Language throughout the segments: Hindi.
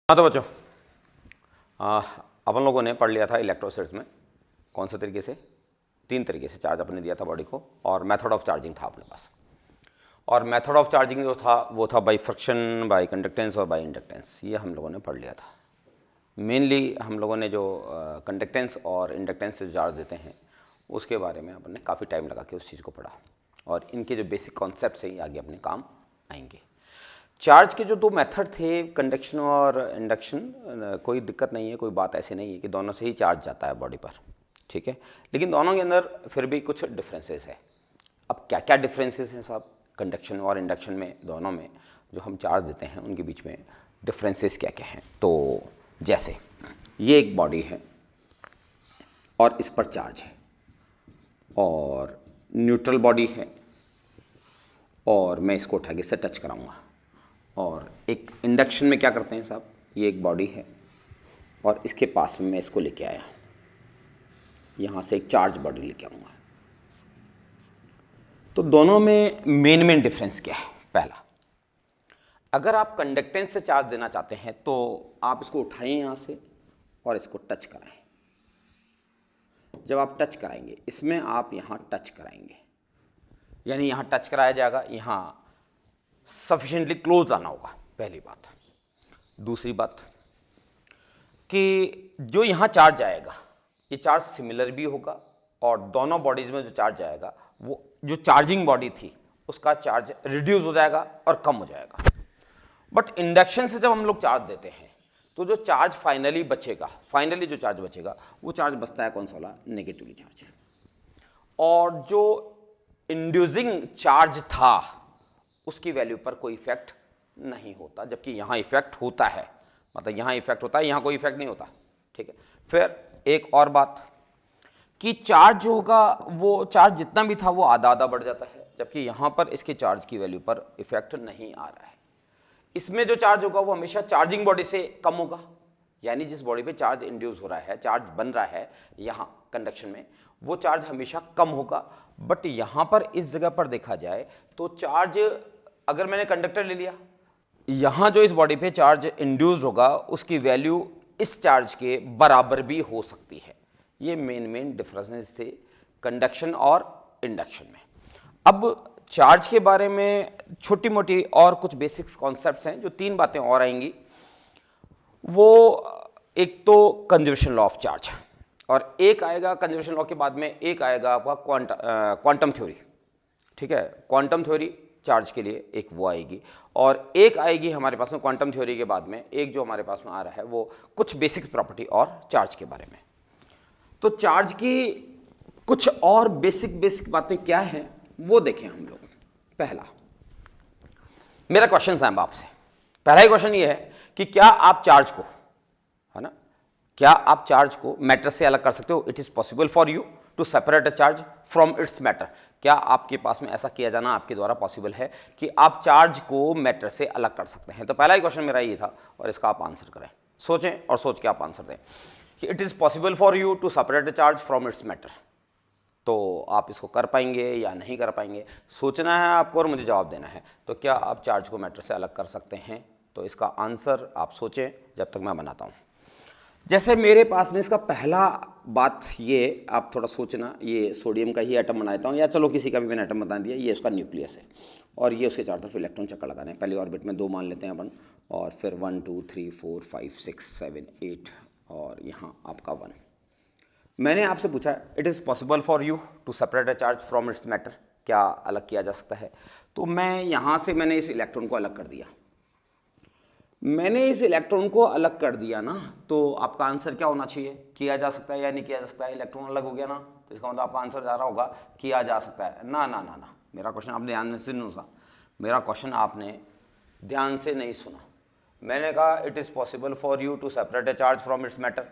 हाँ तो बच्चों, अपन लोगों ने पढ़ लिया था इलेक्ट्रोसाइट्स में कौन से तरीके से, 3 तरीके से चार्ज अपने दिया था बॉडी को, और मेथड ऑफ चार्जिंग था अपने पास। और मेथड ऑफ चार्जिंग जो था वो था बाय फ्रिक्शन, बाय कंडक्टेंस और बाय इंडक्टेंस। ये हम लोगों ने पढ़ लिया था। मेनली हम लोगों ने जो कंडक्टेंस और इंडक्टेंस से चार्ज देते हैं उसके बारे में अपन ने काफ़ी टाइम लगा के उस चीज़ को पढ़ा, और इनके जो बेसिक कॉन्सेप्ट हैं आगे अपने काम आएंगे। चार्ज के जो 2 मेथड थे, कंडक्शन और इंडक्शन, कोई दिक्कत नहीं है, कोई बात ऐसी नहीं है कि दोनों से ही चार्ज जाता है बॉडी पर, ठीक है। लेकिन दोनों के अंदर फिर भी कुछ डिफरेंसेस है। अब क्या क्या डिफरेंसेस हैं साहब कंडक्शन और इंडक्शन में, दोनों में जो हम चार्ज देते हैं उनके बीच में डिफरेंसेस क्या क्या हैं। तो जैसे ये एक बॉडी है और इस पर चार्ज है, और न्यूट्रल बॉडी है, और मैं इसको उठा के इससे टच कराऊंगा। और एक इंडक्शन में क्या करते हैं साहब, ये एक बॉडी है और इसके पास में मैं इसको लेके आया, यहाँ से एक चार्ज बॉडी लेके आऊँगा। तो दोनों में मेन डिफरेंस क्या है। पहला, अगर आप कंडक्टेंस से चार्ज देना चाहते हैं तो आप इसको उठाएं यहाँ से और इसको टच कराएं। जब आप टच कराएंगे, इसमें आप यहाँ टच कराएंगे, यानी यहाँ टच कराया जाएगा, यहाँ सफिशिएंटली क्लोज लाना होगा, पहली बात। दूसरी बात कि जो यहाँ चार्ज जाएगा ये चार्ज सिमिलर भी होगा, और दोनों बॉडीज़ में जो चार्ज जाएगा वो जो चार्जिंग बॉडी थी उसका चार्ज रिड्यूस हो जाएगा और कम हो जाएगा। बट इंडक्शन से जब हम लोग चार्ज देते हैं तो जो चार्ज फाइनली जो चार्ज बचेगा वो चार्ज बचता है कौन सा वाला, नेगेटिवली चार्ज। और जो इंड्यूसिंग चार्ज था उसकी वैल्यू पर कोई इफेक्ट नहीं होता, जबकि यहाँ इफेक्ट होता है, मतलब यहाँ इफेक्ट होता है, यहाँ कोई इफेक्ट नहीं होता, ठीक है। फिर एक और बात कि चार्ज होगा, वो चार्ज जितना भी था वो आधा आधा बढ़ जाता है, जबकि यहाँ पर इसके चार्ज की वैल्यू पर इफेक्ट नहीं आ रहा है। इसमें जो चार्ज होगा वो हमेशा चार्जिंग बॉडी से कम होगा, यानी जिस बॉडी पे चार्ज इंड्यूस हो रहा है, चार्ज बन रहा है यहाँ कंडक्शन में, वो चार्ज हमेशा कम होगा। बट यहाँ पर इस जगह पर देखा जाए तो चार्ज, अगर मैंने कंडक्टर ले लिया, यहाँ जो इस बॉडी पे चार्ज इंड्यूस होगा उसकी वैल्यू इस चार्ज के बराबर भी हो सकती है। ये मेन डिफरेंसेस थे कंडक्शन और इंडक्शन में। अब चार्ज के बारे में छोटी मोटी और कुछ बेसिक्स कॉन्सेप्ट्स हैं, जो 3 बातें और आएंगी। वो एक तो कंजर्वेशन लॉ ऑफ चार्ज, और एक आएगा कंजर्वेशन लॉ के बाद में एक आएगा आपका क्वांटम थ्योरी, ठीक है। क्वांटम थ्योरी चार्ज के लिए एक वो आएगी, और एक आएगी हमारे पास में क्वांटम थ्योरी के बाद में एक जो हमारे पास में आ रहा है वो कुछ बेसिक प्रॉपर्टी और चार्ज के बारे में। तो चार्ज की कुछ और बेसिक बातें क्या हैं वो देखें हम लोग। पहला, मेरा क्वेश्चन है आपसे, पहला ही क्वेश्चन ये है कि क्या आप चार्ज को, है ना, क्या आप चार्ज को मैटर से अलग कर सकते हो? It is possible for you to separate a charge from its matter. क्या आपके पास में ऐसा किया जाना आपके द्वारा पॉसिबल है कि आप चार्ज को मैटर से अलग कर सकते हैं? तो पहला ही क्वेश्चन मेरा ये था, और इसका आप आंसर करें, सोचें और सोच के आप आंसर दें कि it is possible for you to separate a charge from its matter. तो आप इसको कर पाएंगे या नहीं कर पाएंगे, सोचना है आपको और मुझे जवाब देना है। तो क्या आप चार्ज को मैटर से अलग कर सकते हैं? तो इसका आंसर आप सोचें जब तक मैं बनाता हूँ। जैसे मेरे पास में इसका पहला बात ये, आप थोड़ा सोचना, ये सोडियम का ही एटम बनाता हूँ, या चलो किसी का भी मैंने एटम बता दिया। ये उसका न्यूक्लियस है और ये उसके चारों तरफ इलेक्ट्रॉन चक्कर लगाने हैं। पहले ऑर्बिट में 2 मान लेते हैं अपन, और फिर 1 2 3 4 5 6 7 8 और यहाँ आपका 1। मैंने आपसे पूछा it is possible for you to separate a charge from its matter, क्या अलग किया जा सकता है? तो मैं यहाँ से मैंने इस इलेक्ट्रॉन को अलग कर दिया। मैंने इस इलेक्ट्रॉन को अलग कर दिया ना, तो आपका आंसर क्या होना चाहिए? किया जा सकता है या नहीं किया जा सकता है? इलेक्ट्रॉन अलग हो गया ना, तो इसका मतलब आपका आंसर जा रहा होगा किया जा सकता है। ना ना ना ना, मेरा क्वेश्चन आपने ध्यान से नहीं सुना, मेरा क्वेश्चन आपने ध्यान से नहीं सुना। मैंने कहा it is possible for you to separate a charge from its matter,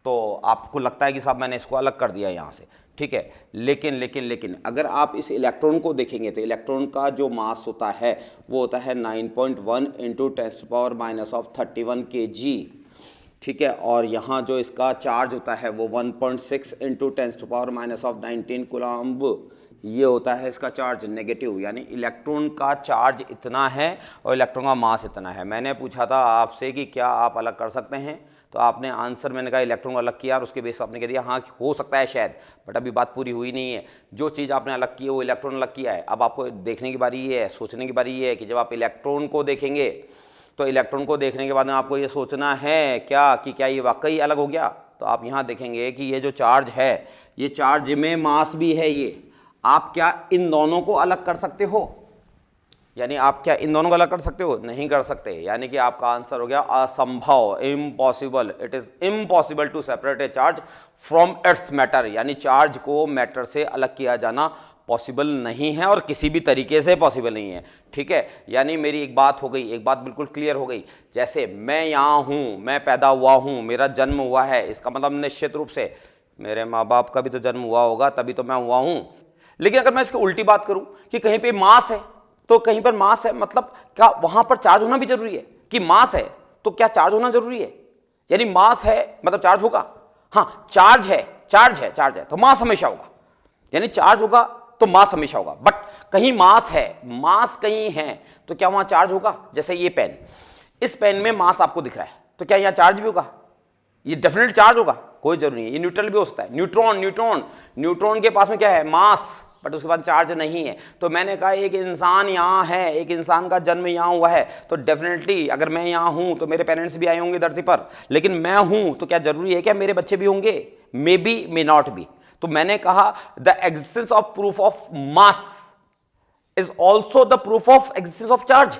तो आपको लगता है कि साहब मैंने इसको अलग कर दिया यहाँ से, ठीक है। लेकिन अगर आप इस इलेक्ट्रॉन को देखेंगे तो इलेक्ट्रॉन का जो मास होता है वो होता है 9.1 इंटू 10⁻³ kg, ठीक है। और यहाँ जो इसका चार्ज होता है वो 1.6 इंटू 10⁻19 कूलम्ब, ये होता है इसका चार्ज नेगेटिव, यानी इलेक्ट्रॉन का चार्ज इतना है और इलेक्ट्रॉन का मास इतना है। मैंने पूछा था आपसे कि क्या आप अलग कर सकते हैं, तो आपने आंसर मैंने कहा इलेक्ट्रॉन को अलग किया और उसके बेस पर आपने कह दिया हाँ हो सकता है शायद, बट अभी बात पूरी हुई नहीं है। जो चीज़ आपने अलग की है वो इलेक्ट्रॉन अलग किया है। अब आपको देखने की बारी ये है, सोचने की बारी ये है कि जब आप इलेक्ट्रॉन को देखेंगे तो इलेक्ट्रॉन को देखने के बाद में आपको ये सोचना है क्या कि क्या ये वाकई अलग हो गया। तो आप यहाँ देखेंगे कि ये जो चार्ज है, ये चार्ज में मास भी है, ये आप क्या इन दोनों को अलग कर सकते हो? यानी आप क्या इन दोनों को अलग कर सकते हो? नहीं कर सकते। यानी कि आपका आंसर हो गया असंभव, impossible. It is impossible to separate a charge from its matter, यानी चार्ज को मैटर से अलग किया जाना पॉसिबल नहीं है और किसी भी तरीके से पॉसिबल नहीं है। ठीक है, यानी मेरी एक बात हो गई, एक बात बिल्कुल क्लियर हो गई। जैसे मैं यहाँ हूँ, मैं पैदा हुआ हूँ, मेरा जन्म हुआ है, इसका मतलब निश्चित रूप से मेरे माँ बाप का भी तो जन्म हुआ होगा, तभी तो मैं हुआ हूँ। लेकिन अगर मैं इसकी उल्टी बात करूँ कि कहीं पे मास है तो कहीं पर मास है, मतलब क्या वहाँ पर चार्ज होना भी जरूरी है? कि मास है तो क्या चार्ज होना जरूरी है? यानी मास है मतलब चार्ज होगा? हाँ, चार्ज है तो मास हमेशा होगा। यानी चार्ज होगा तो मास हमेशा होगा। बट कहीं मास है, मास कहीं है, तो क्या वहां चार्ज होगा? जैसे ये पेन, इस पेन में मास आपको दिख रहा है, तो क्या यहाँ चार्ज भी होगा? ये डेफिनेट चार्ज होगा? कोई जरूरी नहीं है। ये न्यूट्रल भी हो सकता है। न्यूट्रॉन के पास में क्या है? मास, बट उसके बाद चार्ज नहीं है। तो मैंने कहा एक इंसान यहाँ है, एक इंसान का जन्म यहाँ हुआ है, तो डेफिनेटली अगर मैं यहाँ हूँ तो मेरे पेरेंट्स भी आए होंगे धरती पर। लेकिन मैं हूँ तो क्या जरूरी है क्या मेरे बच्चे भी होंगे? May be, may not be. तो मैंने कहा the existence of proof of mass is also the proof of existence of charge.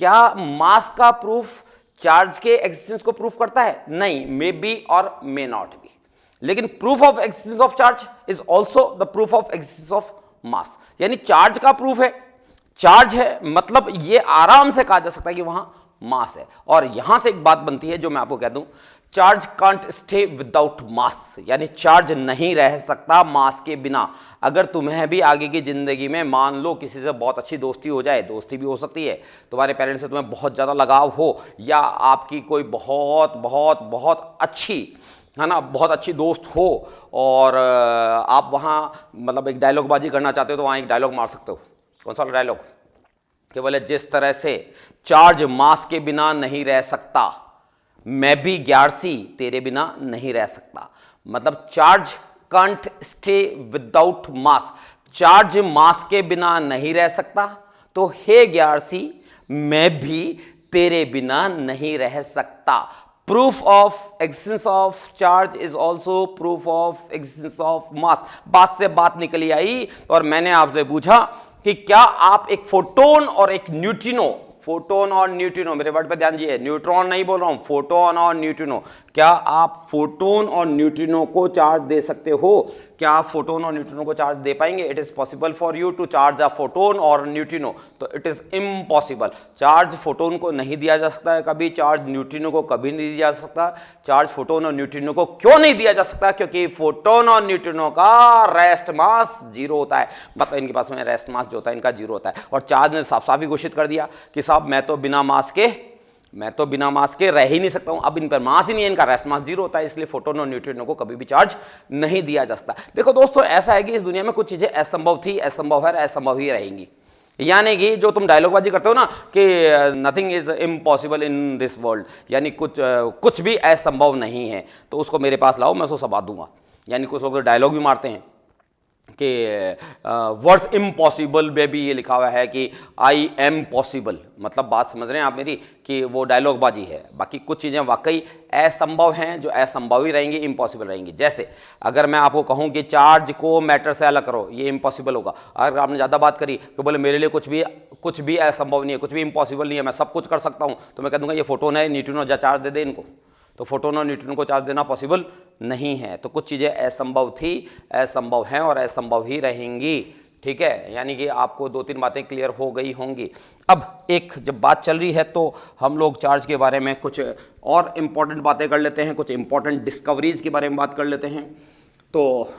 क्या मास का प्रूफ चार्ज के एग्जिस्टेंस को प्रूफ करता है? नहीं, मे बी और मे नॉट बी। लेकिन proof of existence of charge is also the proof of existence of mass. यानी चार्ज का प्रूफ है, चार्ज है मतलब ये आराम से कहा जा सकता है कि वहां मास है। और यहां से एक बात बनती है जो मैं आपको कह दूं, चार्ज कांट स्टे विदाउट मास, यानी चार्ज नहीं रह सकता मास के बिना। अगर तुम्हें भी आगे की जिंदगी में मान लो किसी से बहुत अच्छी दोस्ती हो जाए, दोस्ती भी हो सकती है, तुम्हारे पेरेंट्स से तुम्हें बहुत ज़्यादा लगाव हो, या आपकी कोई बहुत बहुत बहुत अच्छी है ना, बहुत अच्छी दोस्त हो, और आप वहाँ मतलब एक डायलॉगबाजी करना चाहते हो, तो वहाँ एक डायलॉग मार सकते हो। कौन सा डायलॉग? कि बोले जिस तरह से चार्ज मास के बिना नहीं रह सकता, मैं भी ग्यारसी तेरे बिना नहीं रह सकता। मतलब charge can't stay without mass, charge mass के बिना नहीं रह सकता, तो हे ग्यारसी मैं भी तेरे बिना नहीं रह सकता। Proof of existence of charge is also proof of existence of mass. बात से बात निकली आई और मैंने आपसे पूछा कि क्या आप एक फोटोन और एक न्यूट्रिनो, फोटोन और न्यूट्रिनो, मेरे वर्ड पर ध्यान दीजिए, न्यूट्रॉन नहीं बोल रहा हूं, फोटोन और न्यूट्रिनो, क्या आप फोटोन और न्यूट्रिनो को चार्ज दे सकते हो? क्या आप फोटोन और न्यूट्रिनो को चार्ज दे पाएंगे? It is possible for you to charge a photon और न्यूट्रिनो, तो it is impossible. Charge photon को नहीं दिया जा सकता है कभी, चार्ज न्यूट्रिनो को कभी नहीं दिया जा सकता। चार्ज फोटोन और न्यूट्रिनो को क्यों नहीं दिया जा सकता? क्योंकि फोटोन और न्यूट्रिनो का रेस्ट मास जीरो होता है। मतलब इनके पास में रेस्ट मास जो होता है इनका जीरो होता है। और चार्ज ने साफ साफ ही घोषित कर दिया कि साहब मैं तो बिना मास के रह ही नहीं सकता हूं। अब इन पर मास ही नहीं है, इनका रेस्ट मास जीरो होता है, इसलिए फोटोन और न्यूट्रिनो को कभी भी चार्ज नहीं दिया जा सकता। देखो दोस्तों, ऐसा है कि इस दुनिया में कुछ चीजें असंभव थी, असंभव है, असंभव ही रहेंगी। यानी कि जो तुम डायलॉगबाजी करते हो ना कि nothing is impossible in this world, यानी कुछ भी असंभव नहीं है, तो उसको मेरे पास लाओ, मैं उसको सबा दूंगा। यानी कुछ लोग तो डायलॉग भी मारते हैं कि वर्ड्स इम्पॉसिबल में भी ये लिखा हुआ है कि आई एम पॉसिबल। मतलब बात समझ रहे हैं आप मेरी, कि वो डायलॉगबाजी है। बाकी कुछ चीज़ें वाकई असंभव हैं जो असंभव ही रहेंगी, इम्पॉसिबल रहेंगी। जैसे अगर मैं आपको कहूँ कि चार्ज को मैटर से अलग करो, ये इम्पॉसिबल होगा। अगर आपने ज़्यादा बात करी कि बोले मेरे लिए कुछ भी असंभव नहीं है, कुछ भी इम्पॉसिबल नहीं है, मैं सब कुछ कर सकता हूँ, तो मैं कह दूँगा ये फोटोन है, न्यूट्रिनो, जा चार्ज दे दे इनको। तो फोटोन और न्यूट्रॉन को चार्ज देना पॉसिबल नहीं है। तो कुछ चीज़ें असंभव थी, असंभव हैं और असंभव ही रहेंगी। ठीक है, यानी कि आपको 2-3 बातें क्लियर हो गई होंगी। अब एक जब बात चल रही है तो हम लोग चार्ज के बारे में कुछ और इम्पॉर्टेंट बातें कर लेते हैं, कुछ इम्पॉर्टेंट डिस्कवरीज के बारे में बात कर लेते हैं। तो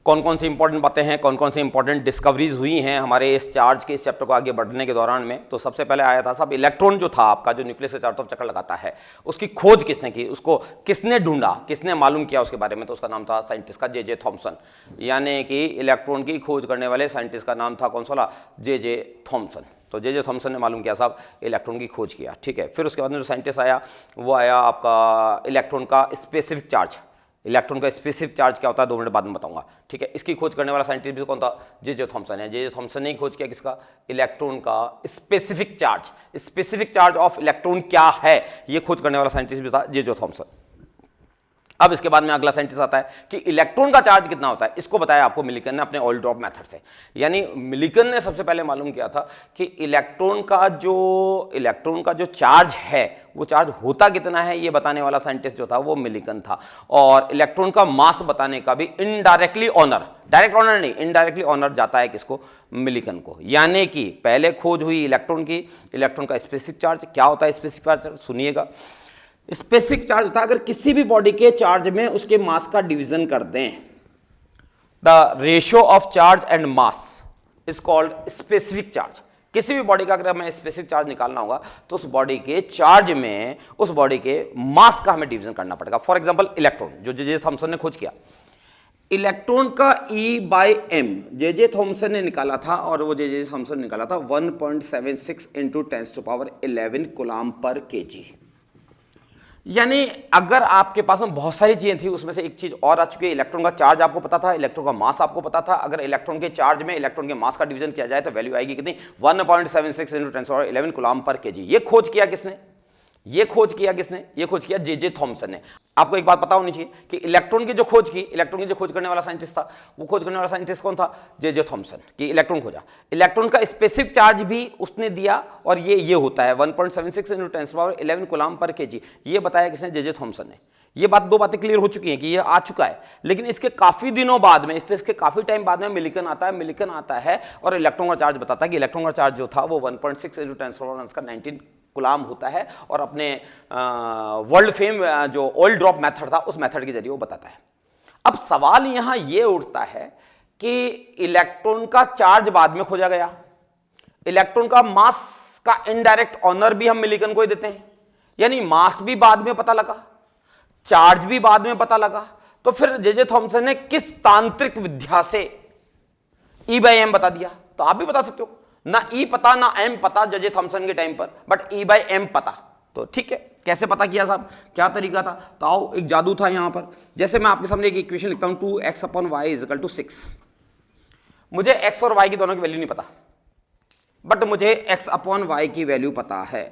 कौन कौन सी इंपॉर्टेंट बातें हैं, कौन कौन सी इंपॉर्टेंट डिस्कवरीज हुई हैं हमारे इस चार्ज के इस चैप्टर को आगे बढ़ने के दौरान में। तो सबसे पहले आया था साहब इलेक्ट्रॉन जो था आपका, जो न्यूक्लियस के चारों तरफ चक्कर लगाता है, उसकी खोज किसने की, उसको किसने ढूंढा, किसने मालूम किया उसके बारे में, तो उसका नाम था साइंटिस्ट का जे थॉमसन। यानी कि इलेक्ट्रॉन की खोज करने वाले साइंटिस्ट का नाम था कौन सा, जे थॉमसन। तो जे थॉमसन ने मालूम किया साहब, इलेक्ट्रॉन की खोज किया, ठीक है। फिर उसके बाद में जो साइंटिस्ट आया वो आया आपका इलेक्ट्रॉन का स्पेसिफिक चार्ज। इलेक्ट्रॉन का स्पेसिफिक चार्ज क्या होता है 2 मिनट बाद में बताऊंगा, ठीक है। इसकी खोज करने वाला साइंटिस्ट भी कौन था, जे थॉमसन है। जे थॉमसन ने ही खोज किया किसका, इलेक्ट्रॉन का specific charge. Specific charge of electron क्या है, ये खोज करने वाला साइंटिस्ट भी था जे थॉमसन। अब इसके बाद में अगला साइंटिस्ट आता है कि इलेक्ट्रॉन का चार्ज कितना होता है, इसको बताया आपको मिलिकन ने अपने ऑयल ड्रॉप मेथड से। यानी मिलिकन ने सबसे पहले मालूम किया था कि इलेक्ट्रॉन का जो चार्ज है वो चार्ज होता कितना है, ये बताने वाला साइंटिस्ट जो था वो मिलिकन था। और इलेक्ट्रॉन का मास बताने का भी इनडायरेक्टली ऑनर, डायरेक्ट ऑनर नहीं, इनडायरेक्टली ऑनर जाता है किसको, मिलिकन को। यानी कि पहले खोज हुई इलेक्ट्रॉन की, इलेक्ट्रॉन का स्पेसिफिक चार्ज क्या होता है, स्पेसिफिक चार्ज सुनिएगा। स्पेसिफिक चार्ज होता है अगर किसी भी बॉडी के चार्ज में उसके मास का डिवीजन कर दें, the ratio of charge and mass is called specific charge. किसी भी बॉडी का अगर हमें स्पेसिफिक चार्ज निकालना होगा तो उस बॉडी के चार्ज में उस बॉडी के मास का हमें डिवीजन करना पड़ेगा। फॉर एग्जांपल इलेक्ट्रॉन जो जे थॉमसन ने खोज किया, इलेक्ट्रॉन का E/m जे थॉमसन ने निकाला था, और वो जे थॉमसन ने निकाला था 1.76 × 10⁻11 कूलम पर kg। यानी अगर आपके पास में बहुत सारी चीजें थी, उसमें से एक चीज और आ चुकी है, इलेक्ट्रॉन का चार्ज आपको पता था, इलेक्ट्रॉन का मास आपको पता था। अगर इलेक्ट्रॉन के चार्ज में इलेक्ट्रॉन के मास का डिवीजन किया जाए तो वैल्यू आएगी कितनी, 1.76 × 10⁻11 कूलम पर kg। ये खोज किया किसने, ये खोज किया जे थॉमसन ने। आपको एक बात पता होनी चाहिए कि इलेक्ट्रॉन की जो खोज करने वाला साइंटिस्ट था, वो खोज करने वाला साइंटिस्ट कौन था, जे थॉमसन। कि इलेक्ट्रॉन खोजा, इलेक्ट्रॉन का स्पेसिफिक चार्ज भी उसने दिया, और ये होता है 1.76 × 10⁻11 कूलम पर kg। ये बताया किसने, जे थॉमसन ने। ये बात, 2 बातें क्लियर हो चुकी हैं कि ये आ चुका है। लेकिन इसके काफी दिनों बाद में, इसके काफी टाइम बाद में मिलिकन आता है और इलेक्ट्रॉन का चार्ज बताता है कि इलेक्ट्रॉन का चार्ज जो था वो 1.6 × 10⁻19 कूलम होता है, और अपने वर्ल्ड फेम जो ऑयल ड्रॉप मेथड था उस मेथड के जरिए वो बताता है। अब सवाल यहां ये उठता है कि इलेक्ट्रॉन का चार्ज बाद में खोजा गया, इलेक्ट्रॉन का मास का इनडायरेक्ट ऑनर भी हम मिलिकन को ही देते हैं, यानी मास भी बाद में पता लगा, चार्ज भी बाद में पता लगा। तो फिर जे थॉमसन ने किस तांत्रिक विद्या से E/m बता दिया? तो आप भी बता सकते हो, ना E पता ना M पता जे थॉमसन के टाइम पर, बट E/m पता। तो ठीक है, कैसे पता किया साहब, क्या तरीका था? तो आओ, एक जादू था यहां पर। जैसे मैं आपके सामने एक इक्वेशन लिखता हूं, 2x/y = 6। मुझे x और y की दोनों की वैल्यू नहीं पता, बट मुझे x/y की वैल्यू पता है,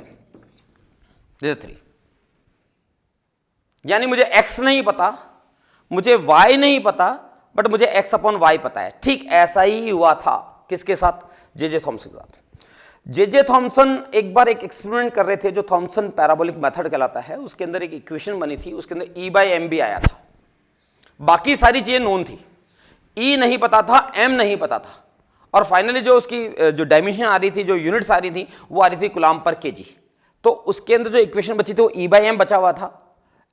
3। यानी मुझे x नहीं पता, मुझे y नहीं पता, बट मुझे x/y पता है। ठीक ऐसा ही हुआ था किसके साथ, जे थॉमसन के साथ। जे थॉमसन एक बार एक एक्सपेरिमेंट कर रहे थे जो थॉमसन पैराबोलिक मेथड कहलाता है। उसके अंदर एक इक्वेशन बनी थी, उसके अंदर E/m भी आया था, बाकी सारी चीजें नोन थी। E नहीं पता था, M नहीं पता था, और फाइनली जो उसकी जो डायमेंशन आ रही थी, जो यूनिट्स आ रही थी, वो आ रही थी कूलम पर kg। तो उसके अंदर जो इक्वेशन बची थी वो E/m बचा हुआ था,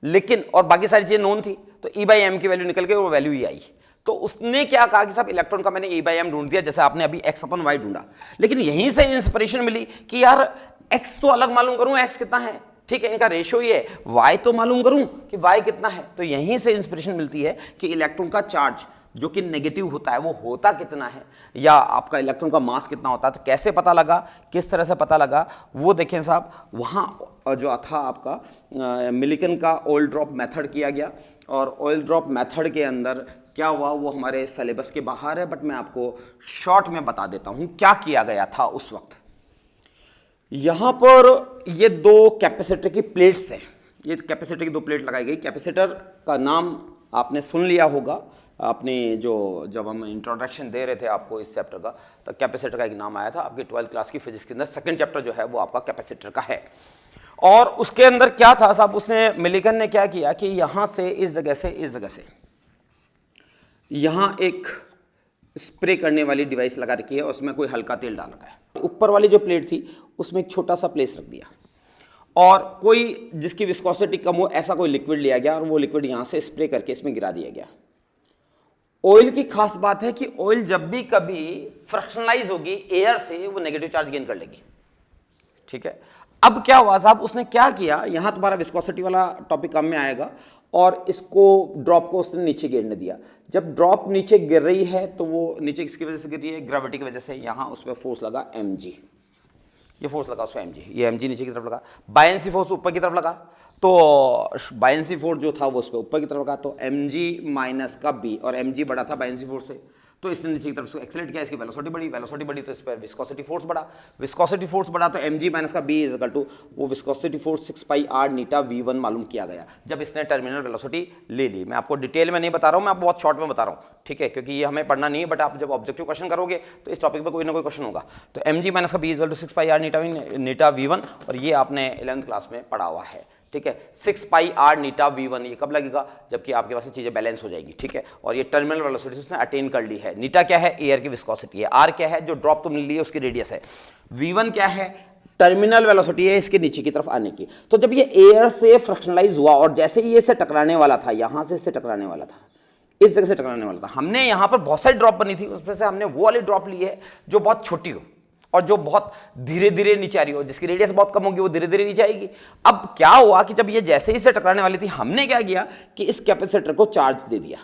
लेकिन और बाकी सारी चीजें नोन थी, तो E/m की वैल्यू निकल के वो वैल्यू ही आई। तो उसने क्या कहा कि साहब इलेक्ट्रॉन का मैंने E/m ढूंढ दिया, जैसे आपने अभी x/y ढूंढा। लेकिन यहीं से इंस्पिरेशन मिली कि यार x तो अलग मालूम करूं, x कितना है, ठीक है, इनका रेशियो ये है, y तो मालूम करूं कि y कितना है। तो यहीं से इंस्पिरेशन मिलती है कि इलेक्ट्रॉन का चार्ज जो कि नेगेटिव होता है वो होता कितना है, या आपका इलेक्ट्रॉन का मास कितना होता है। तो कैसे पता लगा, किस तरह से पता लगा, वो देखें साहब। वहाँ जो था आपका मिलिकन का ऑयल ड्रॉप मेथड किया गया, और ऑयल ड्रॉप मेथड के अंदर क्या हुआ वो हमारे सिलेबस के बाहर है, बट मैं आपको शॉर्ट में बता देता हूँ क्या किया गया था उस वक्त। यहाँ पर ये 2 कैपेसिटर की प्लेट्स हैं, ये कैपेसिटर की 2 प्लेट लगाई गई। कैपेसिटर का नाम आपने सुन लिया होगा, आपने जब हम इंट्रोडक्शन दे रहे थे आपको इस चैप्टर का, तो कैपेसिटर का एक नाम आया था आपकी 12th क्लास की फिजिक्स के अंदर। सेकंड चैप्टर जो है वो आपका कैपेसिटर का है। और उसके अंदर क्या था साहब, उसने मिलिकन ने क्या किया कि यहाँ से इस जगह से यहाँ एक स्प्रे करने वाली डिवाइस लगा रखी है, उसमें कोई हल्का तेल डाल रखा है। ऊपर वाली जो प्लेट थी उसमें एक छोटा सा प्लेस रख दिया, और कोई जिसकी विस्कोसिटी कम हो ऐसा कोई लिक्विड लिया गया, और वो लिक्विड यहाँ से स्प्रे करके इसमें गिरा दिया गया। ऑयल की खास बात है कि ऑयल जब भी कभी फ्रैक्शनलाइज होगी एयर से, वो नेगेटिव चार्ज गेन कर लेगी, ठीक है। अब क्या हुआ साहब, उसने क्या किया, यहां तुम्हारा विस्कोसिटी वाला टॉपिक काम में आएगा, और इसको ड्रॉप को उसने नीचे गिरने दिया। जब ड्रॉप नीचे गिर रही है तो वो नीचे किसकी वजह से गिर रही है, ग्रेविटी की वजह से। यहां उस पर फोर्स लगा mg, ये फोर्स लगा उसको mg, ये mg नीचे की तरफ लगा। बायंसी फोर्स ऊपर की तरफ लगा, तो बायंसी फोर्स जो था वो उस पर ऊपर की तरफ लगा, तो mg माइनस का b, और mg बड़ा था बायंसी फोर्स से, तो इसने नीचे की तरफ से एक्सेलरेट किया, इसकी वेलोसिटी बढ़ी, वेलोसिटी बढ़ी तो इस पर विस्कोसिटी फोर्स बढ़ा, विस्कोसिटी फोर्स बढ़ा तो mg माइनस का b इज इक्वल टू वो viscosity force 6 pi r eta v1 मालूम किया गया जब इसने टर्मिनल वेलोसिटी ले ली। मैं आपको डिटेल में नहीं बता रहा हूँ, मैं आपको बहुत शॉर्ट में बता रहा हूँ, ठीक है, क्योंकि ये हमें पढ़ना नहीं है, बट आप जब ऑब्जेक्टिव क्वेश्चन करोगे तो इस टॉपिक पर कोई ना कोई क्वेश्चन होगा। तो mg माइनस का b is equal to 6 pi r eta v1, और ये आपने 11th क्लास में पढ़ा हुआ है, ठीक है। 6 पाई r नीटा v1 ये कब लगेगा, जबकि आपके पास चीजें बैलेंस हो जाएगी, ठीक है। और ये टर्मिनल वेलोसिटी उसने अटेन कर ली है। नीटा क्या है, एयर की विस्कोसिटी है, r क्या है, जो ड्रॉप तुमने ली है उसकी रेडियस है, v1 क्या है, टर्मिनल वेलोसिटी है इसके नीचे की तरफ आने की। तो जब ये एयर से फ्रैक्शनलाइज हुआ और जैसे ही ये से टकराने वाला था, यहां से इससे टकराने वाला था, इस जगह से टकराने वाला था, हमने यहां पर बहुत सारी ड्रॉप बनी थी, उसमें से हमने वो वाली ड्रॉप ली है जो बहुत छोटी हो और जो बहुत धीरे धीरे नीचे आ रही हो, जिसकी रेडियस बहुत कम होगी, वो धीरे धीरे नीचे आएगी। अब क्या हुआ कि जब ये जैसे ही से टकराने वाली थी, हमने क्या किया कि इस कैपेसिटर को चार्ज दे दिया,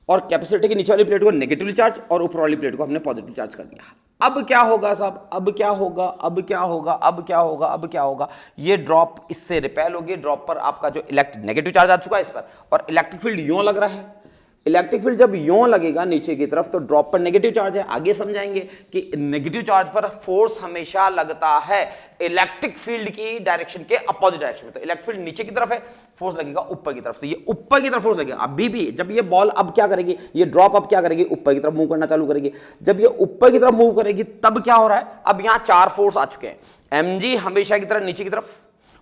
और कैपेसिटर की नीचे वाली प्लेट को नेगेटिवली चार्ज और ऊपर वाली प्लेट को हमने पॉजिटिव चार्ज कर दिया। अब क्या होगा साहब, अब क्या होगा, अब क्या होगा, अब क्या होगा, अब क्या होगा, ये ड्रॉप इससे रिपेल होगी, ड्रॉप पर आपका जो नेगेटिव चार्ज आ चुका है इस पर, और इलेक्ट्रिक फील्ड यूं लग रहा है। इलेक्ट्रिक फील्ड जब यूं लगेगा नीचे की तरफ, तो ड्रॉप पर नेगेटिव चार्ज है। आगे समझाएंगे कि नेगेटिव चार्ज पर फोर्स हमेशा लगता है इलेक्ट्रिक फील्ड की डायरेक्शन के अपोजिट डायरेक्शन में। तो इलेक्ट्रिक फील्ड नीचे की तरफ है, फोर्स लगेगा ऊपर की तरफ, तो ये ऊपर की तरफ फोर्स लगेगा। अभी भी जब ये बॉल अब क्या करेगी, ये ड्रॉप अब क्या करेगी, ऊपर की तरफ मूव करना चालू करेगी। जब ये ऊपर की तरफ मूव करेगी तब क्या हो रहा है, अब यहां 4 फोर्स आ चुके हैं। mg हमेशा की तरह नीचे की तरफ,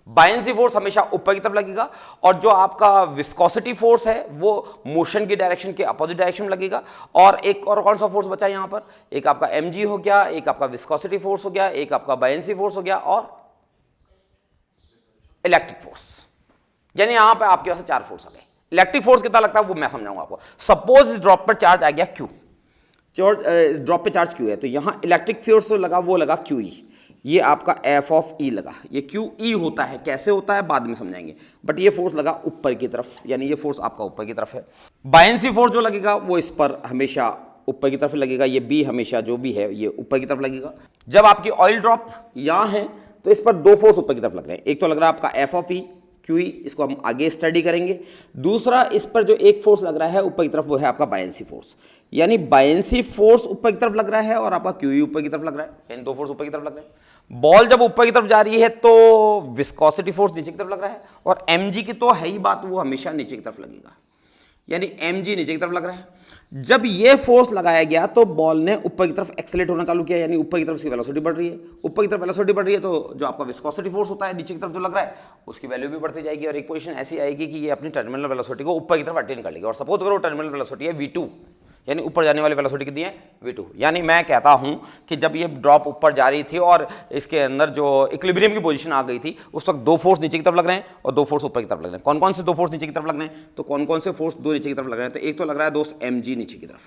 बायंसी फोर्स हमेशा ऊपर की तरफ लगेगा, और जो आपका विस्कोसिटी फोर्स है वो मोशन की डायरेक्शन के अपोजिट डायरेक्शन में लगेगा। और एक और कौन सा फोर्स बचा है यहां पर, एक आपका mg हो गया, एक आपका विस्कोसिटी फोर्स हो गया, एक आपका बायंसी फोर्स हो गया, और इलेक्ट्रिक फोर्स। यानी यहां पर आपके पास 4 फोर्स आ गए। इलेक्ट्रिक फोर्स कितना लगता है वो मैं समझाऊंगा आपको। सपोज इस ड्रॉप पर चार्ज आ गया Q, ड्रॉप पे चार्ज Q है, तो यहां इलेक्ट्रिक फोर्स लगा, वो लगा QE, ये आपका एफ ऑफ ई लगा। ये क्यू ई होता है, कैसे होता है बाद में समझाएंगे, बट ये फोर्स लगा ऊपर की तरफ, यानी ये फोर्स आपका ऊपर की तरफ है। बायंसी फोर्स जो लगेगा वो इस पर हमेशा ऊपर की तरफ लगेगा, ये बी हमेशा जो भी है ये ऊपर की तरफ लगेगा। जब आपकी ऑयल ड्रॉप यहाँ है तो इस पर 2 फोर्स ऊपर की तरफ लग रहे हैं। एक तो लग रहा है आपका F of E Q E, इसको हम आगे स्टडी करेंगे। दूसरा इस पर जो एक फोर्स लग रहा है ऊपर की तरफ, वो है आपका बायंसी फोर्स, यानी बायंसी फोर्स ऊपर की तरफ लग रहा है और आपका क्यू ई ऊपर की तरफ लग रहा है, यानी 2 फोर्स ऊपर की तरफ लग रहे हैं। बॉल जब ऊपर की तरफ जा रही है तो विस्कोसिटी फोर्स नीचे की तरफ लग रहा है, और mg की तो है ही बात, वो हमेशा नीचे की तरफ लगेगा, यानी mg नीचे की तरफ लग रहा है। जब ये फोर्स लगाया गया तो बॉल ने ऊपर की तरफ एक्सेलरेट होना चालू किया, यानी ऊपर की तरफ उसकी वेलोसिटी बढ़ रही है। ऊपर की तरफ वेलोसिटी बढ़ रही है तो जो आपका विस्कोसिटी फोर्स होता है नीचे की तरफ जो लग रहा है, उसकी वैल्यू भी बढ़ती जाएगी, और एक पोजीशन ऐसी आएगी कि ये अपनी टर्मिनल वेलोसिटी को ऊपर की तरफ अटेन कर लेगी। और सपोज करो टर्मिनल वेलोसिटी है v2, यानी ऊपर जाने वाली वेलोसिटी कितनी है v2। यानी मैं कहता हूं कि जब ये ड्रॉप ऊपर जा रही थी और इसके अंदर जो इक्विलिब्रियम की पोजीशन आ गई थी, उस वक्त 2 फोर्स नीचे की तरफ लग रहे हैं और 2 फोर्स ऊपर की तरफ लग रहे हैं। कौन कौन से 2 फोर्स नीचे की तरफ लग रहे हैं, तो कौन कौन से फोर्स 2 नीचे की तरफ लग रहे हैं, तो एक तो लग रहा है दोस्त mg नीचे की तरफ,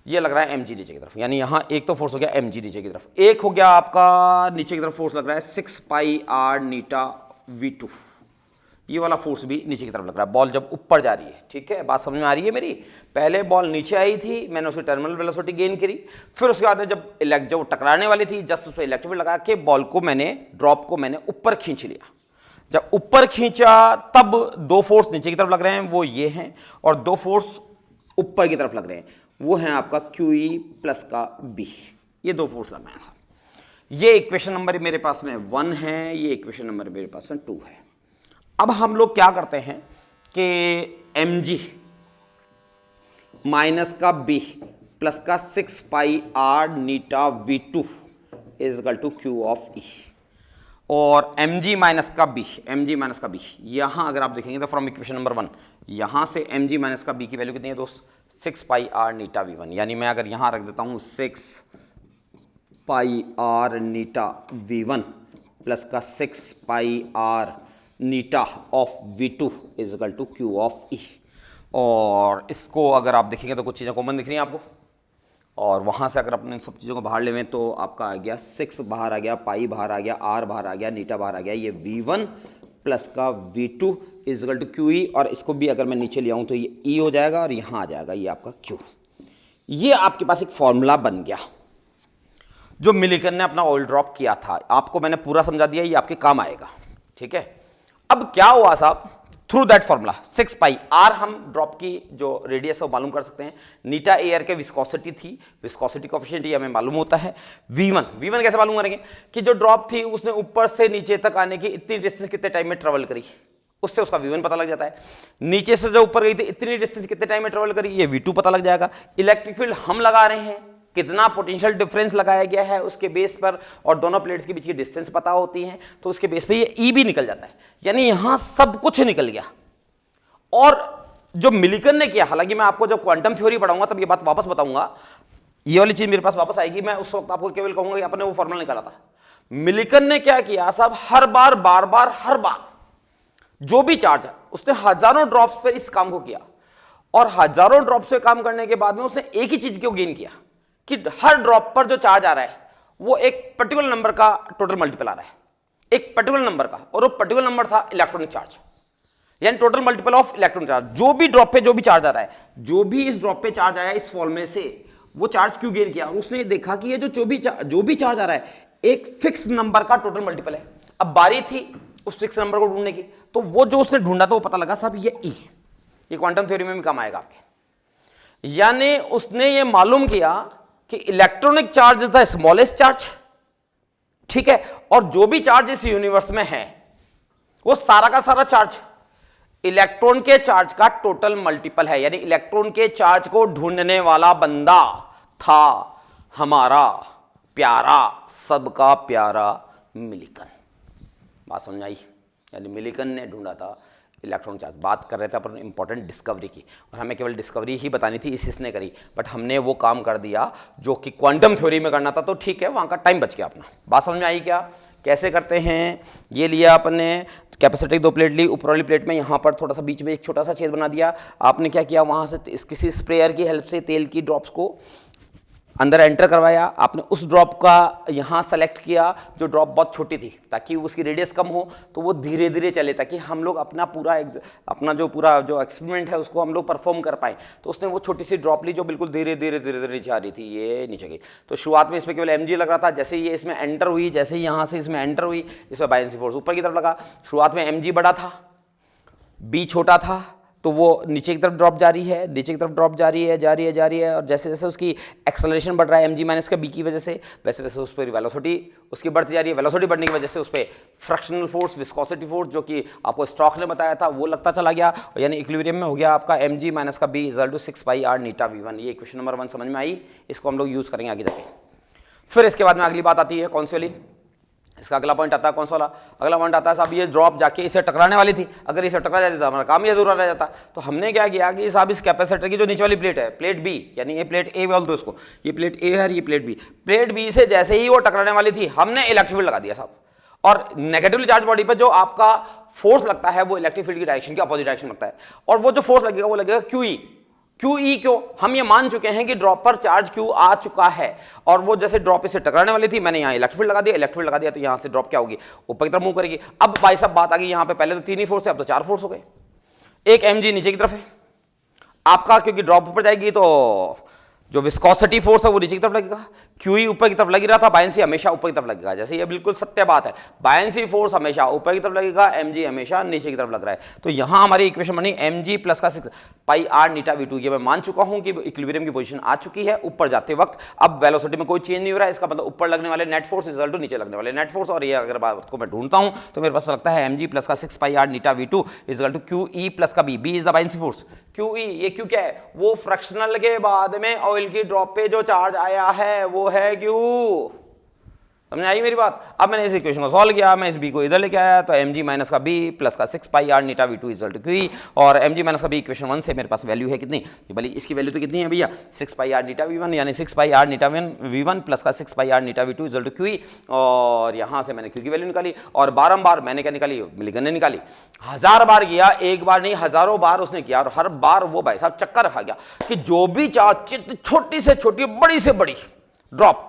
ये लग रहा है mg नीचे की तरफ, यानी यहां एक तो फोर्स हो गया mg नीचे की तरफ। एक हो गया आपका नीचे की तरफ फोर्स लग रहा है 6 पाई r नीटा v2, ये वाला फोर्स भी नीचे की तरफ लग रहा है, बॉल जब ऊपर जा रही है। ठीक है, बात समझ में आ रही है मेरी। पहले बॉल नीचे आई थी, मैंने उसकी टर्मिनल वेलोसिटी गेन करी, फिर उसके बाद जब टकराने वाली थी, जस्ट उस पर इलेक्ट्रिक फील्ड लगा के बॉल को ड्रॉप को मैंने ऊपर खींच लिया। जब ऊपर खींचा तब 2 फोर्स नीचे की तरफ लग रहे हैं, वो ये हैं, और 2 फोर्स ऊपर की तरफ लग रहे हैं, वो है आपका QE प्लस का B। ये 2 फोर्स लग रहे हैं। ये इक्वेशन नंबर मेरे पास में 1 है, ये इक्वेशन नंबर मेरे पास में 2 है। अब हम लोग क्या करते हैं कि mg माइनस का b प्लस का 6 pi r Neeta v2 is equal to Q of E, और mg माइनस का b, यहां अगर आप देखेंगे तो फ्रॉम इक्वेशन नंबर 1 यहां से mg माइनस का b की वैल्यू कितनी है दोस्त, 6 पाई r नीटा v1। यानी मैं अगर यहां रख देता हूं 6 pi r eta v1 plus का 6 pi r eta of v2 is equal to Q of E। और इसको अगर आप देखेंगे तो कुछ चीज़ें कॉमन दिख रही हैं आपको, और वहाँ से अगर अपने इन सब चीज़ों को बाहर लेवें तो आपका आ गया 6 बाहर आ गया, पाई बाहर आ गया, आर बाहर आ गया, नीटा बाहर आ गया, ये V1 प्लस का V2 इजकल टू QE, और इसको भी अगर मैं नीचे ले आऊँ तो ये E हो जाएगा और यहाँ आ जाएगा ये आपका Q। ये आपके पास एक फॉर्मूला बन गया जो मिलिकन ने अपना ऑयल ड्रॉप किया था। आपको मैंने पूरा समझा दिया, ये आपके काम आएगा, ठीक है। अब क्या हुआ साहब, through that formula 6 pi r हम ड्रॉप की जो रेडियस है वो मालूम कर सकते हैं। नीटा एयर के विस्कोसिटी थी, विस्कोसिटी कोएफिशिएंट ये हमें मालूम होता है। V1 कैसे मालूम करेंगे कि जो ड्रॉप थी उसने ऊपर से नीचे तक आने की इतनी डिस्टेंस कितने टाइम में ट्रेवल करी, उससे उसका V1 पता लग जाता है। नीचे से जो ऊपर गई थी इतनी डिस्टेंस कितने टाइम में ट्रेवल करी, ये V2 पता लग जाएगा। इलेक्ट्रिक फील्ड हम लगा रहे हैं, कितना पोटेंशियल डिफरेंस लगाया गया है उसके बेस पर, और दोनों प्लेट्स के बीच की डिस्टेंस पता होती है, तो उसके बेस पे ये E भी निकल जाता है। यानी यहां सब कुछ निकल गया। और जो मिलिकन ने किया, हालांकि मैं आपको जब क्वांटम थ्योरी पढ़ाऊंगा तब ये बात वापस बताऊंगा, ये वाली चीज मेरे पास वापस आएगी, मैं उस वक्त आपको केवल कहूंगा कि आपने वो फॉर्मूला निकाला था। मिलिकन ने क्या किया साहब, हर बार हर बार जो भी चार्ज है उसने हजारों ड्रॉप्स पर इस काम को किया, और हजारों ड्रॉप्स पे काम करने के बाद में उसने एक ही चीज को गेन किया कि हर ड्रॉप पर जो चार्ज आ रहा है वो एक पर्टिकुलर नंबर का टोटल मल्टीपल आ रहा है, एक पर्टिकुलर नंबर का, और वो पर्टिकुलर नंबर था इलेक्ट्रॉनिक चार्ज, यानी total multiple of electron charge. जो भी ड्रॉप पे जो भी चार्ज आ रहा है, जो भी इस ड्रॉप पे चार्ज आया इस फॉर्मूले से, वो चार्ज क्यों गेन किया, उसने देखा कि ये जो भी चार्ज आ रहा है एक फिक्स नंबर का टोटल मल्टीपल है। अब बारी थी उस फिक्स नंबर को ढूंढने की, तो वो जो उसने ढूंढा था वो पता लगा साहब ये E, ये क्वांटम थ्योरी में भी काम आएगा आपके। यानी उसने ये मालूम किया कि electronic charge is the smallest charge, ठीक है, और जो भी चार्ज इस यूनिवर्स में है वो सारा का सारा चार्ज इलेक्ट्रॉन के चार्ज का टोटल मल्टीपल है। यानी इलेक्ट्रॉन के चार्ज को ढूंढने वाला बंदा था हमारा प्यारा, सबका प्यारा मिलिकन। बात समझ आई? यानी मिलिकन ने ढूंढा था इलेक्ट्रॉन चार्ज। बात कर रहे थे अपन इंपॉर्टेंट डिस्कवरी की, और हमें केवल डिस्कवरी ही बतानी थी, इसने करी, बट हमने वो काम कर दिया जो कि क्वांटम थ्योरी में करना था, तो ठीक है, वहां का टाइम बच गया अपना। बात समझ में आई क्या? कैसे करते हैं? ये लिया आपने कैपेसिटर की 2 प्लेट ली, ऊपर वाली प्लेट में यहाँ पर थोड़ा सा बीच में एक छोटा सा छेद बना दिया। आपने क्या किया, वहाँ से किसी स्प्रेयर की हेल्प से तेल की ड्रॉप्स को अंदर एंटर करवाया। आपने उस ड्रॉप का यहाँ सेलेक्ट किया जो ड्रॉप बहुत छोटी थी, ताकि उसकी रेडियस कम हो, तो वो धीरे धीरे चले, ताकि हम लोग अपना पूरा जो एक्सपेरिमेंट है उसको हम लोग परफॉर्म कर पाए। तो उसने वो छोटी सी ड्रॉप ली जो बिल्कुल धीरे धीरे नीचे आ रही थी, ये नीचे गई। तो शुरुआत में इसमें केवल mg लग रहा था, जैसे ही ये इसमें एंटर हुई, जैसे ही यहाँ से इसमें एंटर हुई, इसमें बायनेंसी फोर्स ऊपर की तरफ लगा। शुरुआत में mg बड़ा था, b छोटा था, तो वो नीचे की तरफ ड्रॉप जारी है, नीचे की तरफ ड्रॉप जारी है, और जैसे जैसे उसकी एक्सेलरेशन बढ़ रहा है mg माइनस का b की वजह से, वैसे वैसे उस पर वेलोसिटी उसकी बढ़ती जा रही है। वेलोसिटी बढ़ने की वजह से उस पर फ्रैक्शनल फोर्स, विस्कोसिटी फोर्स, जो कि आपको स्टॉक ने बताया था, वो लगता चला गया, यानी इक्विलिब्रियम में हो गया आपका mg माइनस का b equal to 6 pi r eta v1। ये क्वेश्चन नंबर 1 समझ में आई, इसको हम लोग यूज़ करेंगे आगे जाके। फिर इसके बाद में अगली बात आती है, कौन सी वाली? इसका अगला पॉइंट आता है, कौन सा वाला? अगला पॉइंट आता है साहब, ये ड्रॉप जाके इसे टकराने वाली थी, अगर इसे टकरा जाती तो हमारा काम ही अधूरा रह जाता। तो हमने क्या किया कि साहब इस कैपेसिटर की जो नीचे वाली प्लेट है, प्लेट बी, यानी ये प्लेट ए बोल दो इसको, ये प्लेट ए है, ये प्लेट बी से जैसे ही वो टकराने वाली थी, हमने इलेक्ट्रिक फील्ड लगा दिया साहब। और नेगेटिवली चार्ज बॉडी पर जो आपका फोर्स लगता है वो इलेक्ट्रिक फील्ड की डायरेक्शन के अपोजिट डायरेक्शन लगता है, और वो जो फोर्स लगेगा वो लगेगा QE। क्यों? हम ये मान चुके हैं कि ड्रॉप पर चार्ज Q आ चुका है, और वो जैसे ड्रॉप इसे टकराने वाली थी, मैंने यहाँ इलेक्ट्रिक फील्ड लगा दिया, तो यहाँ से ड्रॉप क्या होगी, ऊपर की तरफ मूव करेगी। अब भाई साहब बात आ गई यहाँ पे, पहले तो 3 ही फोर्स थे, अब तो 4 फोर्स हो गए। एक mg नीचे की तरफ है आपका, क्योंकि ड्रॉप ऊपर जाएगी तो जो विस्कोसिटी फोर्स है वो नीचे की तरफ लगेगा, QE ऊपर की तरफ लग रहा था, बायनेंसी हमेशा ऊपर की तरफ लगेगा। जैसे ये बिल्कुल सत्य बात है, बायनेंसी फोर्स हमेशा ऊपर की तरफ लगेगा, mg हमेशा नीचे की तरफ लग रहा है। तो यहाँ हमारी इक्वेशन बनी mg प्लस का 6 पाई r नीटा v2। ये मैं मान चुका हूँ कि इक्विलिब्रियम की पोजीशन आ चुकी है ऊपर जाते वक्त। अब वेलोसिटी में कोई चेंज नहीं हो रहा है, इसका मतलब ऊपर लगने वाले नेट फोर्स इक्वल टू नीचे लगने वाले नेट फोर्स। और ये अगर बात को मैं ढूंढता हूँ तो मेरे पास लगता है mg प्लस का 6 pi r Neeta v2 equal to QE plus का b is the buoyancy force. QE, ये क्यों क्या है, वो फ्रैक्शनल के बाद में ऑयल की ड्रॉप पे जो चार्ज आया है वो है Q। समझ आई मेरी बात। अब मैंने इस इक्वेशन को सॉल्व किया, मैं इस बी को इधर लेके आया, तो एम जी माइनस का बी प्लस का 6 पाई आर नीटा V two equal to Q, और एम जी माइनस का बी इक्वेशन 1 से मेरे पास वैल्यू है कितनी, भले इसकी वैल्यू तो कितनी है भैया, 6 पाई आर नीटा वी वन, यानी 6 पाई आर नीटा वी वन प्लस का 6 पाई आर नीटा V two equal to Q, और यहाँ से मैंने क्यू की वैल्यू निकाली, और बारंबार मैंने क्या निकाली, मिलिगन ने निकाली, 1000 बार किया, एक बार नहीं हजारों बार उसने किया, और हर बार वो भाई साहब चक्कर खा गया कि जो भी चार्ज छोटी से छोटी बड़ी से बड़ी ड्रॉप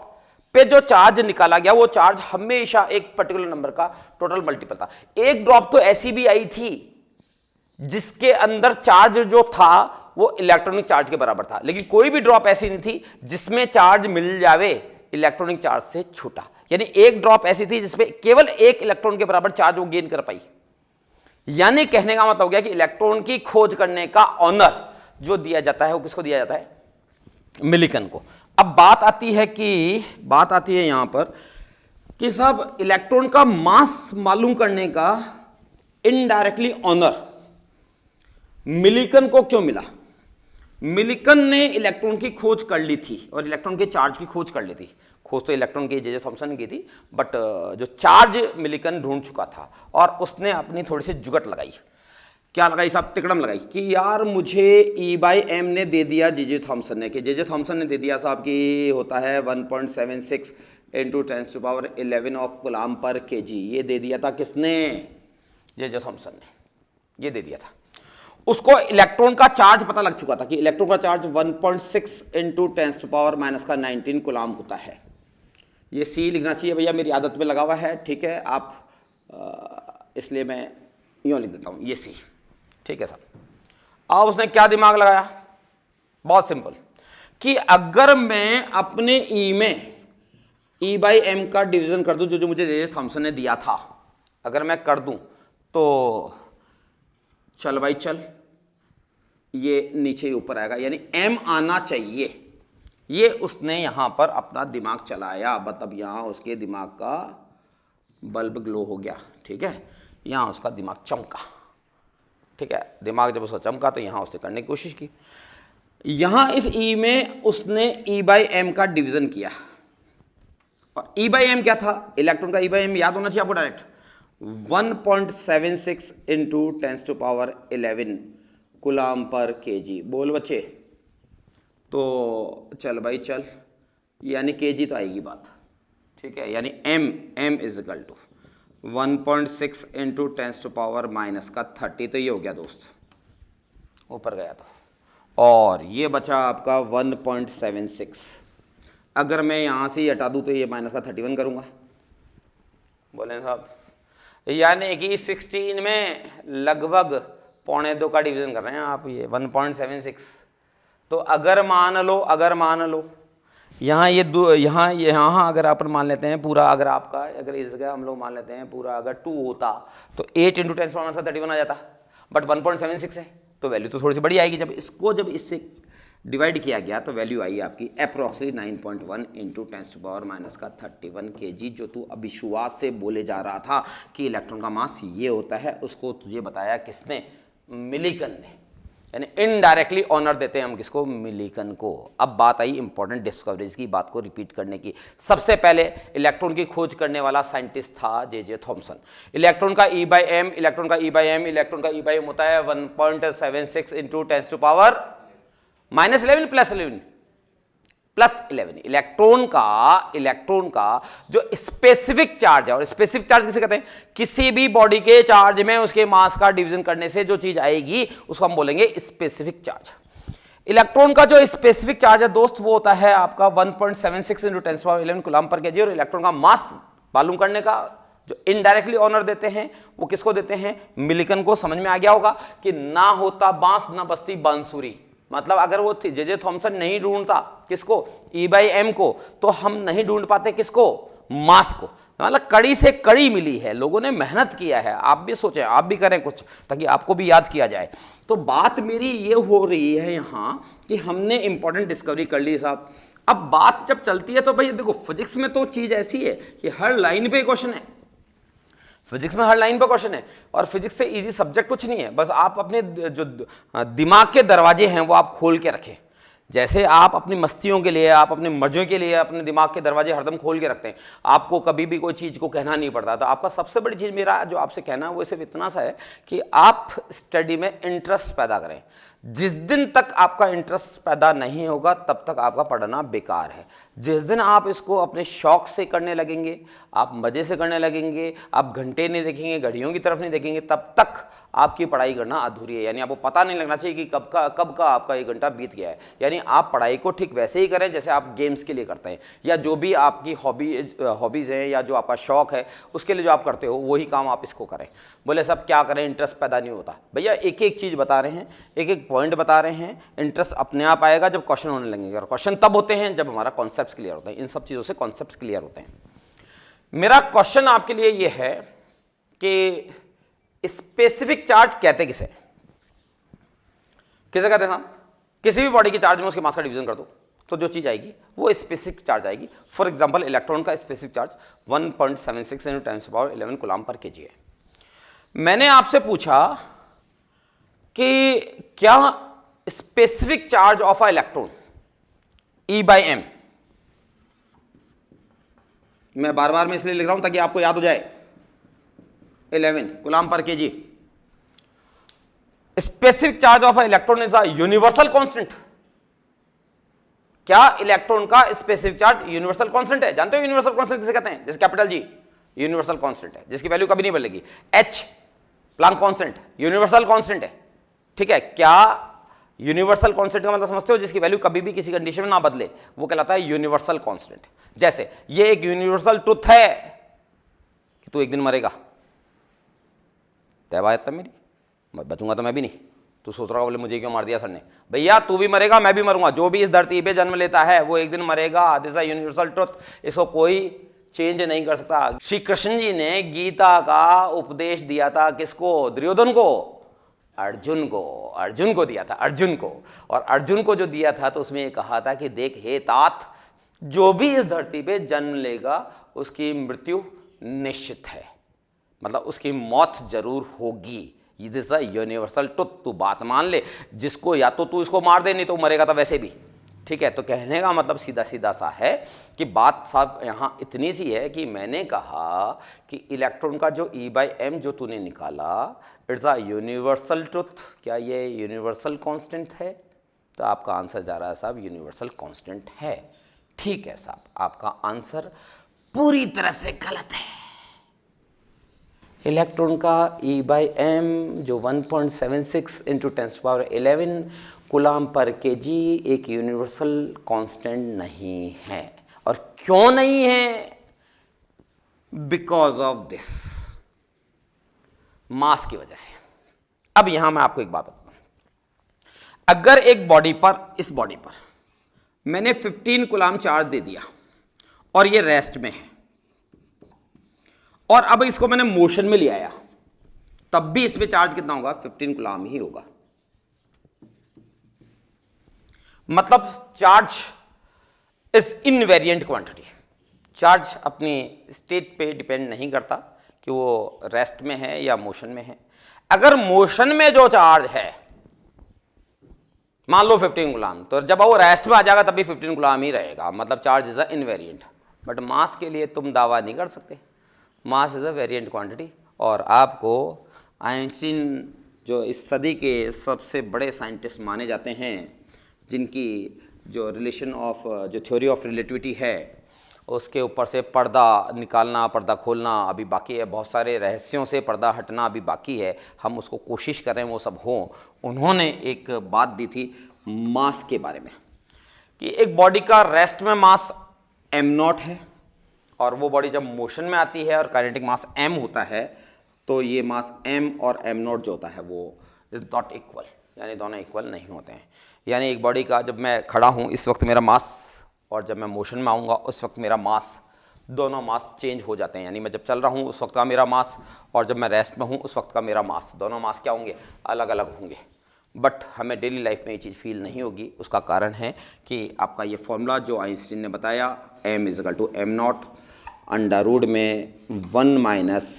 पे जो चार्ज निकाला गया वो चार्ज हमेशा एक पर्टिकुलर नंबर का टोटल मल्टीपल था। एक ड्रॉप तो ऐसी भी आई थी जिसके अंदर चार्ज जो था वो इलेक्ट्रॉनिक चार्ज के बराबर था, लेकिन कोई भी ड्रॉप ऐसी नहीं थी जिसमें चार्ज मिल जावे इलेक्ट्रॉनिक चार्ज से छोटा, यानी एक ड्रॉप ऐसी थी जिसमें केवल एक इलेक्ट्रॉन के बराबर चार्ज वो गेन कर पाई। यानी कहने का मतलब हो गया कि इलेक्ट्रॉन की खोज करने का ऑनर जो दिया जाता है वो किसको दिया जाता है, मिलिकन को। अब बात आती है यहां पर कि साहब इलेक्ट्रॉन का मास मालूम करने का इनडायरेक्टली ऑनर मिलिकन को क्यों मिला। मिलिकन ने इलेक्ट्रॉन की खोज कर ली थी और इलेक्ट्रॉन के चार्ज की खोज कर ली थी। खोज तो इलेक्ट्रॉन की जे थॉमसन ने की थी, बट जो चार्ज मिलिकन ढूंढ चुका था, और उसने अपनी थोड़ी सी जुगट लगाई। क्या लगाई साहब, तिकड़म लगाई कि यार मुझे E बाई एम ने दे दिया जे थॉमसन ने, कि जे थॉमसन ने दे दिया साहब कि होता है 1.76 into 10⁻11 of coulomb per KG. ये दे दिया था किसने, जे थॉमसन ने, ये दे दिया था। उसको इलेक्ट्रॉन का चार्ज पता लग चुका था कि इलेक्ट्रॉन का चार्ज 1.6 इंटू 10⁻⁻⁻⁰ कूलम होता है। ये सी लिखना चाहिए भैया, मेरी आदत में लगा हुआ है, ठीक है आप, इसलिए मैं यूँ लिख देता हूँ, ये सी, ठीक है साहब। अब उसने क्या दिमाग लगाया, बहुत सिंपल, कि अगर मैं अपने ई में E बाई एम का डिवीजन कर दूं, जो मुझे जे थॉमसन ने दिया था, अगर मैं कर दूं तो चल भाई चल, ये नीचे ही ऊपर आएगा, यानी एम आना चाहिए। ये उसने यहां पर अपना दिमाग चलाया, मतलब यहां उसके दिमाग का बल्ब ग्लो हो गया, ठीक है, यहां उसका दिमाग चमका, ठीक है। दिमाग जब उसका चमका तो यहां उसने करने की कोशिश की। यहां इस ई में उसने E बाई एम का डिवीजन किया, और E बाई एम क्या था, इलेक्ट्रॉन का E बाई एम याद होना चाहिए आपको direct, 1.76 into 10⁻11 coulomb per KG. बोल बच्चे, तो चल भाई चल, यानी केजी तो आएगी बात, ठीक है, यानी m is equal to 1.6 into 10⁻⁻30, तो ये हो गया दोस्त, ऊपर गया तो, और ये बचा आपका 1.76। अगर मैं यहाँ से हटा दूँ तो ये माइनस का 31 करूँगा, बोले साहब, यानी कि 16 में लगभग 1.25 का डिवीजन कर रहे हैं आप, ये 1.76। तो अगर मान लो यहाँ ये यहाँ अगर अपन मान लेते हैं पूरा, अगर आपका अगर इस जगह हम लोग मान लेते हैं पूरा अगर 2 होता तो 8 इंटू 10⁻31 आ जाता, बट 1.76 है तो वैल्यू तो थोड़ी सी बड़ी आएगी। जब इससे डिवाइड किया गया तो वैल्यू आई आपकी अप्रॉक्सिमेटली 9.1 इंटू 10⁻31 केजी। जो तू अभी शुरुआत से बोले जा रहा था कि इलेक्ट्रॉन का मास ये होता है, उसको तुझे बताया किसने, मिलिकन ने, यानी इनडायरेक्टली ऑनर देते हैं हम किसको, मिलिकन को। अब बात आई इंपॉर्टेंट डिस्कवरीज की, बात को रिपीट करने की। सबसे पहले इलेक्ट्रॉन की खोज करने वाला साइंटिस्ट था जे थॉमसन। इलेक्ट्रॉन का E बाई एम होता है 1.76 इंटू 10⁻⁻11 प्लस 11। इलेक्ट्रॉन का जो स्पेसिफिक चार्ज है, और स्पेसिफिक चार्ज किसे कहते हैं, किसी भी बॉडी के चार्ज में उसके मास का डिवीजन करने से जो चीज आएगी उसको हम बोलेंगे स्पेसिफिक चार्ज। इलेक्ट्रॉन का जो स्पेसिफिक चार्ज है दोस्त वो होता है आपका 1.76 इंटू 10⁻11 कूलम पर केजी। और इलेक्ट्रॉन का मास मालूम करने का जो इनडायरेक्टली ऑनर देते हैं वो किसको देते हैं, मिलिकन को। समझ में आ गया होगा कि ना होता बांस ना बसती बांसुरी, मतलब अगर वो जे थॉमसन नहीं ढूंढता किसको, E बाई एम को, तो हम नहीं ढूंढ पाते किसको, मास को। मतलब कड़ी से कड़ी मिली है, लोगों ने मेहनत किया है। आप भी सोचें, आप भी करें कुछ ताकि आपको भी याद किया जाए। तो बात मेरी ये हो रही है यहाँ कि हमने इंपॉर्टेंट डिस्कवरी कर ली साहब। अब बात जब चलती है तो भाई देखो, फिजिक्स में तो चीज ऐसी है कि हर लाइन पे क्वेश्चन है, फिजिक्स में हर लाइन पर क्वेश्चन है, और फिजिक्स से इजी सब्जेक्ट कुछ नहीं है। बस आप अपने जो दिमाग के दरवाजे हैं वो आप खोल के रखें। जैसे आप अपनी मस्तियों के लिए, आप अपने मर्जियों के लिए अपने दिमाग के दरवाजे हरदम खोल के रखते हैं, आपको कभी भी कोई चीज़ को कहना नहीं पड़ता। तो आपका सबसे बड़ी चीज़ मेरा जो आपसे कहना है वो सिर्फ इतना सा है कि आप स्टडी में इंटरेस्ट पैदा करें। जिस दिन तक आपका इंटरेस्ट पैदा नहीं होगा तब तक आपका पढ़ना बेकार है। जिस दिन आप इसको अपने शौक से करने लगेंगे, आप मज़े से करने लगेंगे, आप घंटे नहीं देखेंगे, घड़ियों की तरफ नहीं देखेंगे, तब तक आपकी पढ़ाई करना अधूरी है। यानी आपको पता नहीं लगना चाहिए कि कब का आपका 1 घंटा बीत गया है। यानी आप पढ़ाई को ठीक वैसे ही करें जैसे आप गेम्स के लिए करते हैं, या जो भी आपकी हॉबीज़ हैं या जो आपका शौक है उसके लिए जो आप करते हो वही काम आप इसको करें। बोले सब क्या करें, इंटरेस्ट पैदा नहीं होता। भैया एक एक चीज़ बता रहे हैं, एक एक पॉइंट बता रहे हैं। इंटरेस्ट अपने आप आएगा जब क्वेश्चन होने लगेंगे, और क्वेश्चन तब होते हैं जब हमारा कॉन्सेप्ट क्लियर होता है। इन सब चीज़ों से कॉन्सेप्ट क्लियर होते हैं। मेरा क्वेश्चन आपके लिए ये है कि स्पेसिफिक चार्ज कहते किसे कहते हैं साहब? किसी भी बॉडी के चार्ज में उसके मास का डिवीजन कर दो तो जो चीज़ आएगी वो स्पेसिफिक चार्ज आएगी। फॉर एग्जांपल इलेक्ट्रॉन का specific charge 1.76 × 10⁻11 coulomb per KG है। मैंने आपसे पूछा कि क्या specific charge of a electron E/m, मैं बार बार में इसलिए लिख रहा हूं ताकि आपको याद हो जाए, 11 coulomb per KG. Specific charge of electron is a universal constant. क्या इलेक्ट्रॉन का स्पेसिफिक चार्ज यूनिवर्सल कांस्टेंट है? जानते हो यूनिवर्सल कांस्टेंट किसे कहते हैं? जैसे कैपिटल G यूनिवर्सल कांस्टेंट है, जिसकी वैल्यू कभी नहीं बदलेगी। H Planck constant universal constant है, ठीक है। क्या यूनिवर्सल कांस्टेंट का मतलब समझते हो? जिसकी वैल्यू कभी भी किसी कंडीशन में ना बदले, वो कहलाता है यूनिवर्सल कांस्टेंट। जैसे ये एक यूनिवर्सल ट्रुथ है कि तू एक दिन मरेगा, तय बात है मेरी, मैं बचूंगा तो मैं भी नहीं। तू सोच रहा होगा बोले मुझे क्यों मार दिया सर ने? भैया तू भी मरेगा, मैं भी मरूंगा, जो भी इस धरती पे जन्म लेता है वो एक दिन मरेगा। दिस इज यूनिवर्सल ट्रुथ, इसको कोई चेंज नहीं कर सकता। श्री कृष्ण जी ने गीता का उपदेश दिया था किसको? दुर्योधन को? अर्जुन को। अर्जुन को दिया था, अर्जुन को। और अर्जुन को जो दिया था तो उसमें ये कहा था कि देख हे तात, जो भी इस धरती पे जन्म लेगा उसकी मृत्यु निश्चित है, मतलब उसकी मौत जरूर होगी। दिस इज यूनिवर्सल ट्रुथ, तू बात मान ले। जिसको या तो तू इसको मार दे, नहीं तो मरेगा तो वैसे भी, ठीक है। तो कहने का मतलब सीधा सीधा सा है कि बात साहब यहाँ इतनी सी है कि मैंने कहा कि इलेक्ट्रॉन का जो E/m जो तूने निकाला, इट्स अ यूनिवर्सल ट्रुथ। क्या ये यूनिवर्सल कांस्टेंट है? तो आपका आंसर जा रहा है साहब यूनिवर्सल कांस्टेंट है। ठीक है साहब, आपका आंसर पूरी तरह से गलत है। इलेक्ट्रॉन का E/m जो 1.76 × 10⁻11 कूलम पर केजी एक यूनिवर्सल कांस्टेंट नहीं है। और क्यों नहीं है? बिकॉज ऑफ दिस, मास की वजह से। अब यहां मैं आपको एक बात बताता हूं। अगर एक बॉडी पर, इस बॉडी पर मैंने 15 कूलम चार्ज दे दिया और ये रेस्ट में है, और अब इसको मैंने मोशन में ले आया, तब भी इसमें चार्ज कितना होगा? 15 कूलम ही होगा। मतलब charge is invariant quantity. Charge अपनी स्टेट पे डिपेंड नहीं करता कि वो रेस्ट में है या मोशन में है। अगर मोशन में जो चार्ज है मान लो 15 कूलम, तो जब वो रेस्ट में आ जाएगा तब भी 15 कूलम ही रहेगा, मतलब charge is a invariant. But mass के लिए तुम दावा नहीं कर सकते, मास इज अ वेरिएंट क्वांटिटी। और आपको आइंस्टीन जो इस सदी के सबसे बड़े साइंटिस्ट माने जाते हैं, जिनकी जो रिलेशन ऑफ जो थ्योरी ऑफ रिलेटिविटी है उसके ऊपर से पर्दा निकालना, पर्दा खोलना अभी बाकी है। बहुत सारे रहस्यों से पर्दा हटना अभी बाकी है, हम उसको कोशिश कर रहे हैं वो सब हो। उन्होंने एक बात दी थी मास के बारे में कि एक बॉडी का रेस्ट में मास m0 है, और वो बॉडी जब मोशन में आती है और काइनेटिक मास m होता है, तो ये मास m और m0 जो होता है वो इज नॉट इक्वल, यानी दोनों इक्वल नहीं होते हैं। यानी एक बॉडी का जब मैं खड़ा हूँ इस वक्त मेरा मास, और जब मैं मोशन में आऊँगा उस वक्त मेरा मास, दोनों मास चेंज हो जाते हैं। यानी मैं जब चल रहा हूँ उस वक्त का मेरा मास, और जब मैं रेस्ट में हूँ उस वक्त का मेरा मास, दोनों मास क्या होंगे? अलग अलग होंगे। बट हमें डेली लाइफ में ये चीज़ फील नहीं होगी। उसका कारण है कि आपका ये फॉर्मूला जो आइंस्टीन ने बताया, m = m0 अंडर रूट में 1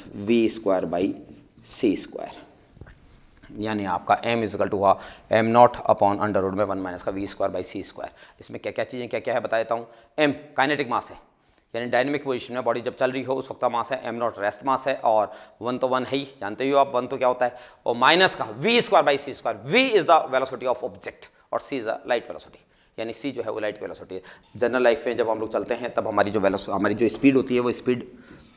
- v² / c²। यानी आपका m इजिकल टू हुआ m naught upon under root में 1 माइनस का v square by c square. इसमें क्या क्या चीज़ें क्या क्या है बता देता हूँ। m काइनेटिक मास है, यानी डायनेमिक पोजीशन में बॉडी जब चल रही हो उस वक्त का मास है, m नॉट रेस्ट मास है, और 1 तो 1 है ही, जानते ही हो आप 1 तो क्या होता है, और माइनस का v square by c square. v is the velocity of object और c is the light velocity, यानी c जो है वो लाइट वेलोसिटी है। जनरल लाइफ में जब हम लोग चलते हैं तब हमारी जो स्पीड होती है वो स्पीड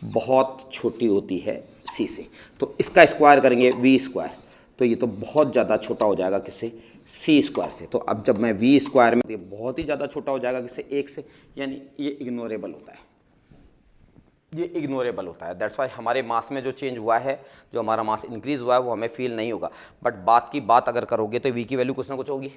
बहुत छोटी होती है c से, तो इसका स्क्वायर करेंगे v स्क्वायर, तो ये तो बहुत ज़्यादा छोटा हो जाएगा किससे, c स्क्वायर से। तो अब जब मैं v स्क्वायर में, ये बहुत ही ज़्यादा छोटा हो जाएगा किससे, 1 से, यानी ये इग्नोरेबल होता है, ये इग्नोरेबल होता है। दैट्स वाई हमारे मास में जो चेंज हुआ है, जो हमारा मास इंक्रीज हुआ है वो हमें फील नहीं होगा। बट बात की बात अगर करोगे तो v की वैल्यू कुछ ना कुछ होगी,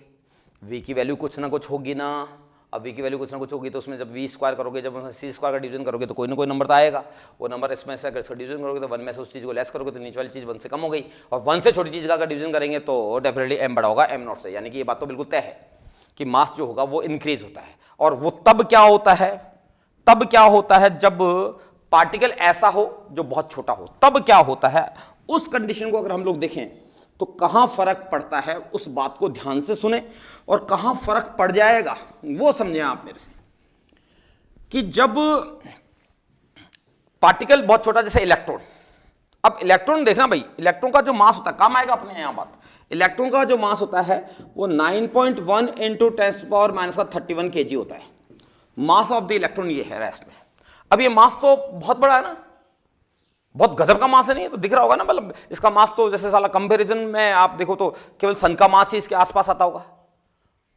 v की वैल्यू कुछ ना कुछ होगी ना। अब v की वैल्यू कुछ ना कुछ होगी तो उसमें जब v स्क्वायर करोगे, जब उसमें c स्क्वायर का डिवीजन करोगे तो कोई ना कोई नंबर तो आएगा। वो नंबर इसमें से अगर इसका डिवीजन करोगे तो 1 में से उस चीज़ को लेस करोगे तो नीचे वाली चीज़ 1 से कम हो गई, और 1 से छोटी चीज़ का अगर डिवीजन करेंगे तो डेफिनेटली m बड़ा होगा m नॉट से। यानी कि ये बात तो बिल्कुल तय है कि मास जो होगा वो इंक्रीज होता है। और वो तब क्या होता है, तब क्या होता है जब पार्टिकल ऐसा हो जो बहुत छोटा हो, तब क्या होता है। उस कंडीशन को अगर हम लोग देखें तो कहाँ फर्क पड़ता है उस बात को ध्यान से सुने, और कहाँ फर्क पड़ जाएगा वो समझें आप मेरे से। कि जब पार्टिकल बहुत छोटा, जैसे इलेक्ट्रॉन, अब इलेक्ट्रॉन देखना भाई, इलेक्ट्रॉन का जो मास होता है, काम आएगा अपने यहाँ बात, इलेक्ट्रॉन का जो मास होता है वो 9.1 इंटू 10⁻³ kg होता है। मास ऑफ द इलेक्ट्रॉन ये है रेस्ट में। अब ये मास तो बहुत बड़ा है ना, बहुत गजब का मास है, नहीं तो दिख रहा होगा ना, मतलब इसका मास तो जैसे साला कंपैरिजन में आप देखो तो केवल सन का मास ही इसके आसपास आता होगा।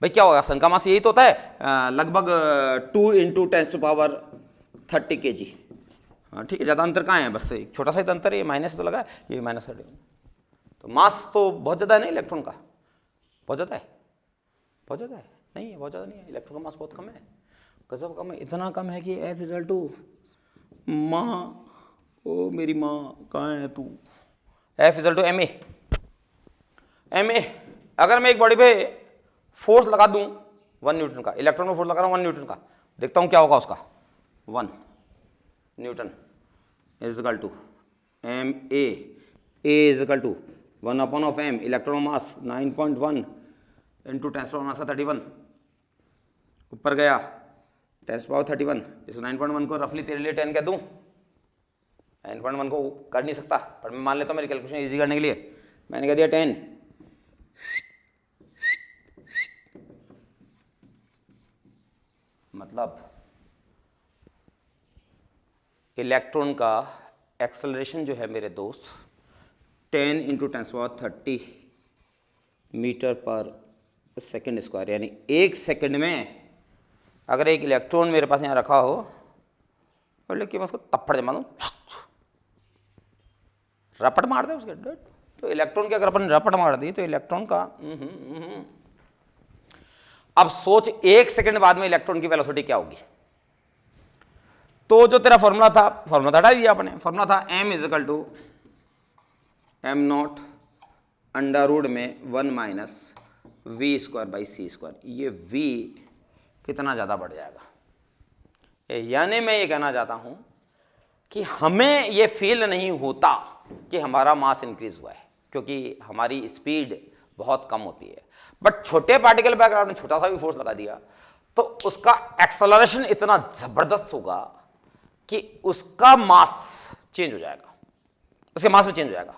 भाई क्या होगा, सन का मास यही तो होता है लगभग 2 इंटू 10⁻30 kg। हाँ ठीक है, ज़्यादा अंतर कहाँ है, बस एक छोटा सा ही अंतर है, ये माइनस तो लगा है, ये -31। तो मास तो बहुत ज़्यादा है ना इलेक्ट्रॉन का, बहुत ज़्यादा है, बहुत ज़्यादा है, नहीं है, बहुत ज़्यादा नहीं है, इलेक्ट्रॉन का मास बहुत कम है, गजब कम है, इतना कम है कि F इक्वल टू माँ, ओ मेरी माँ कहाँ है तू, F इक्वल टू ma। अगर मैं एक बॉडी पे फोर्स लगा दूं 1 न्यूटन का, इलेक्ट्रॉन में फोर्स लगा रहा हूँ 1 न्यूटन का, देखता हूँ क्या होगा उसका, 1 newton is equal to ma, a is equal to 1/m, electron mass 9.1 into 10⁻31, ऊपर गया 10⁻31, इस 9.1 को रफली तेरे लिए 10 कह दूँ, 9.1 को कर नहीं सकता पर मैं मान लेता हूँ मेरी कैलकुलेशन इजी करने के लिए, मैंने कह दिया 10। मतलब इलेक्ट्रॉन का एक्सेलरेशन जो है मेरे दोस्त 10 इंटू 10⁻30 मीटर पर सेकेंड स्क्वायर, यानी 1 सेकेंड में अगर एक इलेक्ट्रॉन मेरे पास यहाँ रखा हो और लेकिन मैं उसको तप्पड़ जमा दूँ, रपट मार दे उसके, तो इलेक्ट्रॉन की अगर अपन रपट मार दी तो इलेक्ट्रॉन का अब सोच 1 सेकंड बाद में इलेक्ट्रॉन की वेलोसिटी क्या होगी। तो जो तेरा फॉर्मूला था, फॉर्मूला हटा दिया अपने, फॉर्मूला था m is equal to m not under root में 1 minus v square by c square. ये v कितना ज़्यादा बढ़ जाएगा, यानी मैं ये कहना चाहता हूं कि हमें ये फील नहीं होता कि हमारा मास इंक्रीज हुआ है, क्योंकि हमारी स्पीड बहुत कम होती है। बट छोटे पार्टिकल पे अगर आपने छोटा सा भी फोर्स लगा दिया तो उसका एक्सेलरेशन इतना जबरदस्त होगा कि उसका मास चेंज हो जाएगा, उसके मास में चेंज हो जाएगा।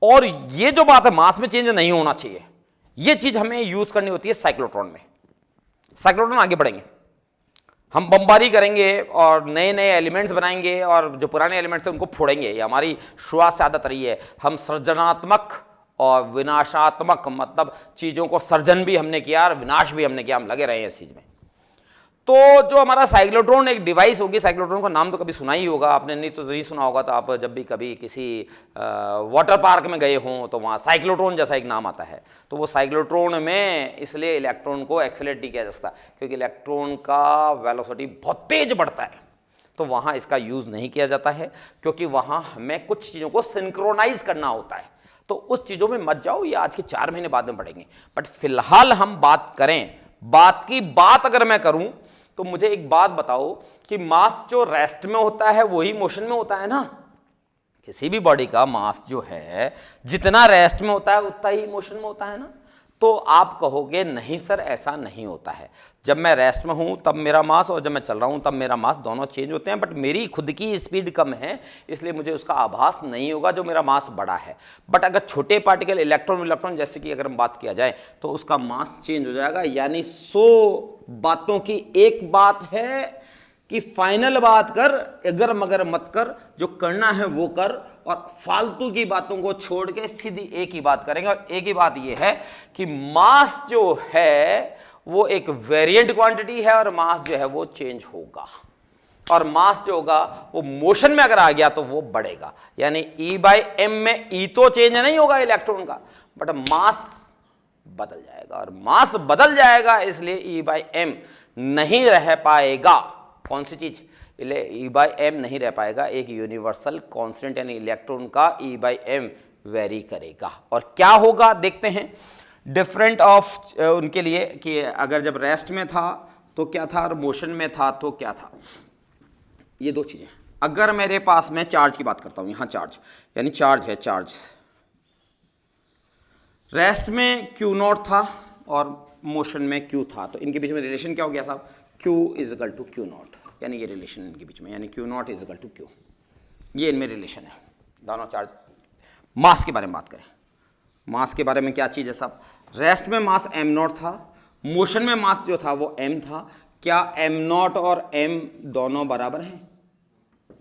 और ये जो बात है मास में चेंज नहीं होना चाहिए, ये चीज हमें यूज करनी होती है साइक्लोट्रॉन में। साइक्लोट्रॉन आगे बढ़ेंगे, हम बमबारी करेंगे और नए नए एलिमेंट्स बनाएंगे और जो पुराने एलिमेंट्स हैं उनको फोड़ेंगे। ये हमारी शुरुआत से आदत रही है। हम सृजनात्मक और विनाशात्मक, मतलब चीज़ों को सर्जन भी हमने किया और विनाश भी हमने किया, हम लगे रहे हैं इस चीज़ में। तो जो हमारा साइक्लोट्रॉन एक डिवाइस होगी, साइक्लोट्रॉन का नाम तो कभी सुना ही होगा आपने, नहीं तो नहीं सुना होगा तो आप जब भी कभी किसी वाटर पार्क में गए हों तो वहाँ साइक्लोट्रॉन जैसा एक नाम आता है। तो वो साइक्लोट्रॉन में इसलिए इलेक्ट्रॉन को एक्सेलरेट नहीं किया जा सकता क्योंकि इलेक्ट्रॉन का वेलोसिटी बहुत तेज बढ़ता है, तो वहाँ इसका यूज़ नहीं किया जाता है क्योंकि वहाँ हमें कुछ चीज़ों को सिंक्रोनाइज करना होता है। तो उस चीज़ों में मत जाओ, ये आज के 4 महीने बाद में पढ़ेंगे। बट फिलहाल हम बात करें, बात की बात अगर मैं करूं तो मुझे एक बात बताओ कि मास जो रेस्ट में होता है वही मोशन में होता है ना, किसी भी बॉडी का मास जो है जितना रेस्ट में होता है उतना ही मोशन में होता है ना। तो आप कहोगे नहीं सर ऐसा नहीं होता है, जब मैं रेस्ट में हूं तब मेरा मास और जब मैं चल रहा हूं तब मेरा मास दोनों चेंज होते हैं, बट मेरी खुद की स्पीड कम है इसलिए मुझे उसका आभास नहीं होगा जो मेरा मास बड़ा है। बट अगर छोटे पार्टिकल इलेक्ट्रॉन जैसे कि अगर हम बात किया जाए तो उसका मास चेंज हो जाएगा। यानी 100 बातों की एक बात है कि फाइनल बात कर, अगर मगर मत कर, जो करना है वो कर और फालतू की बातों को छोड़ के सीधी एक ही बात करेंगे। और एक ही बात ये है कि मास जो है वो एक वेरिएंट क्वांटिटी है और मास जो है वो चेंज होगा, और मास जो होगा वो मोशन में अगर आ गया तो वो बढ़ेगा। यानी E/m में E तो चेंज नहीं होगा इलेक्ट्रॉन का, बट मास बदल जाएगा, और मास बदल जाएगा इसलिए E/m नहीं रह पाएगा। कौन सी चीज? E/m नहीं रह पाएगा, एक यूनिवर्सल कांस्टेंट यानी इलेक्ट्रॉन का E/m वेरी करेगा। और क्या होगा देखते हैं डिफरेंट ऑफ उनके लिए कि अगर जब रेस्ट में था तो क्या था और मोशन में था तो क्या था। ये दो चीजें, अगर मेरे पास मैं चार्ज की बात करता हूं, यहां चार्ज यानी चार्ज है, चार्ज रेस्ट में Q0 था और मोशन में Q था, तो इनके बीच में रिलेशन क्या हो गया साहब? Q = Q0, यानी ये रिलेशन इनके बीच में, यानी Q0 = Q, ये इनमें रिलेशन है दोनों चार्ज। मास के बारे में बात करें, मास के बारे में क्या चीज़ है साहब? रेस्ट में मास m0 था, मोशन में मास जो था वो m था। क्या m0 और m दोनों बराबर हैं?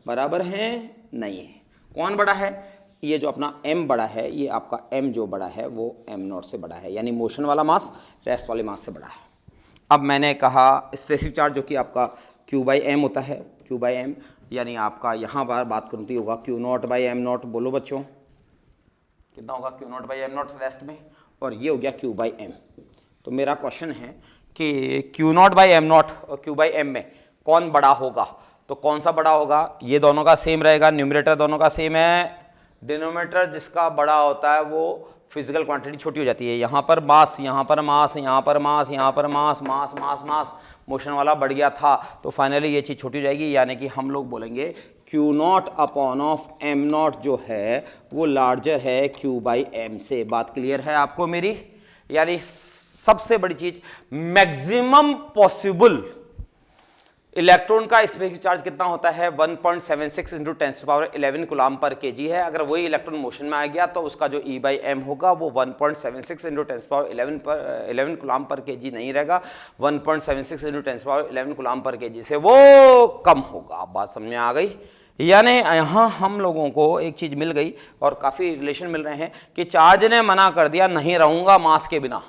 बराबर हैं? नहीं है। कौन बड़ा है? ये जो अपना m बड़ा है, ये आपका m जो बड़ा है वो m0 से बड़ा है, यानी मोशन वाला मास रेस्ट वाले मास से बड़ा है। अब मैंने कहा स्पेसिफिक चार्ज जो कि आपका Q/m होता है, Q/m यानी आपका यहाँ बार बात करूँ तो होगा Q0/m0। बोलो बच्चों कितना होगा Q0/m0 रेस्ट में, और ये हो गया Q/m। तो मेरा क्वेश्चन है कि Q0/m0 और Q/m में कौन बड़ा होगा? तो कौन सा बड़ा होगा? ये दोनों का सेम रहेगा, न्यूमरेटर दोनों का सेम है, डिनोमिनेटर जिसका बड़ा होता है वो फिजिकल क्वांटिटी छोटी हो जाती है। यहाँ पर मास, यहाँ पर मास, यहाँ पर मास, यहाँ पर मास, मास मास मास, मोशन वाला बढ़ गया था तो फाइनली ये चीज़ छोटी हो जाएगी। यानी कि हम लोग बोलेंगे Q0/m0 जो है वो लार्जर है Q/m से। बात क्लियर है आपको मेरी? यानी सबसे बड़ी चीज मैक्सिमम पॉसिबल इलेक्ट्रॉन का स्पेसिफिक चार्ज कितना होता है? 1.76 × 10⁻11 कूलम पर kg है। अगर वही इलेक्ट्रॉन मोशन में आ गया तो उसका जो E/m होगा वो 1.76 × 10⁻11 कूलम पर kg नहीं रहेगा, 1.76 × 10⁻11 कूलम पर kg से वो कम होगा। बात समझ में आ गई? यानी यहाँ हम लोगों को एक चीज़ मिल गई और काफ़ी रिलेशन मिल रहे हैं कि चार्ज ने मना कर दिया नहीं रहूँगा मास के बिना,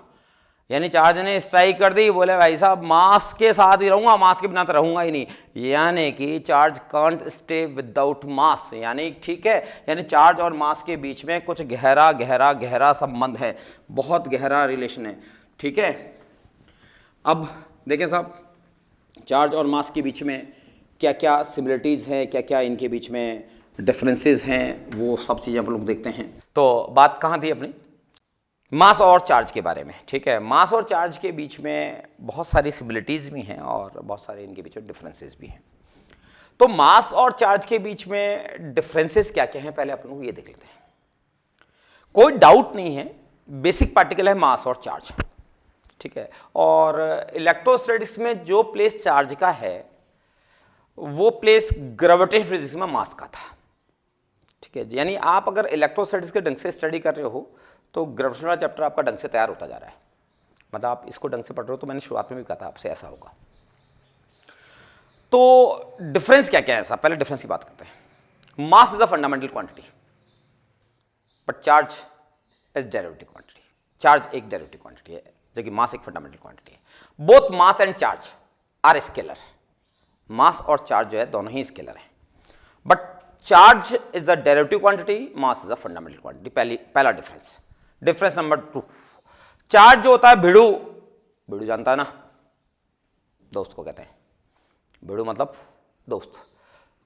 यानी चार्ज ने स्ट्राइक कर दी, बोले भाई साहब मास के साथ ही रहूँगा, मास के बिना तो रहूँगा ही नहीं। यानी कि चार्ज कांट स्टे विदाउट मास, यानी ठीक है, यानी चार्ज और मास के बीच में कुछ गहरा गहरा गहरा संबंध है, बहुत गहरा रिलेशन है। ठीक है, अब देखें साहब चार्ज और मास के बीच में क्या क्या सिमिलरिटीज़ हैं, क्या क्या इनके बीच में डिफरेंसेस हैं, वो सब चीज़ें हम लोग देखते हैं। तो बात कहाँ थी अपनी? मास और चार्ज के बारे में। ठीक है, मास और चार्ज के बीच में बहुत सारी सिमिलरिटीज़ भी हैं और बहुत सारे इनके बीच में डिफरेंसेस भी हैं। तो मास और चार्ज के बीच में डिफरेंसेस क्या क्या हैं पहले अपन लोग ये देख लेते हैं। कोई डाउट नहीं है, बेसिक पार्टिकल है मास और चार्ज। ठीक है, और इलेक्ट्रोस्टैटिक्स में जो प्लेस चार्ज का है वो प्लेस ग्रेविटेशनल फिजिक्स में मास का था। ठीक है, यानी आप अगर इलेक्ट्रोस्टैटिक्स के ढंग से स्टडी कर रहे हो तो ग्रेविटेशन वाला चैप्टर आपका ढंग से तैयार होता जा रहा है, मतलब आप इसको ढंग से पढ़ रहे हो। तो मैंने शुरुआत में भी कहा था आपसे ऐसा होगा। तो डिफरेंस क्या क्या है ऐसा, पहले डिफरेंस की बात करते हैं। Mass is a fundamental quantity but charge is derivative quantity. Charge एक डेरिवेटिव क्वांटिटी है जबकि मास एक फंडामेंटल क्वांटिटी है। Both mass and charge are scalar. Mass और चार्ज जो है दोनों ही स्केलर हैं, but charge is a derivative quantity, mass is a fundamental quantity. पहला डिफरेंस। डिफरेंस नंबर 2, चार्ज जो होता है भिड़ू, भिड़ू जानता है ना, दोस्त को कहते हैं, भिड़ू मतलब दोस्त।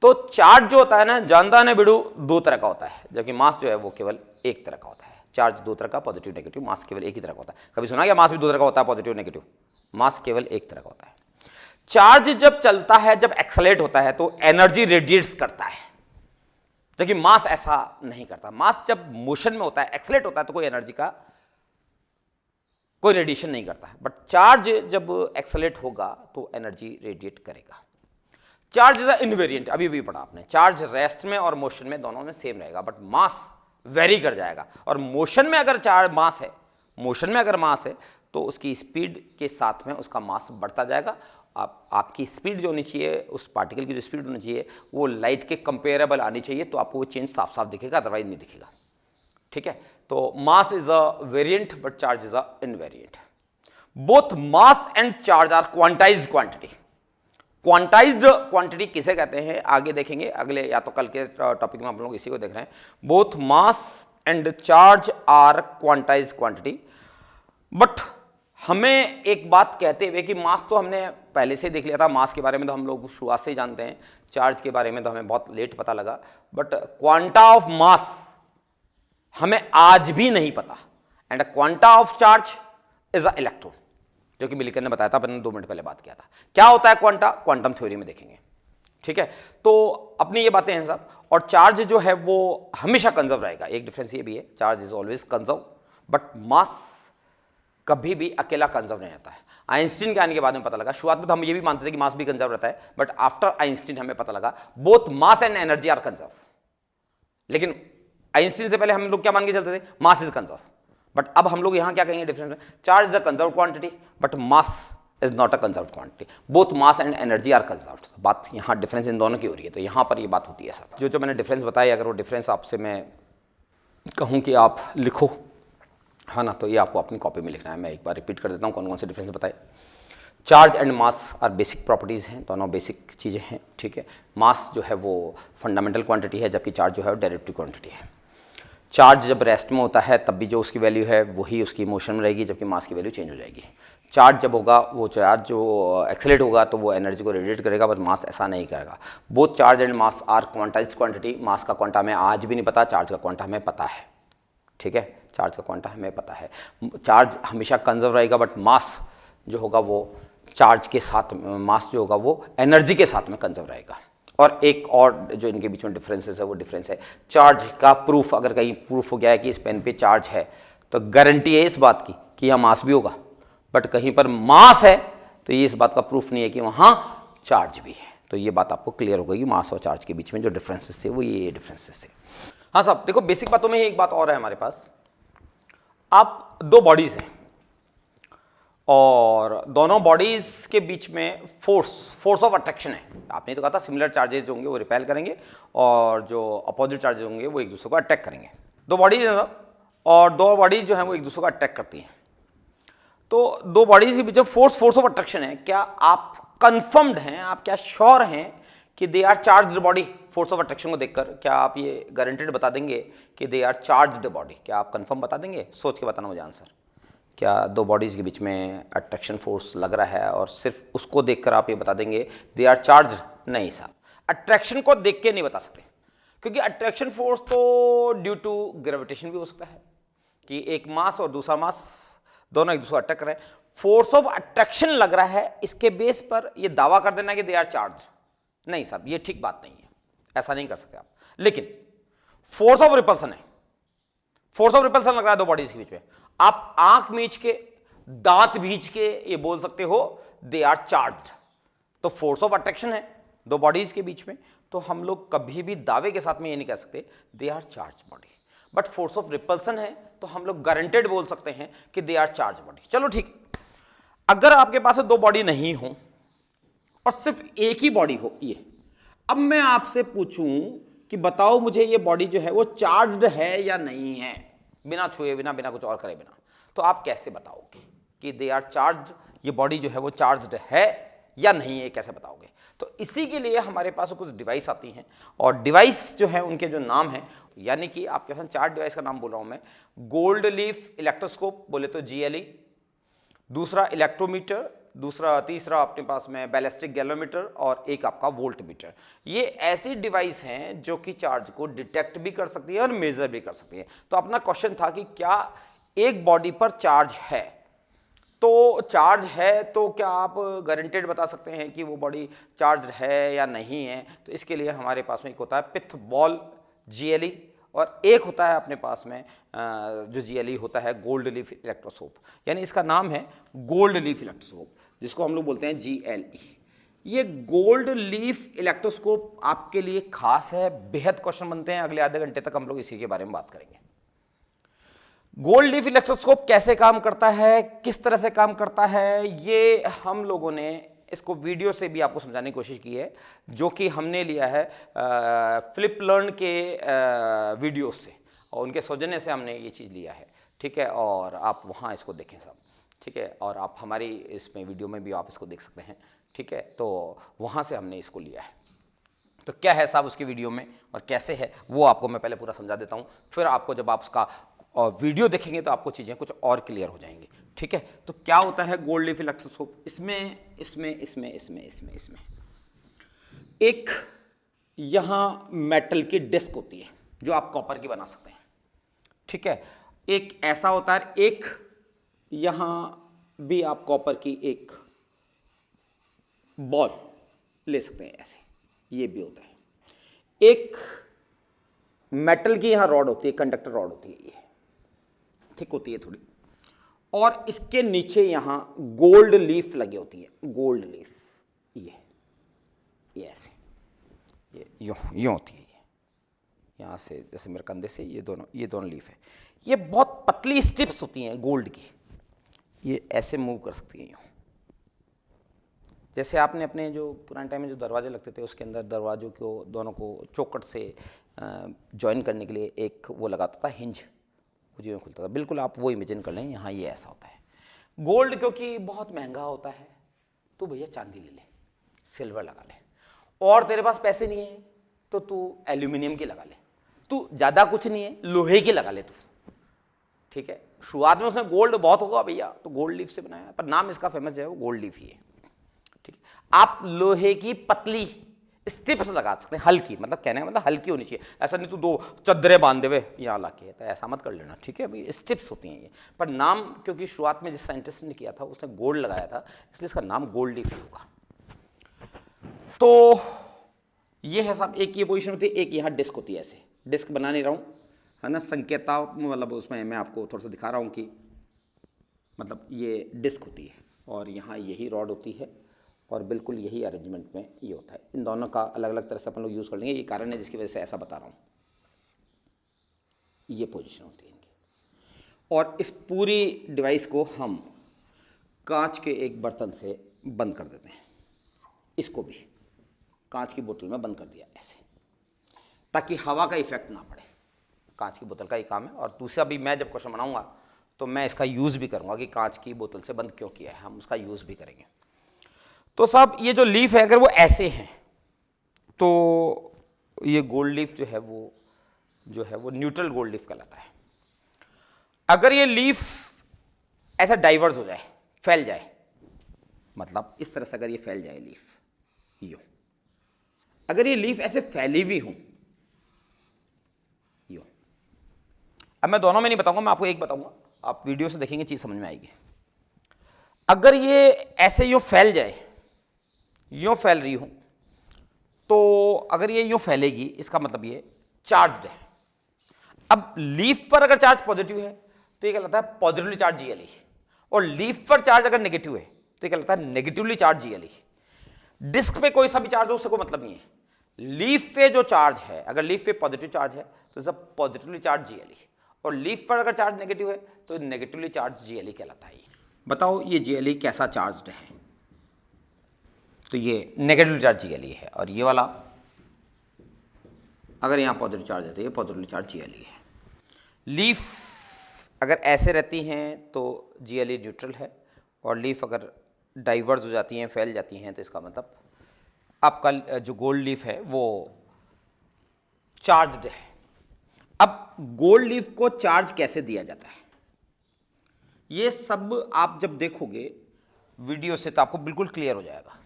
तो चार्ज जो होता है ना, जानता है ना भिड़ू, दो तरह का होता है, जबकि मास जो है वो केवल एक तरह का होता है। चार्ज दो तरह का, पॉजिटिव नेगेटिव, मास केवल एक ही तरह का होता है। कभी सुना क्या मास भी दो तरह का होता है, पॉजिटिव नेगेटिव? मास केवल एक तरह का होता है। चार्ज जब चलता है, जब एक्सेलरेट होता है तो एनर्जी रेडिएट्स करता है। जबकि मास ऐसा नहीं करता। मास जब मोशन में होता है, एक्सेलरेट होता है, तो कोई एनर्जी का कोई रेडिएशन नहीं करता है, बट चार्ज जब एक्सेलरेट होगा तो एनर्जी रेडिएट करेगा। चार्ज इज इनवेरिएंट, अभी भी पढ़ा आपने, चार्ज रेस्ट में और मोशन में दोनों में सेम रहेगा, बट मास वेरी कर जाएगा। और मोशन में अगर चार्ज मास है, मोशन में अगर मास है तो उसकी स्पीड के साथ में उसका मास बढ़ता जाएगा। आपकी स्पीड जो होनी चाहिए, उस पार्टिकल की जो स्पीड होनी चाहिए वो लाइट के कंपेरेबल आनी चाहिए, तो आपको वो चेंज साफ साफ दिखेगा, अदरवाइज नहीं दिखेगा। ठीक है, तो mass is a variant but charge is a invariant. Both mass and charge are quantized quantity. Quantized quantity किसे कहते हैं आगे देखेंगे, अगले या तो कल के टॉपिक में हम लोग इसी को देख रहे हैं। Both mass and charge are quantized quantity. But हमें एक बात कहते हुए कि मास तो हमने पहले से देख लिया था, मास के बारे में तो हम लोग शुरुआत से ही जानते हैं, चार्ज के बारे में तो हमें बहुत लेट पता लगा, बट क्वांटा ऑफ मास हमें आज भी नहीं पता, and quanta of charge is a electron, जो कि मिलिकन ने बताया था, मैंने 2 मिनट पहले बात किया था। क्या होता है क्वांटा, क्वांटम थ्योरी में देखेंगे। ठीक है, तो अपनी ये बातें हैं सब। और चार्ज जो है वो हमेशा कंजर्व रहेगा, एक डिफरेंस ये भी है, charge is always conserve, but mass कभी भी अकेला कंजर्व नहीं रहता है। आइंस्टीन के आने के बाद में पता लगा, शुरुआत में तो हम ये भी मानते थे कि मास भी कंजर्व रहता है, बट आफ्टर आइंस्टीन हमें पता लगा both mass and energy are conserve. लेकिन आइंस्टीन से पहले हम लोग क्या मान के चलते थे, मास इज कंजर्व, बट अब हम लोग यहां क्या कहेंगे डिफरेंस में, charge is a conserve quantity but mass is not a conserve quantity, both mass and energy are conserve. बात यहां डिफरेंस इन दोनों की हो रही है, तो यहां पर ये बात होती है सब। जो मैंने डिफरेंस बताई, अगर वो डिफरेंस आपसे मैं कहूं कि आप लिखो, हाँ ना, तो ये आपको अपनी कॉपी में लिखना है। मैं एक बार रिपीट कर देता हूँ कौन कौन से डिफरेंस बताए। Charge and mass are basic properties हैं, दोनों बेसिक चीज़ें हैं। ठीक है, मास जो है वो फंडामेंटल क्वांटिटी है, जबकि चार्ज जो है वो डेरिवेटिव क्वांटिटी है। चार्ज जब रेस्ट में होता है तब भी जो उसकी वैल्यू है वही उसकी मोशन में रहेगी, जबकि मास की वैल्यू चेंज हो जाएगी। चार्ज जब होगा, वो चार्ज जो एक्सेलरेट होगा तो वो एनर्जी को रेडिएट करेगा, बट मास ऐसा नहीं करेगा। Both charge and mass are quantized quantity. Mass का क्वांटा हमें आज भी नहीं पता, चार्ज का क्वांटा हमें पता है। ठीक है, चार्ज का क्वांटा हमें पता है। चार्ज हमेशा कंजर्व रहेगा, बट मास जो होगा वो चार्ज के साथ, मास जो होगा वो एनर्जी के साथ में कंजर्व रहेगा। और एक और जो इनके बीच में डिफरेंसेस है वो डिफरेंस है चार्ज का प्रूफ। अगर कहीं प्रूफ हो गया है कि इस पेन पे चार्ज है तो गारंटी है इस बात की कि यहाँ मास भी होगा, बट कहीं पर मास है तो ये इस बात का प्रूफ नहीं है कि वहाँ चार्ज भी है। तो ये बात आपको क्लियर हो गई कि मास और चार्ज के बीच में जो डिफरेंसेस थे वो ये डिफरेंसेस थे। हाँ साहब, देखो बेसिक बातों में ही एक बात और है हमारे पास। आप 2 बॉडीज हैं और दोनों बॉडीज के बीच में फोर्स ऑफ अट्रैक्शन है। आपने तो कहा था सिमिलर चार्जेस जो होंगे वो रिपेल करेंगे और जो अपोजिट चार्जेस होंगे वो एक दूसरे को अटैक करेंगे। 2 बॉडीज हैं और 2 बॉडीज जो हैं वो एक दूसरे को अटैक करती हैं। तो 2 बॉडीज के बीच फोर्स ऑफ अट्रैक्शन है। क्या आप कंफर्म्ड हैं, आप क्या श्योर हैं कि they are charged body? Force of attraction को देखकर क्या आप ये गारंटेड बता देंगे कि दे आर चार्ज्ड बॉडी? क्या आप कंफर्म बता देंगे? सोच के बताना मुझे आंसर। क्या 2 बॉडीज़ के बीच में अट्रैक्शन फोर्स लग रहा है और सिर्फ उसको देखकर आप ये बता देंगे दे आर चार्ज्ड? नहीं साहब, अट्रैक्शन को देख के नहीं बता सकते, क्योंकि अट्रैक्शन फोर्स तो ड्यू टू ग्रेविटेशन भी हो सकता है कि एक मास और दूसरा मास दोनों एक दूसरे को अटैक कर रहे हैं। फोर्स ऑफ अट्रैक्शन लग रहा है, इसके बेस पर ये दावा कर देना कि दे आर चार्ज, नहीं साहब, ये ठीक बात नहीं है, ऐसा नहीं कर सकते आप। लेकिन फोर्स ऑफ रिपल्सन है, फोर्स ऑफ रिपल्सन लग रहा है 2 बॉडीज के बीच में। आप आंख मीच के, दांत भींच के ये बोल सकते हो दे आर चार्ज्ड। तो फोर्स ऑफ अट्रैक्शन है 2 बॉडीज के बीच में, तो हम लोग कभी भी दावे के साथ में ये नहीं कह सकते they are charge body. But force of repulsion है तो हम लोग गारंटेड बोल सकते हैं कि दे आर चार्ज बॉडी। चलो ठीक है, अगर आपके पास 2 बॉडी नहीं हो और सिर्फ एक ही बॉडी हो ये, अब मैं आपसे पूछूं कि बताओ मुझे ये बॉडी जो है वो चार्ज्ड है या नहीं है, बिना छुए, बिना कुछ और करे बिना, तो आप कैसे बताओगे कि दे आर चार्ज्ड? ये बॉडी जो है वो चार्ज्ड है या नहीं है, कैसे बताओगे? तो इसी के लिए हमारे पास कुछ डिवाइस आती हैं और डिवाइस जो है उनके जो नाम हैं, यानी कि आपके साथ 4 डिवाइस का नाम बोल रहा हूं मैं। गोल्ड लीफ इलेक्ट्रोस्कोप बोले तो GLE, दूसरा इलेक्ट्रोमीटर, तीसरा अपने पास में बैलिस्टिक गैलोमीटर और एक आपका वोल्ट मीटर। ये ऐसी डिवाइस हैं जो कि चार्ज को डिटेक्ट भी कर सकती है और मेजर भी कर सकती है। तो अपना क्वेश्चन था कि क्या एक बॉडी पर चार्ज है, तो चार्ज है तो क्या आप गारंटेड बता सकते हैं कि वो बॉडी चार्ज है या नहीं है? तो इसके लिए हमारे पास में एक होता है पिथ बॉल GLE, और एक होता है अपने पास में जो GLE होता है गोल्ड लीफ इलेक्ट्रोस्कोप, यानी इसका नाम है गोल्ड लीफ इलेक्ट्रोस्कोप, जिसको हम लोग बोलते हैं GLE। ये गोल्ड लीफ इलेक्ट्रोस्कोप आपके लिए खास है, बेहद क्वेश्चन बनते हैं। अगले आधे घंटे तक हम लोग इसी के बारे में बात करेंगे। गोल्ड लीफ इलेक्ट्रोस्कोप कैसे काम करता है, किस तरह से काम करता है, ये हम लोगों ने इसको वीडियो से भी आपको समझाने की कोशिश की है, जो कि हमने लिया है फ्लिप लर्न के वीडियो से, और उनके सौजन्य से हमने ये चीज़ लिया है, ठीक है। और आप वहाँ इसको देखें सब, ठीक है, और आप हमारी इसमें वीडियो में भी आप इसको देख सकते हैं, ठीक है। तो वहाँ से हमने इसको लिया है। तो क्या है साहब उसकी वीडियो में और कैसे है, वो आपको मैं पहले पूरा समझा देता हूँ, फिर आपको जब आप उसका वीडियो देखेंगे तो आपको चीज़ें कुछ और क्लियर हो जाएंगी, ठीक है। तो क्या होता है गोल्ड लीफ इलेक्ट्रोस्कोप, इसमें एक यहाँ मेटल की डिस्क होती है जो आप कॉपर की बना सकते हैं, ठीक है। एक ऐसा होता है, एक यहाँ भी आप कॉपर की एक बॉल ले सकते हैं ऐसे, ये भी होता है। एक मेटल की यहाँ रॉड होती है, कंडक्टर रॉड होती है, ये ठीक होती है थोड़ी, और इसके नीचे यहाँ गोल्ड लीफ लगी होती है, गोल्ड लीफ, ये ऐसे, ये यूँ होती है, ये यहाँ से जैसे मेरे कंधे से ये दोनों लीफ है। ये बहुत पतली स्ट्रिप्स होती हैं गोल्ड की, ये ऐसे मूव कर सकती हैं यूँ। जैसे आपने अपने जो पुराने टाइम में जो दरवाजे लगते थे उसके अंदर दरवाजों को दोनों को चौखट से जॉइन करने के लिए एक वो लगाता था हिंज, वो जो खुलता था, बिल्कुल आप वो इमेजिन कर लें। यहाँ ये ऐसा होता है। गोल्ड क्योंकि बहुत महंगा होता है तो भैया चांदी ले ले, सिल्वर लगा ले, और तेरे पास पैसे नहीं है तो तू एल्यूमिनियम की लगा ले, तू ज़्यादा कुछ नहीं है लोहे की लगा ले तू, ठीक है। शुरुआत में उसने गोल्ड बहुत होगा भैया तो गोल्ड लीफ से बनाया, पर नाम इसका फेमस है वो गोल्ड लीफ ही है, ठीक है। आप लोहे की पतली स्ट्रिप्स लगा सकते हैं, हल्की, मतलब कहने का मतलब हल्की होनी चाहिए, ऐसा नहीं तो दो चद्दरें बांध देवे यहाँ ला के, तो ऐसा मत कर लेना, ठीक है भाई। स्ट्रिप्स होती हैं ये, पर नाम क्योंकि शुरुआत में जिस साइंटिस्ट ने किया था उसने गोल्ड लगाया था, इसलिए इसका नाम गोल्ड लीफ ही होगा। तो ये है साहब, एक ये पोजीशन होती है, एक यहाँ डिस्क होती है, ऐसे डिस्क बना नहीं रहा हूँ, है ना, संकेता मतलब उसमें मैं आपको थोड़ा सा दिखा रहा हूँ कि मतलब ये डिस्क होती है और यहाँ यही रॉड होती है और बिल्कुल यही अरेंजमेंट में ये होता है। इन दोनों का अलग अलग तरह से अपन लोग यूज़ कर लेंगे, ये कारण है जिसकी वजह से ऐसा बता रहा हूँ। ये पोजीशन होती है इनकी, और इस पूरी डिवाइस को हम कांच के एक बर्तन से बंद कर देते हैं। इसको भी कांच की बोतल में बंद कर दिया ऐसे, ताकि हवा का इफेक्ट ना पड़े। कांच की बोतल का ही काम है। और दूसरा भी मैं जब क्वेश्चन बनाऊंगा तो मैं इसका यूज़ भी करूंगा कि कांच की बोतल से बंद क्यों किया है, हम उसका यूज़ भी करेंगे। तो साहब ये जो लीफ है अगर वो ऐसे हैं तो ये गोल्ड लीफ जो है वो न्यूट्रल गोल्ड लीफ कहलाता है। अगर ये लीफ ऐसा डाइवर्स हो जाए, फैल जाए, मतलब इस तरह से अगर ये फैल जाए लीफ यूं, अगर ये लीफ ऐसे फैली भी हो यूं, अब मैं दोनों में नहीं बताऊंगा, मैं आपको एक बताऊंगा, आप वीडियो से देखेंगे चीज समझ में आएगी। अगर ये ऐसे यूं फैल जाए, यूं फैल रही हो, तो अगर ये यूं फैलेगी इसका मतलब ये चार्ज्ड है। अब लीफ पर अगर चार्ज पॉजिटिव है तो ये कहलाता है पॉजिटिवली चार्ज GLE, और लीफ पर चार्ज अगर नेगेटिव है तो ये कहलाता है नेगेटिवली चार्ज GLE। डिस्क पे कोई सा भी चार्ज हो उससे कोई मतलब नहीं है। लीफ पे जो चार्ज है, अगर लीफ पे पॉजिटिव चार्ज है तो सब पॉजिटिवली चार्ज GLE, और लीफ पर अगर चार्ज नेगेटिव है तो नेगेटिवली चार्ज GLE कहलाता है। बताओ ये GLE कैसा चार्ज्ड है? तो ये नेगेटिवली चार्ज GLE है, और ये वाला अगर यहाँ पॉजिटिव चार्ज है तो ये पॉजिटिवली चार्ज GLE है। लीफ अगर ऐसे रहती हैं तो GLE न्यूट्रल है, और लीफ अगर डाइवर्स हो जाती हैं, फैल जाती हैं, तो इसका मतलब आपका जो गोल्ड लीफ है वो चार्ज्ड है। अब गोल्ड लीफ को चार्ज कैसे दिया जाता है ये सब आप जब देखोगे वीडियो से तो आपको बिल्कुल क्लियर हो जाएगा।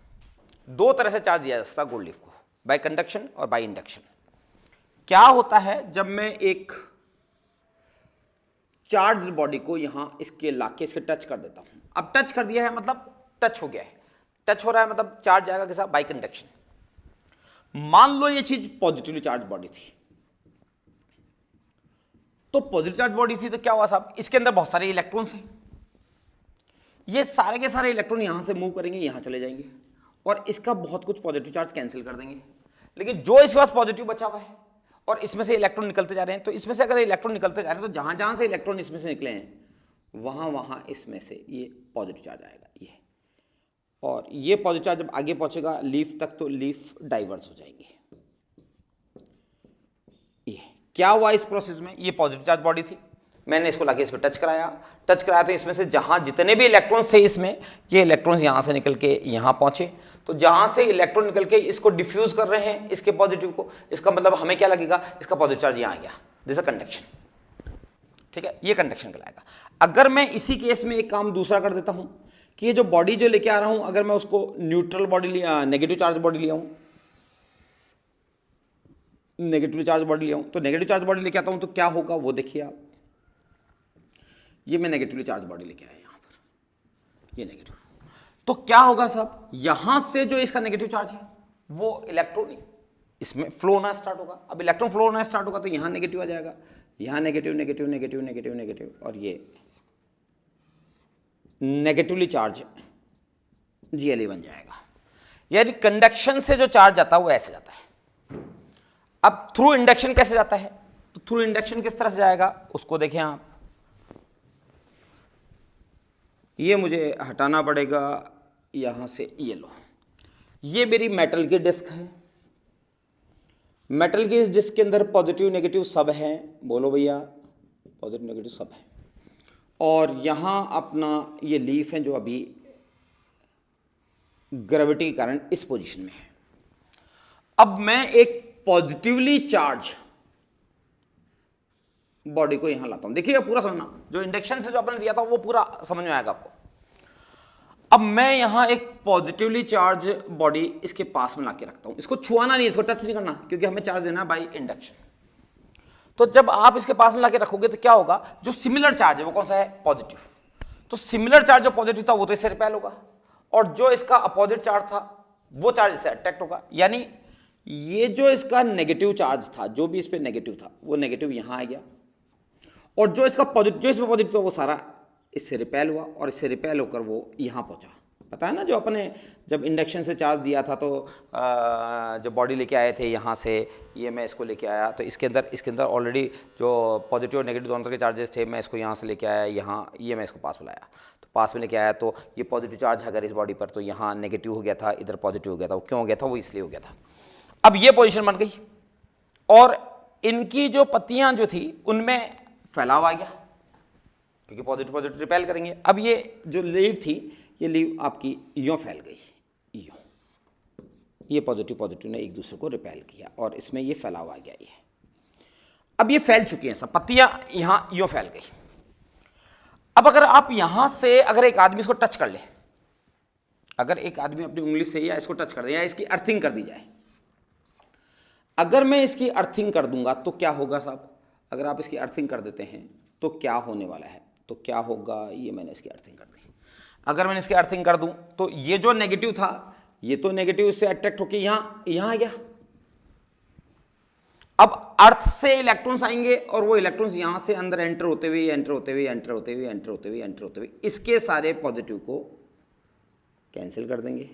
दो तरह से चार्ज दिया जा सकता है गोल्ड लीफ को, बाय कंडक्शन और बाय इंडक्शन। क्या होता है जब मैं एक चार्ज बॉडी को यहां इसके लाके से टच कर देता हूं, अब टच कर दिया है मतलब टच हो गया है, टच हो रहा है मतलब चार्ज आएगा कैसा, बाय कंडक्शन। मान लो ये चीज पॉजिटिवली चार्ज बॉडी थी, तो पॉजिटिव चार्ज बॉडी थी तो क्या हुआ साहब, इसके अंदर बहुत सारे इलेक्ट्रॉन्स हैं, ये सारे के सारे इलेक्ट्रॉन यहां से मूव करेंगे, यहां चले जाएंगे और इसका बहुत कुछ पॉजिटिव चार्ज कैंसिल कर देंगे। लेकिन जो इसके पास पॉजिटिव बचा हुआ है और इसमें से इलेक्ट्रॉन निकलते जा रहे हैं, तो इसमें से अगर इलेक्ट्रॉन निकलते जा रहे हैं तो जहां जहां से इलेक्ट्रॉन इसमें से निकले हैं वहां वहां इसमें से ये पॉजिटिव चार्ज आएगा ये, और ये पॉजिटिव चार्ज जब आगे पहुंचेगा लीफ तक तो लीफ डाइवर्स हो जाएगी। ये क्या हुआ इस प्रोसेस में, ये पॉजिटिव चार्ज बॉडी थी, मैंने इसको लाके इस पर टच कराया तो इसमें से जहां जितने भी इलेक्ट्रॉन्स थे इसमें, ये इलेक्ट्रॉन्स यहां से निकल के यहां पहुंचे, तो जहां से इलेक्ट्रॉन निकल के इसको डिफ्यूज कर रहे हैं इसके पॉजिटिव को, इसका मतलब हमें क्या लगेगा, इसका पॉजिटिव चार्ज यहां आ गया, दिस अ कंडक्शन। ठीक है, ये कंडक्शन कहलाएगा। अगर मैं इसी केस में एक काम दूसरा कर देता हूं कि ये जो बॉडी जो लेके आ रहा हूं, अगर मैं उसको न्यूट्रल बॉडी लिया, नेगेटिव चार्ज बॉडी लिया हूं, नेगेटिव चार्ज बॉडी लिया हूं, तो नेगेटिव चार्ज बॉडी लेके आता हूं तो क्या होगा वो देखिए आप, ये मैं नेगेटिवली चार्ज बॉडी लेके आया यहां पर, ये नेगेटिव, तो क्या होगा साहब, यहां से जो इसका नेगेटिव चार्ज है वो इलेक्ट्रॉन इसमें फ्लो होना स्टार्ट होगा। अब इलेक्ट्रॉन फ्लो होना स्टार्ट होगा तो यहां नेगेटिव आ जाएगा, यहां negative negative negative negative negative, और ये नेगेटिवली चार्ज Gle बन जाएगा। यानी कंडक्शन से जो चार्ज आता है वो ऐसे जाता है। अब थ्रू इंडक्शन कैसे जाता है, तो थ्रू इंडक्शन किस तरह से जाएगा उसको देखें आप, ये मुझे हटाना पड़ेगा यहां से, ये लो, ये मेरी मेटल की डिस्क है, मेटल की इस डिस्क के अंदर पॉजिटिव नेगेटिव सब है, बोलो भैया पॉजिटिव नेगेटिव सब है, और यहां अपना ये लीफ है जो अभी ग्रेविटी के कारण इस पोजीशन में है। अब मैं एक पॉजिटिवली चार्ज बॉडी को यहां लाता हूं, देखिएगा पूरा समझना, जो इंडक्शन से जो आपने दिया था वो पूरा समझ में आएगा आपको। अब मैं यहां एक पॉजिटिवली चार्ज बॉडी इसके पास में लाके रखता हूं, इसको छुआना नहीं, इसको टच नहीं करना, क्योंकि हमें चार्ज देना है बाय इंडक्शन। तो जब आप इसके पास में लाके रखोगे तो क्या होगा, जो सिमिलर चार्ज है वो कौन सा है, पॉजिटिव, तो सिमिलर चार्ज जो पॉजिटिव था वो तो इससे रिपेल होगा, और जो इसका अपोजिट चार्ज था वो चार्ज इससे अट्रैक्ट होगा। यानी ये जो इसका नेगेटिव चार्ज था, जो भी इस पे नेगेटिव था वो नेगेटिव यहां आ गया, और जो इसका पॉजिटिव, जो इसमें पॉजिटिव था वो सारा इससे रिपेल हुआ, और इससे रिपेल होकर वो यहाँ पहुँचा। पता है ना, जो अपने जब इंडक्शन से चार्ज दिया था तो जब बॉडी लेके आए थे यहाँ से, ये मैं इसको लेके आया तो इसके अंदर ऑलरेडी जो पॉजिटिव और नेगेटिव दोनों तरह के चार्जेस थे, मैं इसको यहाँ से लेके आया यहाँ, ये मैं इसको पास में लाया, तो पास में लेके आया तो ये पॉजिटिव चार्ज है अगर इस बॉडी पर, तो यहाँ नेगेटिव हो गया था, इधर पॉजिटिव हो गया था। वो क्यों हो गया था, वो इसलिए हो गया था। अब ये पोजिशन बन गई, और इनकी जो पत्तियाँ जो थी उनमें फैलाव आ गया, क्योंकि पॉजिटिव पॉजिटिव रिपेल करेंगे। अब ये जो लीव थी, ये लीव आपकी यूँ फैल गई, यूँ, ये पॉजिटिव पॉजिटिव ने एक दूसरे को रिपेल किया और इसमें ये फैलाव आ गया। ये अब ये फैल चुकी हैं सब पत्तियां, यहां यूँ फैल गई। अब अगर आप यहां से अगर एक आदमी इसको टच कर ले, अगर एक आदमी अपनी उंगली से या इसको टच कर दे या इसकी अर्थिंग कर दी जाए, अगर मैं इसकी अर्थिंग कर दूंगा तो क्या होगा साहब, अगर आप इसकी अर्थिंग कर देते हैं तो क्या होने वाला है, तो क्या होगा, ये मैंने इसकी अर्थिंग कर दी, अगर मैंने इसकी अर्थिंग कर दूं तो ये जो नेगेटिव था ये तो नेगेटिव इससे अट्रैक्ट होकर यहां आ गया। अब अर्थ से इलेक्ट्रॉन्स आएंगे और वो इलेक्ट्रॉन्स यहां से अंदर एंटर होते हुए एंटर होते हुए एंटर होते हुए एंटर होते हुए एंटर होते हुए इसके सारे पॉजिटिव को कैंसिल कर देंगे।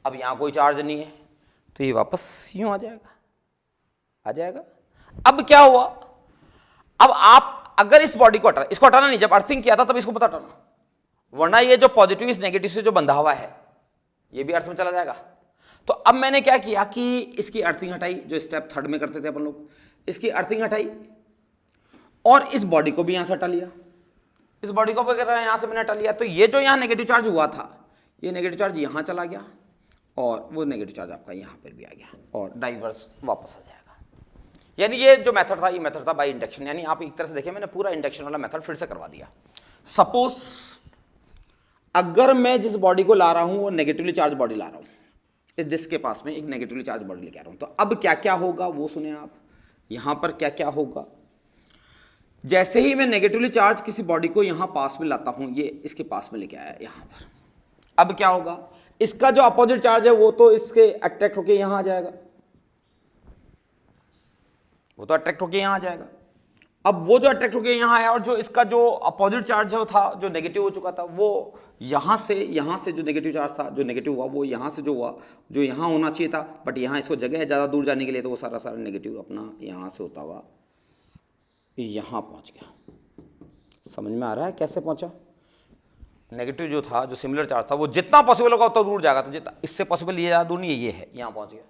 अब यहां कोई चार्ज नहीं है तो ये वापस यूं आ जाएगा। अब क्या हुआ, अब आप अगर इस बॉडी को इसको हटाना नहीं, जब अर्थिंग किया था तब इसको पता हटाना, वरना ये जो पॉजिटिव इस नेगेटिव से जो बंधा हुआ है ये भी अर्थ में चला जाएगा। तो अब मैंने क्या किया कि इसकी अर्थिंग हटाई, जो स्टेप थर्ड में करते थे अपन लोग, इसकी अर्थिंग हटाई और इस बॉडी को भी यहां से हटा लिया, इस बॉडी को वगैरह यहां से मैंने हटा लिया। तो ये जो यहां नेगेटिव चार्ज हुआ था ये नेगेटिव चार्ज यहां चला गया और वो नेगेटिव चार्ज आपका यहां पर भी आ गया और डाइवर्स वापस आ जाएगा। यानी ये जो मेथड था ये मेथड था बाय इंडक्शन। यानी आप एक तरह से देखें मैंने पूरा इंडक्शन वाला मेथड फिर से करवा दिया। सपोज अगर मैं जिस बॉडी को ला रहा हूं वो नेगेटिवली चार्ज बॉडी ला रहा हूं, इस डिस्क के पास में एक नेगेटिवली चार्ज बॉडी लेके आ रहा हूं, तो अब क्या क्या होगा वो सुने आप। यहां पर क्या क्या होगा, जैसे ही मैं नेगेटिवली चार्ज किसी बॉडी को यहां पास में लाता हूं, ये इसके पास में लेके आया यहां पर, अब क्या होगा, इसका जो अपोजिट चार्ज है वो तो इसके अट्रैक्ट होके यहां आ जाएगा, वो तो अट्रैक्ट होके यहां आ जाएगा। अब वो जो अट्रैक्ट होकर यहाँ आया और जो इसका जो अपोजिट चार्ज जो था, जो नेगेटिव हो चुका था, वो यहाँ से जो नेगेटिव चार्ज था, जो नेगेटिव हुआ वो यहाँ से जो हुआ, जो यहाँ होना चाहिए था, बट यहाँ इसको जगह है ज़्यादा दूर जाने के लिए, तो वो सारा नेगेटिव अपना यहाँ से होता हुआ यहाँ पहुँच गया। समझ में आ रहा है कैसे पहुँचा? नेगेटिव जो था, जो सिमिलर चार्ज था, वो जितना पॉसिबल होगा उतना दूर जाएगा, तो जितना इससे पॉसिबल ये ज़्यादा दूर नहीं है, ये है, यहाँ पहुँच गया।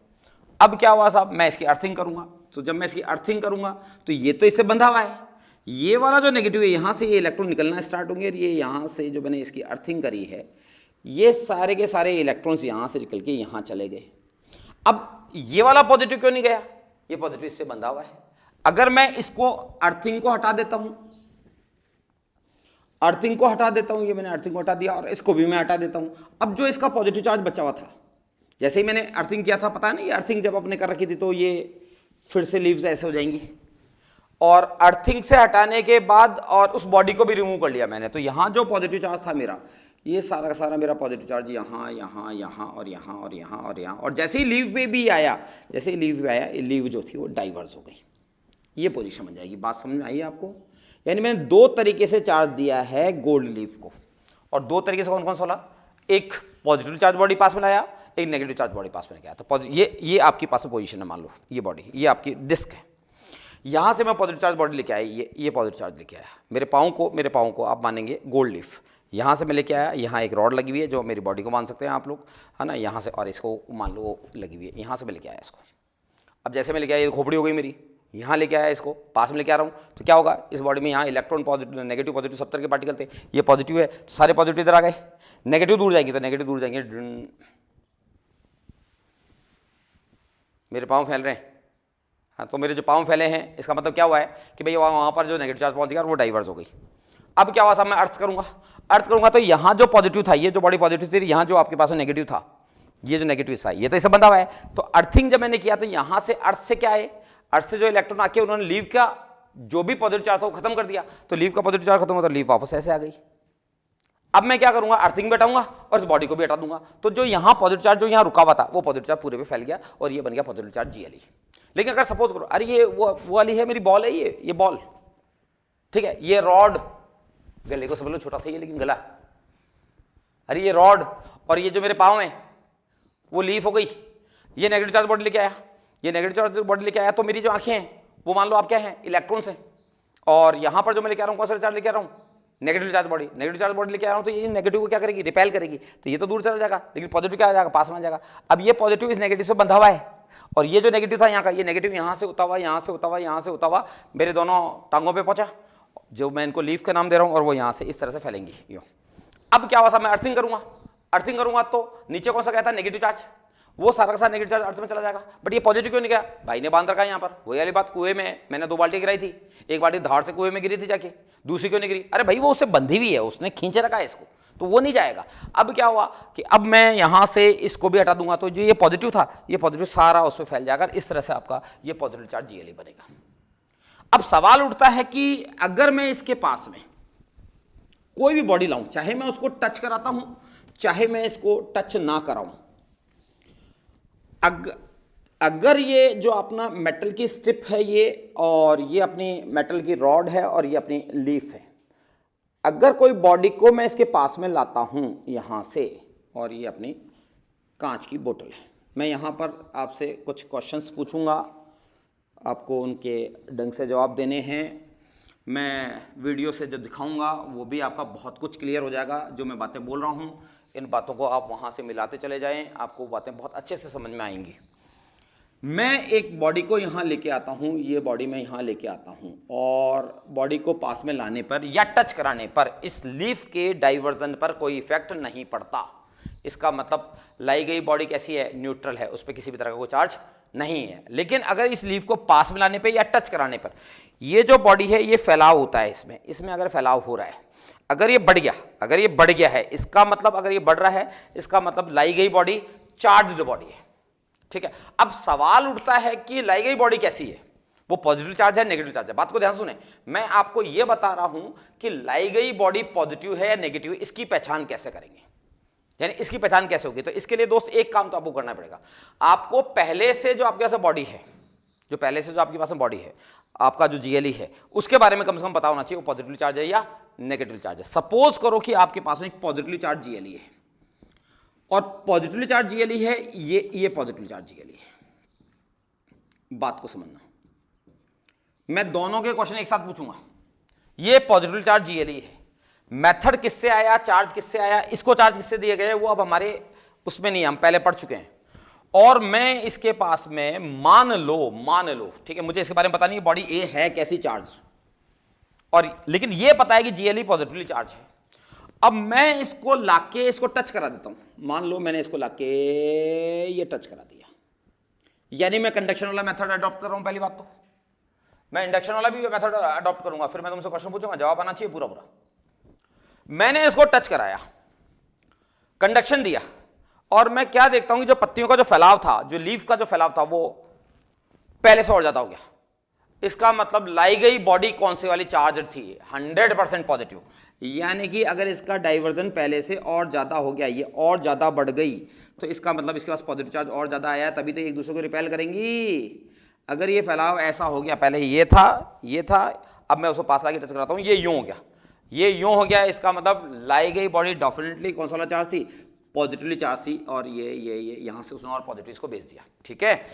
अब क्या हुआ साहब, मैं इसकी अर्थिंग करूँगा, तो जब मैं इसकी अर्थिंग करूँगा तो ये तो इससे बंधा हुआ है, ये वाला जो नेगेटिव है यहाँ से ये इलेक्ट्रॉन निकलना स्टार्ट होंगे, और ये यहाँ से जो मैंने इसकी अर्थिंग करी है, ये सारे के सारे इलेक्ट्रॉन्स यहाँ से निकल के यहाँ चले गए। अब ये वाला पॉजिटिव क्यों नहीं गया? ये पॉजिटिव इससे बंधा हुआ है। अगर मैं इसको अर्थिंग को हटा देता हूँ, अर्थिंग को हटा देता हूँ, ये मैंने अर्थिंग को हटा दिया, और इसको भी मैं हटा देता हूँ। अब जो इसका पॉजिटिव चार्ज बचा हुआ था, जैसे ही मैंने अर्थिंग किया था, पता है ना, ये अर्थिंग जब आपने कर रखी थी तो ये फिर से लीव्स ऐसे हो जाएंगी, और अर्थिंग से हटाने के बाद और उस बॉडी को भी रिमूव कर लिया मैंने, तो यहाँ जो पॉजिटिव चार्ज था मेरा, ये सारा का सारा मेरा पॉजिटिव चार्ज यहाँ यहाँ यहाँ और यहाँ और यहाँ और यहाँ, और जैसे ही लीव पे भी आया, जैसे ही लीव पे आया, ये लीव जो थी वो डाइवर्स हो गई। ये पोजीशन बन जाएगी। बात समझ में आई है आपको? यानी मैंने दो तरीके से चार्ज दिया है गोल्ड लीफ को, और दो तरीके से कौन कौन सा बोला? एक पॉजिटिव चार्ज बॉडी पास में लाया, एक नेगेटिव चार्ज बॉडी पास में गया। तो ये आपके पास में पोजीशन है, मान लो ये बॉडी, ये आपकी डिस्क है, यहाँ से मैं पॉजिटिव चार्ज बॉडी लेके आया, ये पॉजिटिव चार्ज लेके आया, मेरे पाँव को आप मानेंगे गोल्ड लीफ, यहाँ से मैं लेके आया, यहाँ एक रॉड लगी हुई है जो मेरी बॉडी को मान सकते हैं आप लोग, है ना, यहाँ से, और इसको मान लो लगी हुई है, यहाँ से मैं लेके आया इसको। अब जैसे मैं लेके आया, ये खोपड़ी हो गई मेरी, यहाँ लेके आया, इसको पास में लेके आ रहा हूँ, तो क्या होगा, इस बॉडी में यहाँ इलेक्ट्रॉन पॉजिटिव नेगेटिव पॉजिटिव सब तरह के पार्टिकल थे, ये पॉजिटिव है तो सारे पॉजिटिव इधर आ गए, नेगेटिव दूर जाएंगे तो नेगेटिव दूर जाएंगे, मेरे पाँव फैल रहे हैं। हाँ, तो मेरे जो पाँव फैले हैं, इसका मतलब क्या हुआ है कि भाई वहाँ पर जो नेगेटिव चार्ज पहुँच गया और वो डाइवर्स हो गई। अब क्या हुआ साहब, मैं अर्थ करूँगा तो यहाँ जो पॉजिटिव था, ये जो बॉडी पॉजिटिव थी, यहाँ जो आपके पास में नेगेटिव था, ये जो नेगेटिव था, ये तो इससे बंधा हुआ है। तो अर्थिंग जब मैंने किया तो यहाँ से अर्थ से क्या है, अर्थ से जो इलेक्ट्रॉन आके उन्होंने लीव का जो भी पॉजिटिव चार्ज था वो खत्म कर दिया, तो लीव का पॉजिटिव चार्ज खत्म हुआ तो लीव वापस ऐसे आ गई। अब मैं क्या करूंगा, अर्थिंग भी हटाऊंगा और इस बॉडी को भी हटा दूंगा, तो जो यहाँ पॉजिटिव चार्ज जो यहाँ रुका हुआ था वो पॉजिटिव चार्ज पूरे पे फैल गया और ये बन गया पॉजिटिव चार्ज Gle। लेकिन अगर सपोज करो, अरे ये वो वाली है मेरी बॉल है, ये बॉल, ठीक है, ये रॉड, गले को समझ लो छोटा सा ही है लेकिन गला, अरे ये रॉड, और ये जो मेरे पाँव है वो लीफ हो गई, ये नेगेटिव चार्ज बॉडी लेके आया, ये नेगेटिव चार्ज बॉडी लेके आया, तो मेरी जो आंखें हैं वो मान लो आप क्या है, इलेक्ट्रॉन्स हैं, और यहाँ पर जो मैं लेके आ रहा हूँ कौन सा चार्ज लेके आ रहा हूँ, नेगेटिव चार्ज बॉडी लेके आ रहा हूँ, तो ये नेगेटिव को क्या करेगी, रिपेल करेगी, तो ये तो दूर चला जाएगा, लेकिन पॉजिटिव क्या आ जाएगा, पास में आ जाएगा। अब ये पॉजिटिव इस नेगेटिव से बंधा हुआ है, और ये जो नेगेटिव था यहाँ का, ये नेगेटिव यहाँ से होता हुआ, यहाँ से होता हुआ, यहाँ से होता हुआ मेरे दोनों टांगों पे पहुँचा, जो मैं इनको लीफ का नाम दे रहा हूँ, और वो यहाँ से इस तरह से फैलेंगी यूँ। अब क्या हुआ साहब, मैं अर्थिंग करूँगा तो नीचे कौन सा कहता है, नेगेटिव चार्ज, वो सारा का सारा नेगेटिव चार्ज अर्थ में चला जाएगा, बट ये पॉजिटिव क्यों नहीं गया, भाई ने बांध रखा है यहाँ पर। वही वाली बात, कुएं में मैंने 2 बाल्टी गिराई थी, एक बाल्टी धार से कुएं में गिरी थी जाके, दूसरी क्यों नहीं गिरी, अरे भाई वो उससे बंधी हुई है, उसने खींचे रखा है इसको, तो वो नहीं जाएगा। अब क्या हुआ कि अब मैं यहाँ से इसको भी हटा दूंगा, तो जो ये पॉजिटिव था, ये पॉजिटिव सारा उसमें फैल जाएगा, इस तरह से आपका ये पॉजिटिव चार्ज Gle बनेगा। अब सवाल उठता है कि अगर मैं इसके पास में कोई भी बॉडी लाऊं, चाहे मैं उसको टच कराता हूं, चाहे मैं इसको टच ना कराऊं, अगर ये जो अपना मेटल की स्ट्रिप है ये, और ये अपनी मेटल की रॉड है, और ये अपनी लीफ है, अगर कोई बॉडी को मैं इसके पास में लाता हूं यहाँ से, और ये अपनी कांच की बोतल है, मैं यहाँ पर आपसे कुछ क्वेश्चंस पूछूंगा, आपको उनके ढंग से जवाब देने हैं, मैं वीडियो से जो दिखाऊंगा वो भी आपका बहुत कुछ क्लियर हो जाएगा। जो मैं बातें बोल रहा हूँ इन बातों को आप वहाँ से मिलाते चले जाएं, आपको बातें बहुत अच्छे से समझ में आएंगी। मैं एक बॉडी को यहाँ लेके आता हूँ, ये बॉडी मैं यहाँ लेके आता हूँ, और बॉडी को पास में लाने पर या टच कराने पर इस लीफ के डाइवर्जन पर कोई इफेक्ट नहीं पड़ता। इसका मतलब लाई गई बॉडी कैसी है, न्यूट्रल है, उस पर किसी भी तरह का कोई चार्ज नहीं है। लेकिन अगर इस लीफ को पास में लाने पर या टच कराने पर ये जो बॉडी है ये फैलाव होता है, इसमें अगर फैलाव हो रहा है, अगर ये बढ़ गया है, इसका मतलब अगर ये बढ़ रहा है, इसका मतलब लाई गई बॉडी चार्ज्ड बॉडी है, ठीक है। अब सवाल उठता है कि लाई गई बॉडी कैसी है, वो पॉजिटिव चार्ज है नेगेटिव चार्ज है। बात को ध्यान सुने, मैं आपको यह बता रहा हूं कि लाई गई बॉडी पॉजिटिव है या नेगेटिव है, इसकी पहचान कैसे करेंगे, यानी इसकी पहचान कैसे होगी। तो इसके लिए दोस्त एक काम तो आपको करना पड़ेगा, आपको पहले से जो आपके पास बॉडी है, जो पहले से जो आपके पास में बॉडी है, आपका जो जीएलई है, उसके बारे में कम से कम पता होना चाहिए वो पॉजिटिवली चार्ज है या नेगेटिवली चार्ज है। सपोज करो कि आपके पास में एक पॉजिटिवली चार्ज जीएलई है और पॉजिटिवली चार्ज जीएलई है, ये पॉजिटिवली चार्ज जीएलई है। बात को समझना, मैं दोनों के क्वेश्चन एक साथ पूछूंगा। ये पॉजिटिवली चार्ज जीएलई है, मेथड किससे आया, चार्ज किससे आया, इसको चार्ज किससे दिए गए, वो अब हमारे उसमें नहीं, हम पहले पढ़ चुके हैं। और मैं इसके पास में मान लो, ठीक है, मुझे इसके बारे में पता नहीं बॉडी ए है कैसी चार्ज, और लेकिन ये पता है कि जीएलई पॉजिटिवली चार्ज है। अब मैं इसको लाके इसको टच करा देता हूं, मान लो मैंने इसको लाके ये टच करा दिया, यानी मैं कंडक्शन वाला मेथड अडॉप्ट कर रहा हूं। पहली बात तो मैं इंडक्शन वाला भी मेथड अडॉप्ट करूंगा, फिर मैं तुमसे क्वेश्चन पूछूंगा, जवाब आना चाहिए पूरा। मैंने इसको टच कराया, कंडक्शन दिया, और मैं क्या देखता हूं कि जो पत्तियों का जो फैलाव था, जो लीफ का जो फैलाव था, वो पहले से और ज्यादा हो गया। इसका मतलब लाई गई बॉडी कौन सी वाली चार्ज थी, 100% पॉजिटिव। यानी कि अगर इसका डाइवर्जन पहले से और ज्यादा हो गया, ये और ज्यादा बढ़ गई, तो इसका मतलब इसके पास पॉजिटिव चार्ज और ज्यादा आया, तभी तो एक दूसरे को रिपेल करेंगी। अगर ये फैलाव ऐसा हो गया, पहले ये था, अब मैं उसको पास लाके टच कराता हूं, ये यूं हो गया, ये यूं हो गया, इसका मतलब लाई गई बॉडी डेफिनेटली कौन सा वाला चार्ज थी, पॉजिटिवली चार्ज थी, और ये यहां से उसने और पॉजिटिव इसको भेज दिया, ठीक है।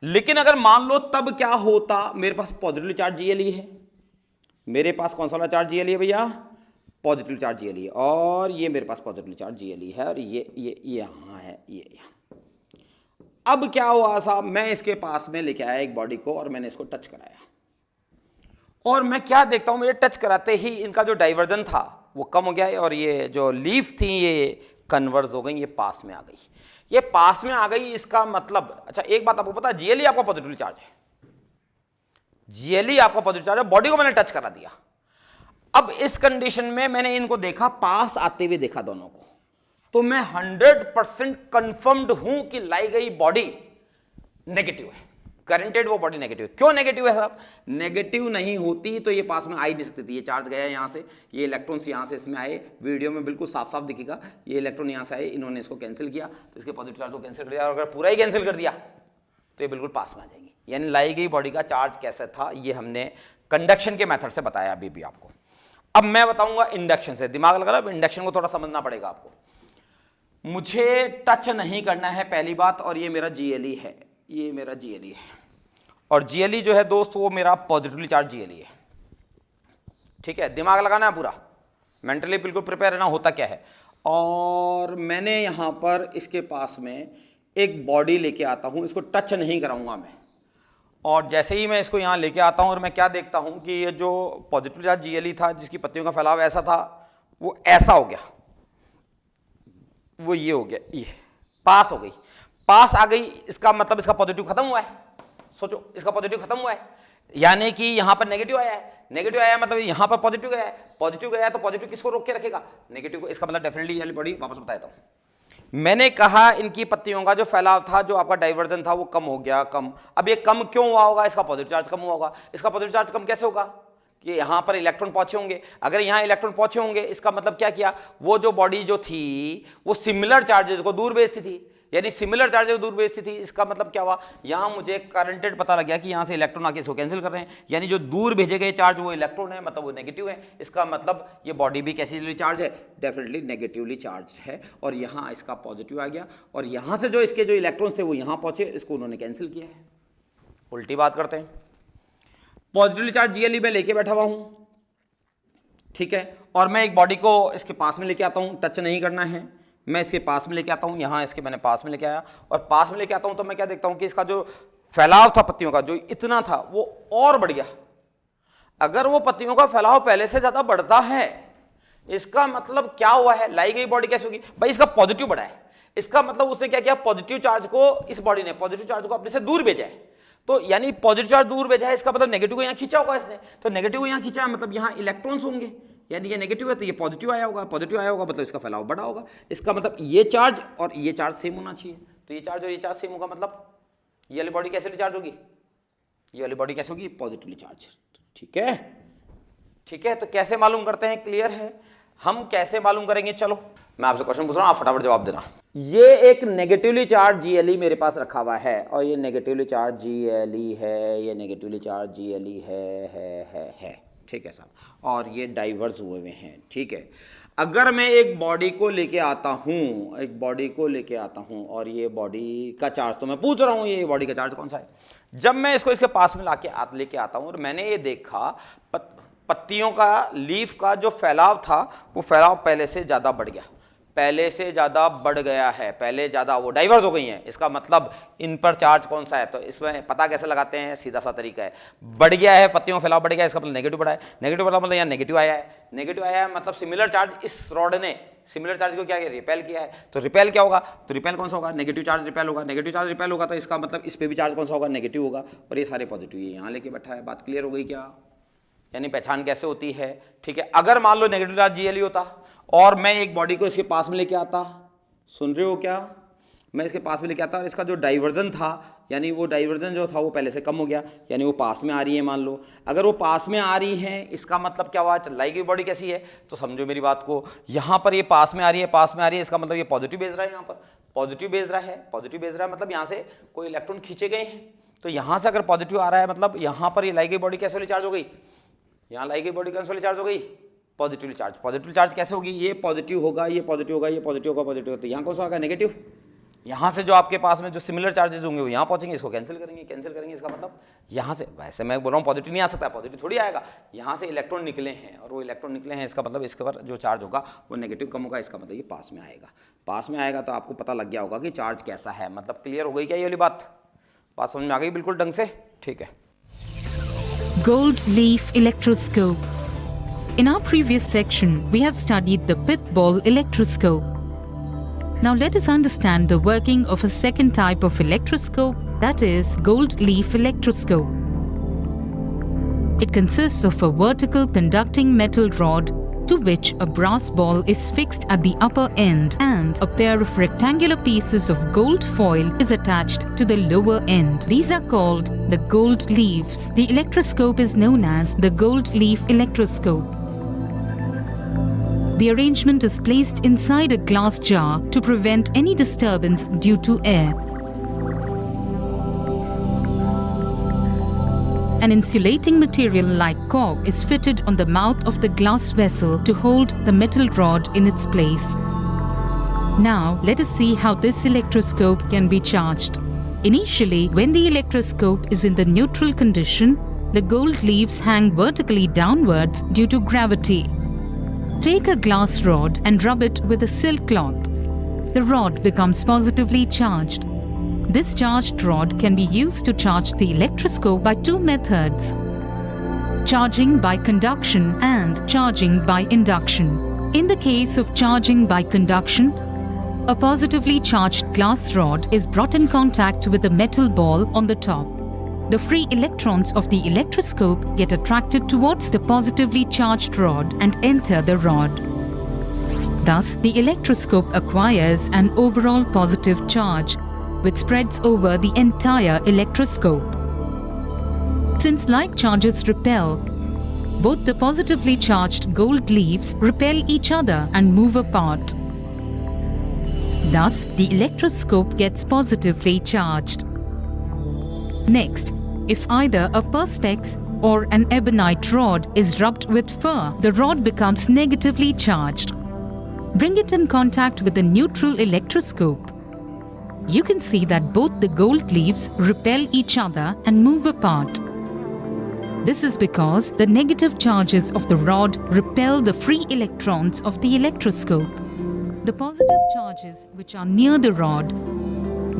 लेकिन अगर मान लो तब क्या होता, मेरे पास पॉजिटिवली चार्ज जीएलई है, मेरे पास कौन सा वाला चार्ज जीएलई है भैया, पॉजिटिव चार्ज जीएलई है, और ये मेरे पास पॉजिटिवली चार्ज जीएलई है, और ये यहां है, ये यहां। अब क्या हुआ साहब, मैं इसके पास में लेके आया एक बॉडी को और मैंने इसको टच कराया, और मैं क्या देखता हूं, मेरे टच कराते ही इनका जो डाइवर्जन था वो कम हो गया, और ये जो लीफ थी ये कन्वर्ज हो गई, ये पास में आ गई, ये पास में आ गई। इसका मतलब, अच्छा एक बात आपको पता है, जीएलई आपका पॉजिटिवली चार्ज है, जीएलई आपका पॉजिटिव चार्ज है, बॉडी को मैंने टच करा दिया। अब इस कंडीशन में मैंने इनको देखा, पास आते हुए देखा दोनों को, तो मैं 100% कंफर्म्ड हूं कि लाई गई बॉडी नेगेटिव है, करंटेड वो बॉडी नेगेटिव है। क्यों नेगेटिव है साहब, नेगेटिव नहीं होती तो ये पास में आ ही नहीं सकती थी। ये चार्ज गया यहां से, ये इलेक्ट्रॉन्स यहां से इसमें आए, वीडियो में बिल्कुल साफ साफ दिखेगा, ये इलेक्ट्रॉन यहां से आए, इन्होंने इसको कैंसिल किया, तो इसके पॉजिटिव चार्ज को कैंसिल कर दिया, और अगर पूरा ही कैंसिल कर दिया तो ये बिल्कुल पास में आ जाएगी। यानी लाई गई बॉडी का चार्ज कैसा था, ये हमने कंडक्शन के मेथड से बताया अभी भी आपको। अब मैं बताऊंगा इंडक्शन से, दिमाग लगा, अब इंडक्शन को थोड़ा समझना पड़ेगा आपको। मुझे टच नहीं करना है पहली बात, और ये मेरा जीएलई है, ये मेरा जीएलई है, और जीएलई जो है दोस्त वो मेरा पॉजिटिवली चार्ज जीएलई है, ठीक है। दिमाग लगाना है पूरा, मेंटली बिल्कुल प्रिपेयर रहना, होता क्या है। और मैंने यहां पर इसके पास में एक बॉडी लेके आता हूं, इसको टच नहीं कराऊंगा मैं, और जैसे ही मैं इसको यहां लेके आता हूं, और मैं क्या देखता हूं कि ये जो पॉजिटिव चार्ज जीएलई था, जिसकी पत्तियों का फैलाव ऐसा था, वो ऐसा हो गया, वो ये हो गया, ये पास हो गई, पास आ गई। इसका मतलब इसका पॉजिटिव खत्म हुआ है, सोचो इसका पॉजिटिव खत्म हुआ है, यानी कि यहां पर नेगेटिव आया है, नेगेटिव आया मतलब यहां पर पॉजिटिव गया है, पॉजिटिव गया तो पॉजिटिव किसको रोक के रखेगा, नेगेटिव को। इसका मतलब डेफिनेटली ये बॉडी, वापस बता देता हूं, मैंने कहा इनकी पत्तियों का जो फैलाव था, जो आपका डाइवर्जन था, वो कम हो गया, कम। अब ये कम क्यों हुआ होगा, इसका पॉजिटिव चार्ज कम हुआ होगा। इसका पॉजिटिव चार्ज कम कैसे होगा, कि यहां पर इलेक्ट्रॉन पहुंचे होंगे, अगर यहां इलेक्ट्रॉन पहुंचे होंगे, इसका मतलब क्या किया, वो जो बॉडी जो थी वो सिमिलर चार्जेस को दूर भेजती थी, यानी सिमिलर चार्जेस को दूर भेजती थी। इसका मतलब क्या हुआ, यहां मुझे करंटेड पता लग गया कि यहां से इलेक्ट्रॉन आके इसको कैंसिल कर रहे हैं, यानी जो दूर भेजे गए चार्ज वो इलेक्ट्रॉन है, मतलब वो नेगेटिव है। इसका मतलब ये बॉडी भी कैसी चार्ज है, डेफिनेटली नेगेटिवली चार्ज है, और यहां इसका पॉजिटिव आ गया, और यहां से जो इसके जो इलेक्ट्रॉन थे वो यहां पहुंचे, इसको उन्होंने कैंसिल किया है। उल्टी बात करते हैं, पॉजिटिवली चार्ज जीएलई में लेके बैठा हुआ हूं, ठीक है, और मैं एक बॉडी को इसके पास में लेके आता हूं, टच नहीं करना है, मैं इसके पास में लेके आता हूं, यहां इसके मैंने पास में लेके आया, और पास में लेके आता हूं तो मैं क्या देखता हूं कि इसका जो फैलाव था पत्तियों का, जो इतना था वो और बढ़ गया। अगर वो पत्तियों का फैलाव पहले से ज्यादा बढ़ता है, इसका मतलब क्या हुआ है, लाई गई बॉडी कैसे होगी भाई, इसका पॉजिटिव बढ़ा है। इसका मतलब उसने क्या किया, पॉजिटिव चार्ज को, इस बॉडी ने पॉजिटिव चार्ज को अपने से दूर भेजा है, तो यानी पॉजिटिव चार्ज दूर भेजा है, इसका मतलब नेगेटिव को यहां खींचा होगा इसने, तो नेगेटिव को यहां खींचा है, मतलब यहां इलेक्ट्रॉन्स होंगे, यानी ये नेगेटिव है तो ये पॉजिटिव आया होगा, पॉजिटिव आया होगा मतलब इसका फैलाव बढ़ा होगा। इसका मतलब ये चार्ज और ये चार्ज सेम होना चाहिए, तो ये चार्ज और ये चार्ज सेम होगा, मतलब ये वाली बॉडी कैसे चार्ज होगी, ये वाली बॉडी कैसे होगी, पॉजिटिवली चार्ज, ठीक है। ठीक है, तो कैसे मालूम करते हैं, क्लियर है, हम कैसे मालूम करेंगे, चलो मैं आपसे क्वेश्चन पूछ रहा हूं, आप फटाफट जवाब देना। ये एक नेगेटिवली चार्ज GLE मेरे पास रखा हुआ है और ये नेगेटिवली चार्ज GLE है, ये नेगेटिवली चार्ज GLE है, ठीक है साहब, और ये डाइवर्स हुए हैं, ठीक है। अगर मैं एक बॉडी को लेके आता हूँ, और ये बॉडी का चार्ज, तो मैं पूछ रहा हूँ ये बॉडी का चार्ज कौन सा है। जब मैं इसको इसके पास में लेके आता हूँ और मैंने ये देखा पत्तियों का, लीफ का जो फैलाव था वो फैलाव पहले से ज़्यादा बढ़ गया है, पहले ज़्यादा वो डाइवर्स हो गई हैं। इसका मतलब इन पर चार्ज कौन सा है, तो इसमें पता कैसे लगाते हैं, सीधा सा तरीका है, बढ़ गया है, पत्तियों का फैलाव बढ़ गया है, इसका मतलब नेगेटिव बढ़ा है। नेगेटिव मतलब यहाँ नेगेटिव आया है, मतलब सिमिलर चार्ज, इस रॉड ने सिमिलर चार्ज को क्या किया, रिपेल किया है। तो रिपेल क्या होगा, तो रिपेल कौन सा होगा, नेगेटिव चार्ज रिपेल होगा। नेगेटिव चार्ज रिपेल होगा तो इसका मतलब इस पे भी चार्ज कौन सा होगा, नेगेटिव होगा, और ये सारे पॉजिटिव ये यहाँ लेके बैठा है। बात क्लियर हो गई क्या, यानी पहचान कैसे होती है, ठीक है। अगर मान लो नेगेटिव चार्ज GLE होता और मैं एक बॉडी को इसके पास में लेके आता, सुन रहे हो क्या, मैं इसके पास में लेके आता और इसका जो डाइवर्जन था, यानी वो डाइवर्जन जो था वो पहले से कम हो गया, यानी वो पास में आ रही है। मान लो अगर वो पास में आ रही है, इसका मतलब क्या हुआ, चलाई गई बॉडी कैसी है, तो समझो मेरी बात को, यहाँ पर ये पास में आ रही है, इसका मतलब ये पॉजिटिव भेज रहा है, यहाँ पर पॉजिटिव भेज रहा है, मतलब यहाँ से कोई इलेक्ट्रॉन खींचे गए हैं। तो यहाँ से अगर पॉजिटिव आ रहा है, मतलब यहाँ पर ये लाई गई बॉडी कैसे वाली चार्ज हो गई, यहाँ लाई गई बॉडी कैसे वाली चार्ज हो गई, पॉजिटिवली चार्ज। पॉजिटिव चार्ज कैसे होगी, ये पॉजिटिव होगा, ये पॉजिटिव होगा, ये पॉजिटिव होगा, तो यहाँ कौन सा होगा, नेगेटिव। यहाँ से जो आपके पास में जो सिमिलर चार्जेस होंगे वो यहाँ पहुँचेंगे, इसको कैंसिल करेंगे, इसका मतलब यहाँ से, वैसे मैं बोल रहा हूँ पॉजिटिव नहीं आ सकता, पॉजिटिव थोड़ी आएगा, यहाँ से इलेक्ट्रॉन निकले हैं और वो इलेक्ट्रॉन निकले हैं, इसका मतलब इसके पर जो चार्ज होगा वो नेगेटिव कम होगा, इसका मतलब ये पास में आएगा। तो आपको पता लग गया होगा कि चार्ज कैसा है, मतलब क्लियर हो गई क्या ये वाली बात समझ में आ गई बिल्कुल ढंग से, ठीक है। Gold leaf electroscope. In our previous section, we have studied the pith ball electroscope. Now let us understand the working of a second type of electroscope, that is gold leaf electroscope. It consists of a vertical conducting metal rod to which a brass ball is fixed at the upper end and a pair of rectangular pieces of gold foil is attached to the lower end. These are called the gold leaves. The electroscope is known as the gold leaf electroscope. The arrangement is placed inside a glass jar to prevent any disturbance due to air. An insulating material like cork is fitted on the mouth of the glass vessel to hold the metal rod in its place. Now, let us see how this electroscope can be charged. Initially, when the electroscope is in the neutral condition, the gold leaves hang vertically downwards due to gravity. Take a glass rod and rub it with a silk cloth. The rod becomes positively charged. This charged rod can be used to charge the electroscope by two methods: charging by conduction and charging by induction. In the case of charging by conduction, a positively charged glass rod is brought in contact with a metal ball on the top. The free electrons of the electroscope get attracted towards the positively charged rod and enter the rod. Thus, the electroscope acquires an overall positive charge, which spreads over the entire electroscope. Since like charges repel, both the positively charged gold leaves repel each other and move apart. Thus, the electroscope gets positively charged. Next, if either a perspex or an ebonite rod is rubbed with fur, the rod becomes negatively charged. Bring it in contact with a neutral electroscope. You can see that both the gold leaves repel each other and move apart. This is because the negative charges of the rod repel the free electrons of the electroscope. The positive charges which are near the rod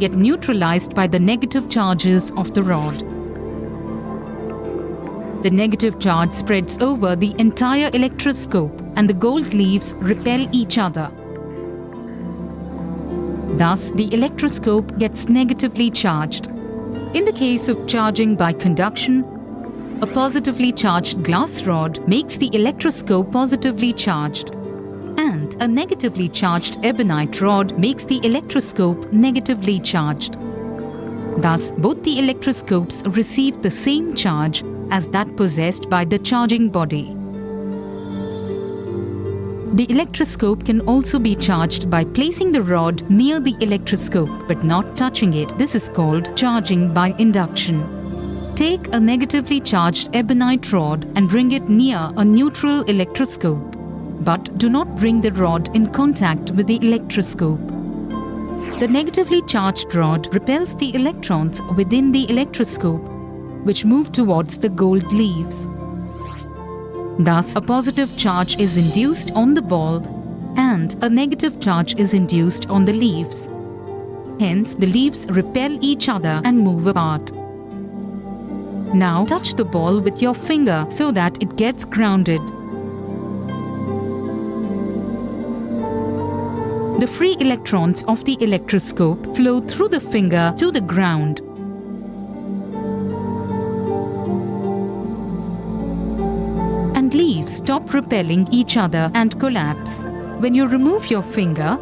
get neutralized by the negative charges of the rod. The negative charge spreads over the entire electroscope and the gold leaves repel each other. Thus, the electroscope gets negatively charged. In the case of charging by conduction, a positively charged glass rod makes the electroscope positively charged, and a negatively charged ebonite rod makes the electroscope negatively charged. Thus, both the electroscopes receive the same charge as that possessed by the charging body. The electroscope can also be charged by placing the rod near the electroscope but not touching it. This is called charging by induction. Take a negatively charged ebonite rod and bring it near a neutral electroscope, but do not bring the rod in contact with the electroscope. The negatively charged rod repels the electrons within the electroscope, which move towards the gold leaves. Thus, a positive charge is induced on the ball and a negative charge is induced on the leaves. Hence, the leaves repel each other and move apart. Now, touch the ball with your finger so that it gets grounded. The free electrons of the electroscope flow through the finger to the ground. And leaves stop repelling each other and collapse. When you remove your finger,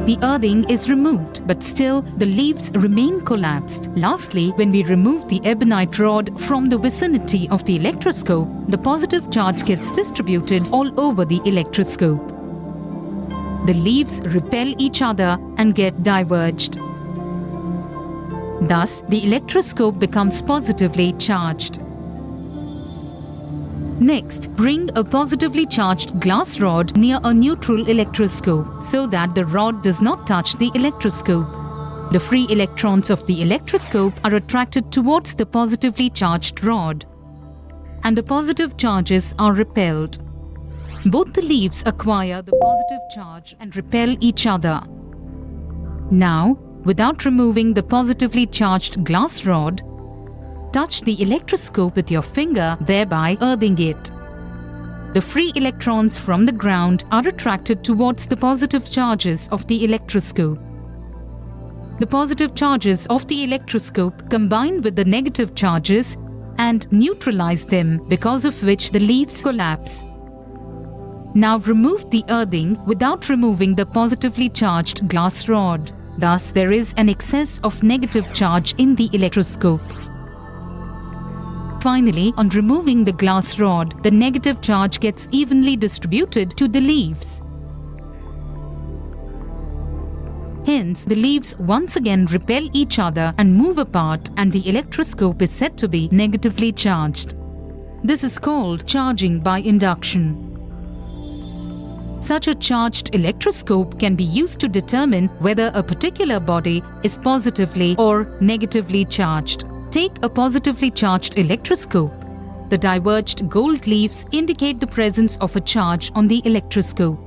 the earthing is removed, but still the leaves remain collapsed. Lastly, when we remove the ebonite rod from the vicinity of the electroscope, the positive charge gets distributed all over the electroscope. The leaves repel each other and get diverged. Thus, the electroscope becomes positively charged. Next, bring a positively charged glass rod near a neutral electroscope so that the rod does not touch the electroscope. The free electrons of the electroscope are attracted towards the positively charged rod, and the positive charges are repelled. Both the leaves acquire the positive charge and repel each other. Now, without removing the positively charged glass rod, touch the electroscope with your finger, thereby earthing it. The free electrons from the ground are attracted towards the positive charges of the electroscope. The positive charges of the electroscope combine with the negative charges and neutralize them, because of which the leaves collapse. Now remove the earthing without removing the positively charged glass rod. Thus, there is an excess of negative charge in the electroscope. Finally, on removing the glass rod, the negative charge gets evenly distributed to the leaves. Hence, the leaves once again repel each other and move apart, and the electroscope is said to be negatively charged. This is called charging by induction. Such a charged electroscope can be used to determine whether a particular body is positively or negatively charged. Take a positively charged electroscope. The diverged gold leaves indicate the presence of a charge on the electroscope.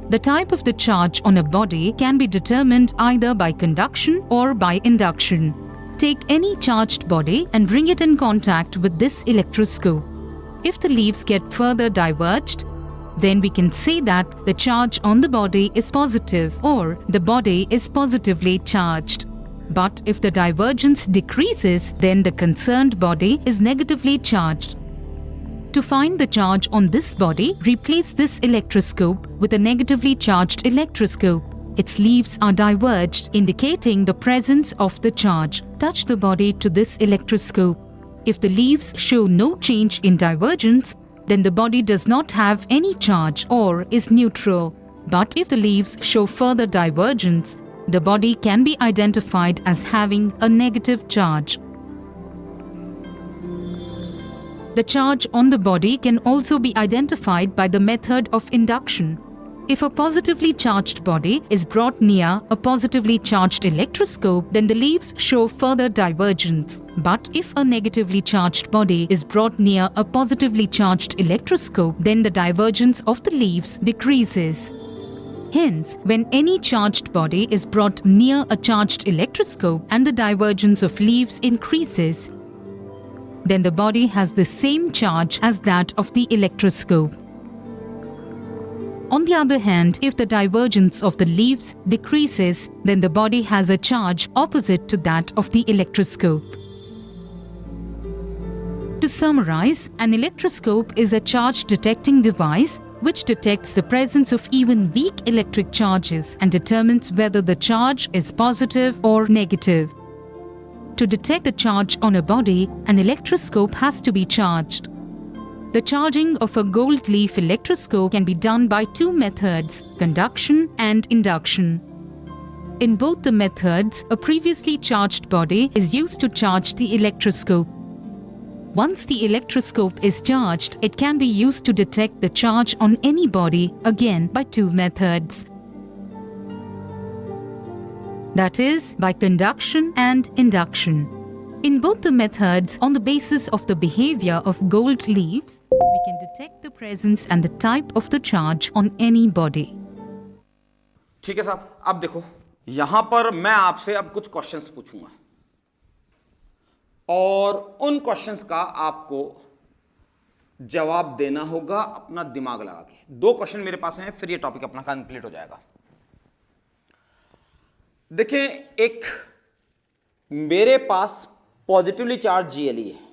The type of the charge on a body can be determined either by conduction or by induction. Take any charged body and bring it in contact with this electroscope. If the leaves get further diverged, then we can say that the charge on the body is positive or the body is positively charged. But if the divergence decreases, then the concerned body is negatively charged. To find the charge on this body, replace this electroscope with a negatively charged electroscope. Its leaves are diverged, indicating the presence of the charge. Touch the body to this electroscope. If the leaves show no change in divergence, then the body does not have any charge or is neutral. But if the leaves show further divergence, the body can be identified as having a negative charge. The charge on the body can also be identified by the method of induction. If a positively charged body is brought near a positively charged electroscope, then the leaves show further divergence. But if a negatively charged body is brought near a positively charged electroscope, then the divergence of the leaves decreases. Hence, when any charged body is brought near a charged electroscope and the divergence of leaves increases, then the body has the same charge as that of the electroscope. On the other hand, if the divergence of the leaves decreases, then the body has a charge opposite to that of the electroscope. To summarize, an electroscope is a charge detecting device which detects the presence of even weak electric charges and determines whether the charge is positive or negative. To detect the charge on a body, an electroscope has to be charged. The charging of a gold leaf electroscope can be done by two methods, conduction and induction. In both the methods, a previously charged body is used to charge the electroscope. Once the electroscope is charged, it can be used to detect the charge on any body, again by two methods. That is, by conduction and induction. In both the methods, on the basis of the behavior of gold leaves, we can detect the presence and the type of the charge on any body. ठीक है साहब, अब देखो यहां पर मैं आपसे अब कुछ क्वेश्चंस पूछूंगा और उन क्वेश्चंस का आपको जवाब देना होगा अपना दिमाग लगा के। दो क्वेश्चन मेरे पास हैं, फिर ये टॉपिक अपना कंप्लीट हो जाएगा। देखिए, एक मेरे पास पॉजिटिवली चार्ज जीएलई है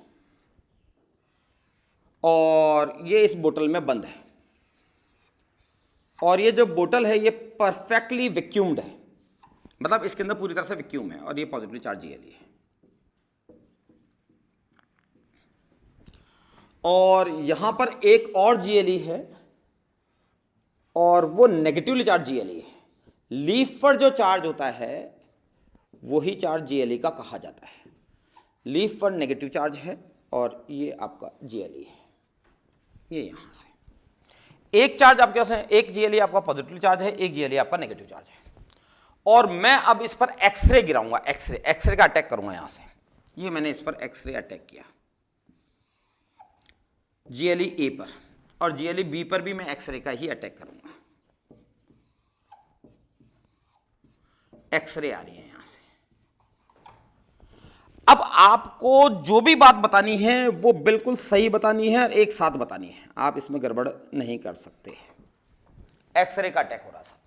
और ये इस बोतल में बंद है और ये जो बोतल है ये परफेक्टली वैक्यूम्ड है, मतलब इसके अंदर पूरी तरह से वैक्यूम है और ये पॉजिटिवली चार्ज जीएलई है। और यहां पर एक और जीएलई है और वो नेगेटिवली चार्ज जीएलई है। लीफ पर जो चार्ज होता है वही चार्ज जीएलई का कहा जाता है। लीफ पर नेगेटिव चार्ज है और ये आपका जीएलई है, ये यहां से एक चार्ज आपके पास है, एक जीएलई आपका पॉजिटिव चार्ज है, एक जीएलई आपका नेगेटिव चार्ज है। और मैं अब इस पर एक्सरे गिराऊंगा, एक्सरे का अटैक करूंगा यहां से। ये मैंने इस पर एक्सरे अटैक किया जीएलई ए पर, और जीएलई बी पर भी मैं एक्सरे का ही अटैक करूंगा। एक्सरे आ रही है यहां से। अब आपको जो भी बात बतानी है वो बिल्कुल सही बतानी है और एक साथ बतानी है, आप इसमें गड़बड़ नहीं कर सकते। एक्सरे का अटैक हो रहा था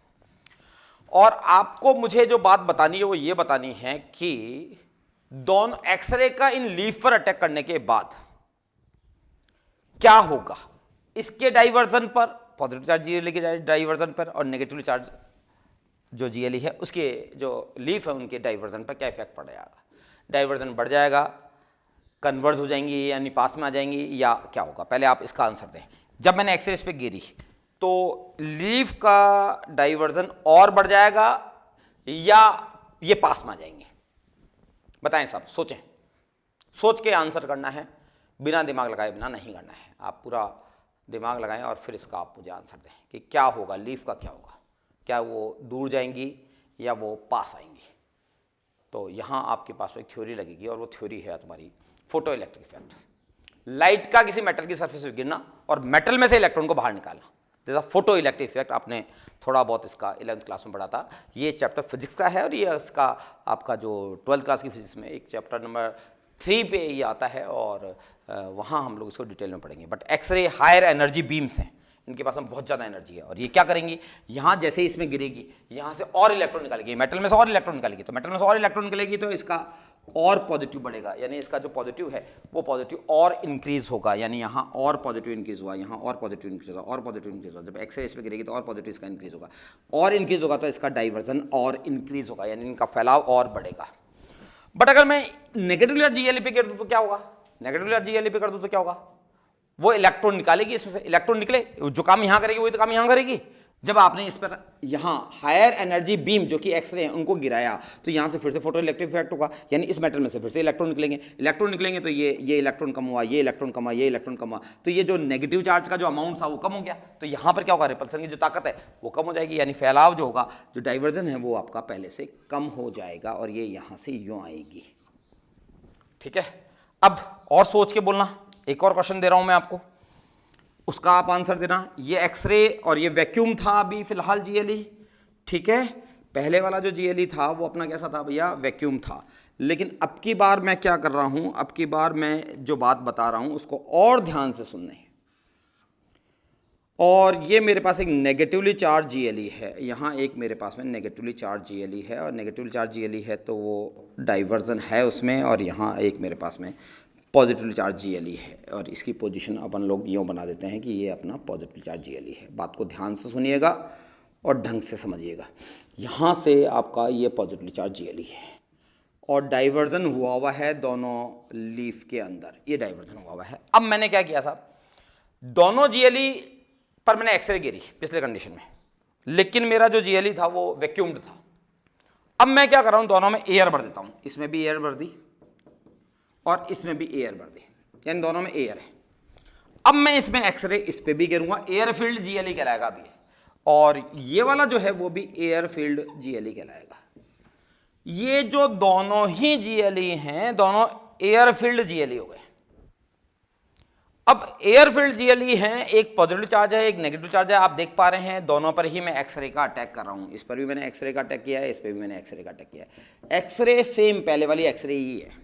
और आपको मुझे जो बात बतानी है वो ये बतानी है कि दोनों एक्सरे का इन लीफ पर अटैक करने के बाद क्या होगा इसके डाइवर्जन पर, पॉजिटिव चार्ज जीएलई के डाइवर्जन पर और नेगेटिव चार्ज जो जीएलई है उसके जो लीफ है उनके डाइवर्जन पर क्या इफेक्ट पड़ जाएगा। डाइवर्जन बढ़ जाएगा, कन्वर्ज हो जाएंगी यानी पास में आ जाएंगी, या क्या होगा। पहले आप इसका आंसर दें। जब मैंने एक्सरे इस पे गिरी तो लीफ का डाइवर्जन और बढ़ जाएगा या ये पास में आ जाएंगे, बताएं साहब, सोचें, सोच के आंसर करना है, बिना दिमाग लगाए बिना नहीं करना है। आप पूरा दिमाग लगाएं और फिर इसका आप मुझे आंसर दें कि क्या होगा, लीफ का क्या होगा, क्या वो दूर जाएंगी या वो पास आएंगी। तो यहाँ आपके पास एक थ्योरी लगेगी और वो थ्योरी है तुम्हारी फोटो इलेक्ट्रिक इफेक्ट। लाइट का किसी मेटल की सरफेस पे गिरना और मेटल में से इलेक्ट्रॉन को बाहर निकालना, जैसा फोटो इलेक्ट्रिक इफेक्ट। आपने थोड़ा बहुत इसका 11th क्लास में पढ़ा था। ये चैप्टर फिजिक्स का है और ये इसका आपका जो 12th क्लास की फिजिक्स में एक चैप्टर नंबर 3 पे ये आता है और वहाँ हम लोग इसको डिटेल में पढ़ेंगे। But x ray higher energy beams हैं, इनके पास में बहुत ज़्यादा एनर्जी है और ये क्या करेंगी, यहाँ जैसे ही इसमें गिरेगी यहाँ से और इलेक्ट्रॉन निकालेगी, मेटल में से और इलेक्ट्रॉन निकालेगी, तो मेटल में से और इलेक्ट्रॉन निकलेगी तो इसका और पॉजिटिव बढ़ेगा, यानी इसका जो पॉजिटिव है वो पॉजिटिव और इंक्रीज होगा, यानी यहाँ और पॉजिटिव इंक्रीज हुआ, यहाँ और पॉजिटिव इंक्रीज होगा, और पॉजिटिव इंक्रीज होगा। जब एक्सरे इस पर गिरेगी तो और पॉजिटिव इसका इंक्रीज होगा, और इंक्रीज होगा तो इसका डाइवर्जन और इंक्रीज होगा, यानी इनका फैलाव और बढ़ेगा। बट अगर मैं नेगेटिव जीएलई पे कर दूँ तो क्या होगा, नेगेटिव जीएलई पे कर दूँ तो क्या होगा, वो इलेक्ट्रॉन निकालेगी, इसमें से इलेक्ट्रॉन निकले, जो काम यहाँ करेगी वही तो काम यहाँ करेगी। जब आपने इस पर यहाँ हायर एनर्जी बीम जो कि एक्सरे हैं उनको गिराया तो यहाँ से फिर से फोटो इलेक्ट्रिक इफेक्ट होगा, यानी इस मेटल में से फिर से इलेक्ट्रॉन निकलेंगे, इलेक्ट्रॉन निकलेंगे तो ये इलेक्ट्रॉन कम हुआ, ये इलेक्ट्रॉन कम हुआ, ये इलेक्ट्रॉन कम हुआ, तो ये जो नेगेटिव चार्ज का जो अमाउंट था वो कम हो गया। तो यहाँ पर क्या होगा, रिपल्सन की जो ताकत है वो कम हो जाएगी, यानी फैलाव जो होगा, जो डाइवर्जन है वो आपका पहले से कम हो जाएगा और ये यहाँ से यूँ आएगी। ठीक है, अब और सोच के बोलना, एक और क्वेश्चन दे रहा हूँ मैं आपको, उसका आप आंसर देना। ये एक्सरे और ये वैक्यूम था अभी फिलहाल जीएलई, ठीक है। पहले वाला जो जीएलई था वो अपना कैसा था भैया, वैक्यूम था। लेकिन अब की बार मैं क्या कर रहा हूं, अब की बार मैं जो बात बता रहा हूं उसको और ध्यान से सुनना है। और ये मेरे पास एक नेगेटिवली चार्ज जीएलई है, यहाँ एक मेरे पास में नेगेटिवली चार्ज जीएलई है, और नेगेटिवली चार्ज जीएलई है तो वो डाइवर्जन है उसमें, और यहाँ एक मेरे पास में पॉजिटिवली चार्ज जीएलई है, और इसकी पोजीशन अपन लोग यूँ बना देते हैं कि ये अपना पॉजिटिवली चार्ज जीएलई है। बात को ध्यान से सुनिएगा और ढंग से समझिएगा। यहाँ से आपका ये पॉजिटिवली चार्ज जीएलई है और डाइवर्जन हुआ हुआ है दोनों लीफ के अंदर, ये डाइवर्जन हुआ हुआ है। अब मैंने क्या किया साहब, दोनों जीएलई पर मैंने एक्सरे गिरी पिछले कंडीशन में, लेकिन मेरा जो जीएलई था वो वैक्यूम्ड था। अब मैं क्या कर रहा हूं, दोनों में एयर भर देता हूं, इसमें भी एयर भर दी और इसमें भी एयर भर दी, यानी दोनों में एयर है। अब मैं इसमें एक्सरे इस पे भी गिरूंगा, एयर फील्ड जीएलई कहलाएगा अभी, और ये वाला जो है वो भी एयर फील्ड जीएलई कहलाएगा। ये जो दोनों ही जीएलई हैं, दोनों एयर फील्ड जीएलई हो गए। अब एयर फील्ड जीएलई हैं, एक पॉजिटिव चार्ज है एक नेगेटिव चार्ज है, आप देख पा रहे हैं दोनों पर ही मैं एक्सरे का अटैक कर रहा हूं। इस पर भी मैंने एक्सरे का अटैक किया है, इस पर भी मैंने एक्सरे का अटैक किया है। एक्सरे सेम, पहले वाली एक्सरे ही है।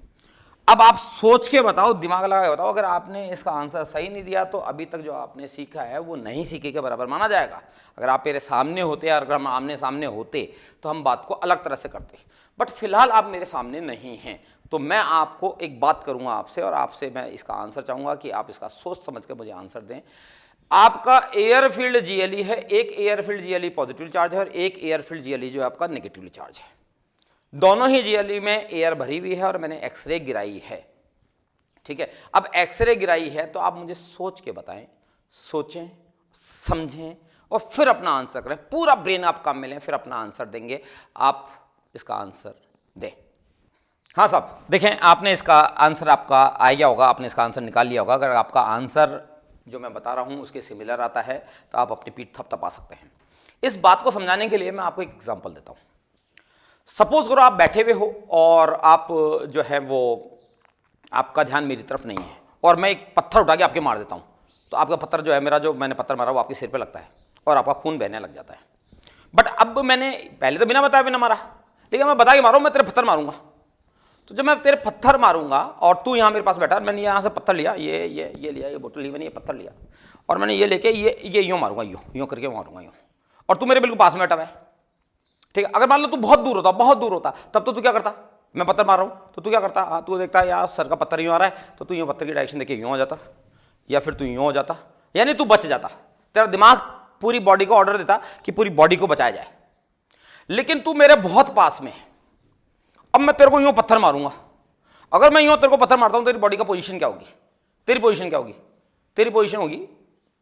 अब आप सोच के बताओ, दिमाग लगा के बताओ, अगर आपने इसका आंसर सही नहीं दिया तो अभी तक जो आपने सीखा है वो नहीं सीखे के बराबर माना जाएगा। अगर आप मेरे सामने होते और अगर हम आमने सामने होते तो हम बात को अलग तरह से करते, बट फिलहाल आप मेरे सामने नहीं हैं, तो मैं आपको एक बात करूंगा आपसे, और आपसे मैं इसका आंसर चाहूंगा कि आप इसका सोच समझ कर मुझे आंसर दें। आपका एयर फील्ड जीएलई है, एक air field GLE positive charge है और एक एयर फील्ड जीएलई जो है आपका नेगेटिवली चार्ज है। दोनों ही जीएलई में एयर भरी हुई है और मैंने एक्सरे गिराई है, ठीक है। अब एक्सरे गिराई है तो आप मुझे सोच के बताएं, सोचें, समझें और फिर अपना आंसर करें। पूरा ब्रेन आप काम में लें, फिर अपना आंसर देंगे। आप इसका आंसर दें। हाँ साहब, देखें आपने इसका आंसर आपका आ गया होगा, आपने इसका आंसर निकाल लिया होगा। अगर आपका आंसर जो मैं बता रहा हूँ उसके सिमिलर आता है तो आप अपनी पीठ थपथपा सकते हैं। इस बात को समझाने के लिए मैं आपको एक एग्जांपल देता हूँ। सपोज करो आप बैठे हुए हो और आप जो है वो आपका ध्यान मेरी तरफ नहीं है और मैं एक पत्थर उठा के आपके मार देता हूँ, तो आपका पत्थर जो है, मेरा जो मैंने पत्थर मारा वो आपके सिर पे लगता है और आपका खून बहने लग जाता है। बट अब मैंने पहले तो बिना बताए बिना मारा, लेकिन मैं बता के मारूँ मैं तेरे पत्थर मारूंगा। तो जब मैं तेरे पत्थर मारूंगा और तू यहाँ मेरे पास बैठा, मैंने यहाँ से पत्थर लिया, ये लिया, ये बोतल ली मैंने, ये पत्थर लिया और मैंने ये लेके ये यूँ मारूंगा, यूँ करके मारूंगा यूँ, और तू मेरे बिल्कुल पास में बैठा हुआ है, ठीक है। अगर मान लो तू बहुत दूर होता तब तो तू क्या करता, मैं पत्थर मार रहा हूँ तो तू क्या करता, हाँ तू देखता है यार सर का पत्थर यूँ आ रहा है तो तू यूँ पत्थर की डायरेक्शन देखिए यूँ हो जाता, या फिर तू यूँ हो जाता, यानी तू बच जाता। तेरा दिमाग पूरी बॉडी को ऑर्डर देता कि पूरी बॉडी को बचाया जाए। लेकिन तू मेरे बहुत पास में, अब मैं तेरे को यूँ पत्थर मारूंगा। अगर मैं यूँ तेरे को पत्थर मारता हूँ, तेरी बॉडी का पोजीशन क्या होगी, तेरी पोजीशन क्या होगी, तेरी पोजीशन होगी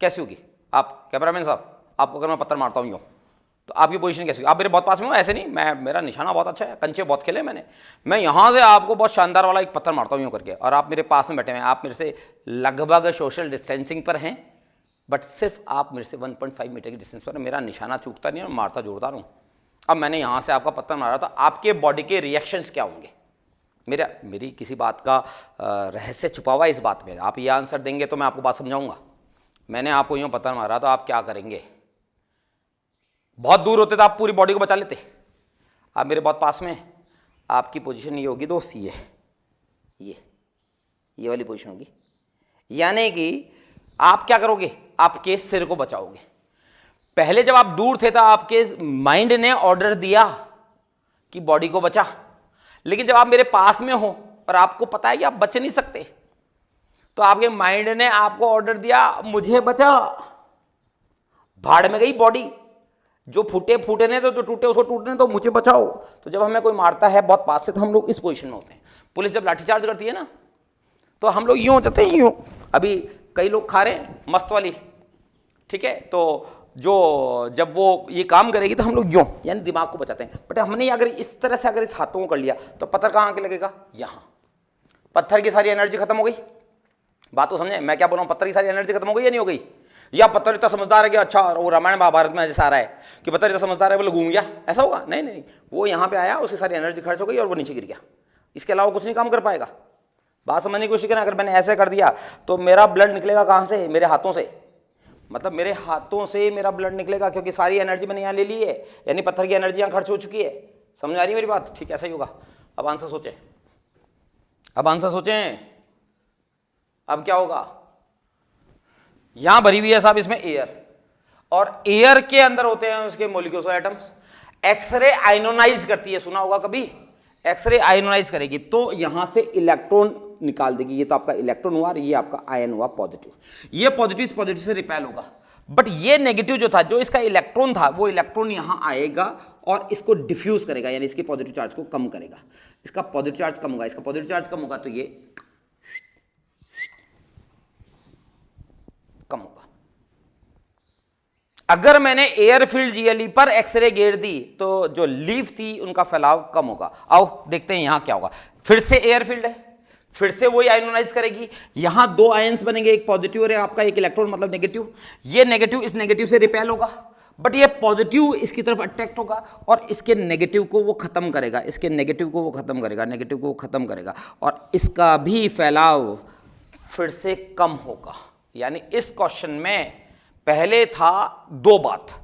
कैसी होगी। आप कैमरामैन साहब, आपको अगर मैं पत्थर मारता हूँ यूँ तो आपकी पोजीशन कैसी होगी। आप मेरे बहुत पास में हो, ऐसे नहीं, मेरा निशाना बहुत अच्छा है, कंचे बहुत खेले मैंने, मैं यहाँ से आपको बहुत शानदार वाला एक पत्थर मारता हूँ यूँ करके, और आप मेरे पास में बैठे हैं, आप मेरे से लगभग सोशल डिस्टेंसिंग पर हैं, बट सिर्फ आप मेरे से 1.5 मीटर की डिस्टेंस पर, मेरा निशाना चूकता नहीं है, मारता जोरदार हूँ। अब मैंने यहाँ से आपका पत्थर मारा तो आपके बॉडी के रिएक्शंस क्या होंगे। मेरी किसी बात का रहस्य छुपा हुआ है इस बात में। आप ये आंसर देंगे तो मैं आपको बात समझाऊंगा। मैंने आपको यूँ पत्थर मारा तो आप क्या करेंगे। बहुत दूर होते तो आप पूरी बॉडी को बचा लेते, आप मेरे बहुत पास में, आपकी पोजीशन ये होगी दोस्त, ये वाली पोजीशन होगी, यानी कि आप क्या करोगे, आपके सिर को बचाओगे। पहले जब आप दूर थे तो आपके माइंड ने ऑर्डर दिया कि बॉडी को बचा, लेकिन जब आप मेरे पास में हो और आपको पता है कि आप बच नहीं सकते, तो आपके माइंड ने आपको ऑर्डर दिया मुझे बचा। भाड़ में गई बॉडी, जो फूटने तो, जो टूटे उसको टूटने तो, मुझे बचाओ। तो जब हमें कोई मारता है बहुत पास से तो हम लोग इस पोजीशन में होते हैं। पुलिस जब लाठीचार्ज करती है ना तो हम लोग यूँ हो जाते हैं, यूँ। अभी कई लोग खा रहे हैं मस्त वाली, ठीक है, तो जब वो ये काम करेगी तो हम लोग यूँ, यानी दिमाग को बचाते हैं। बट हमने अगर इस तरह से अगर इस हाथों को कर लिया तो पत्थर कहाँ आके लगेगा, यहाँ। पत्थर की सारी एनर्जी खत्म हो गई। बात तो समझे मैं क्या बोल रहा हूँ, पत्थर की सारी एनर्जी खत्म हो गई या नहीं हो गई। या पत्थर इतना समझदार है कि अच्छा, वो रामायण महाभारत में जैसा आ रहा है कि पत्थर इतना समझदार है बोले घूम गया, ऐसा होगा। नहीं, वो यहाँ पे आया, उसकी सारी एनर्जी खर्च हो गई और वो नीचे गिर गया। इसके अलावा कुछ नहीं काम कर पाएगा। बात समझने की कोशिश करें। अगर मैंने ऐसे कर दिया तो मेरा ब्लड निकलेगा कहाँ से, मेरे हाथों से, मतलब मेरे हाथों से मेरा ब्लड निकलेगा, क्योंकि सारी एनर्जी मैंने यहाँ ले ली है, यानी पत्थर की एनर्जी यहाँ खर्च हो चुकी है। समझ आ रही है मेरी बात, ठीक ऐसा ही होगा। अब आंसर सोचें, अब क्या होगा। यहां भरी हुई है साहब इसमें एयर, और एयर के अंदर होते हैं उसके मोलिक्यूल्स और एटम्स। एक्सरे आयनोनाइज करती है, सुना होगा कभी, एक्सरे आयनोनाइज करेगी तो यहां से इलेक्ट्रॉन निकाल देगी। ये तो आपका इलेक्ट्रॉन हुआ और ये आपका आयन हुआ पॉजिटिव। ये पॉजिटिव इस पॉजिटिव से रिपेल होगा, बट ये नेगेटिव जो था, जो इसका इलेक्ट्रॉन था, वो इलेक्ट्रॉन यहां आएगा और इसको डिफ्यूज करेगा, यानी इसके पॉजिटिव चार्ज को कम करेगा। इसका पॉजिटिव चार्ज कम होगा, इसका पॉजिटिव चार्ज कम होगा तो ये कम होगा। अगर मैंने एयर फील्ड जीएलई पर एक्सरे गिर दी तो जो लीफ थी उनका फैलाव कम होगा। आओ देखते हैं यहां क्या होगा। फिर से एयर फील्ड है, फिर से वही आयनोनाइज करेगी। यहां दो आयंस बनेंगे, एक पॉजिटिव और आपका एक इलेक्ट्रॉन मतलब नेगेटिव। ये नेगेटिव इस नेगेटिव से रिपेल होगा, बट ये पॉजिटिव इसकी तरफ अट्रैक्ट होगा और इसके नेगेटिव को वो खत्म करेगा, इसके नेगेटिव को वो खत्म करेगा, नेगेटिव को वो खत्म करेगा और इसका भी फैलाव फिर से कम होगा। यानी इस क्वेश्चन में पहले था दो बात,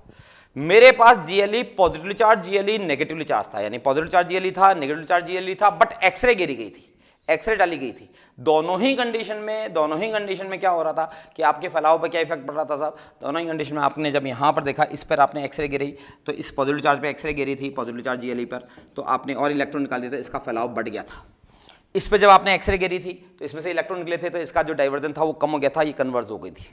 मेरे पास जीएलई पॉजिटिवली चार्ज, जीएलई नेगेटिवली चार्ज था, यानी पॉजिटिव चार्ज जीएलई था, नेगेटिव चार्ज जीएलई था, बट एक्सरे गिरी गई थी, एक्सरे डाली गई थी। दोनों ही कंडीशन में क्या हो रहा था कि आपके फैलाव पर क्या इफेक्ट पड़ रहा था साहब? दोनों ही कंडीशन में आपने जब यहाँ पर देखा, इस पर आपने एक्सरे गिरी तो इस पॉजिटिव चार्ज पे एक्सरे गिरी थी, पॉजिटिव चार्ज जीएलई पर, तो आपने और इलेक्ट्रॉन निकाल दिया था, इसका फैलाव बढ़ गया था। इस पर जब आपने एक्सरे गिरी थी तो इसमें से इलेक्ट्रॉन निकले थे, तो इसका जो डाइवर्जन था वो कम हो गया था, ये कन्वर्ज हो गई थी।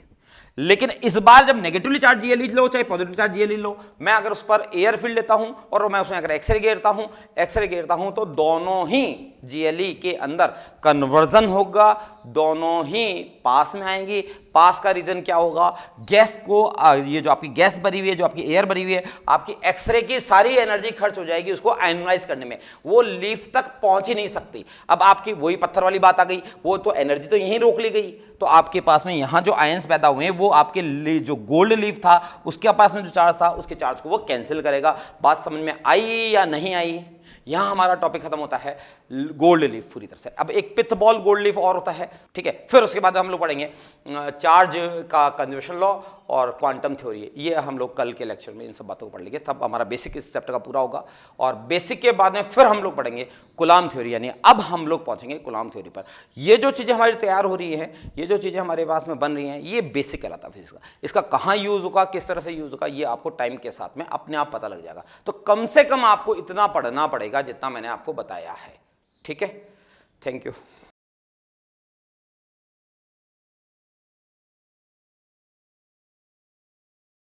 लेकिन इस बार जब नेगेटिवली चार्ज जीएलई लो चाहे पॉजिटिव चार्ज जीएलई लो, मैं अगर उस पर एयर फील्ड लेता हूं और मैं उसमें अगर एक्सरे गिरता हूं तो दोनों ही जीएलई के अंदर कन्वर्जन होगा, दोनों ही पास में आएंगी। पास का रीजन क्या होगा? गैस को, ये जो आपकी गैस भरी हुई है, जो आपकी एयर भरी हुई है, आपकी एक्सरे की सारी एनर्जी खर्च हो जाएगी उसको आयनोनाइज करने में, वो लीफ तक पहुंच ही नहीं सकती। अब आपकी वही पत्थर वाली बात आ गई, वो तो एनर्जी तो यहीं रोक ली गई, तो आपके पास में यहां जो आयंस पैदा हुए वो आपके जो गोल्ड लीफ था उसके पास में जो चार्ज था उसके चार्ज को वो कैंसिल करेगा। बात समझ में आई या नहीं आई? यहां हमारा टॉपिक खत्म होता है गोल्ड लीफ पूरी तरह से। अब एक पिथ बॉल गोल्ड लीफ और होता है, ठीक है। फिर उसके बाद हम लोग पढ़ेंगे चार्ज का कंजर्वेशन लॉ और क्वांटम थ्योरी। ये हम लोग कल के लेक्चर में इन सब बातों को पढ़ लेंगे, तब हमारा बेसिक इस चैप्टर का पूरा होगा। और बेसिक के बाद में फिर हम लोग पढ़ेंगे कूलाम थ्योरी, यानी अब हम लोग पहुंचेंगे कूलाम थ्योरी पर। ये जो चीज़ें हमारी तैयार हो रही हैं, ये जो चीज़ें हमारे पास में बन रही हैं, ये बेसिक कहलाता है फिजिक्स का। इसका कहाँ यूज़ होगा, किस तरह से यूज़ होगा, ये आपको टाइम के साथ में अपने आप पता लग जाएगा। तो कम से कम आपको इतना पढ़ना पड़ेगा जितना मैंने आपको बताया है, ठीक है। Thank you.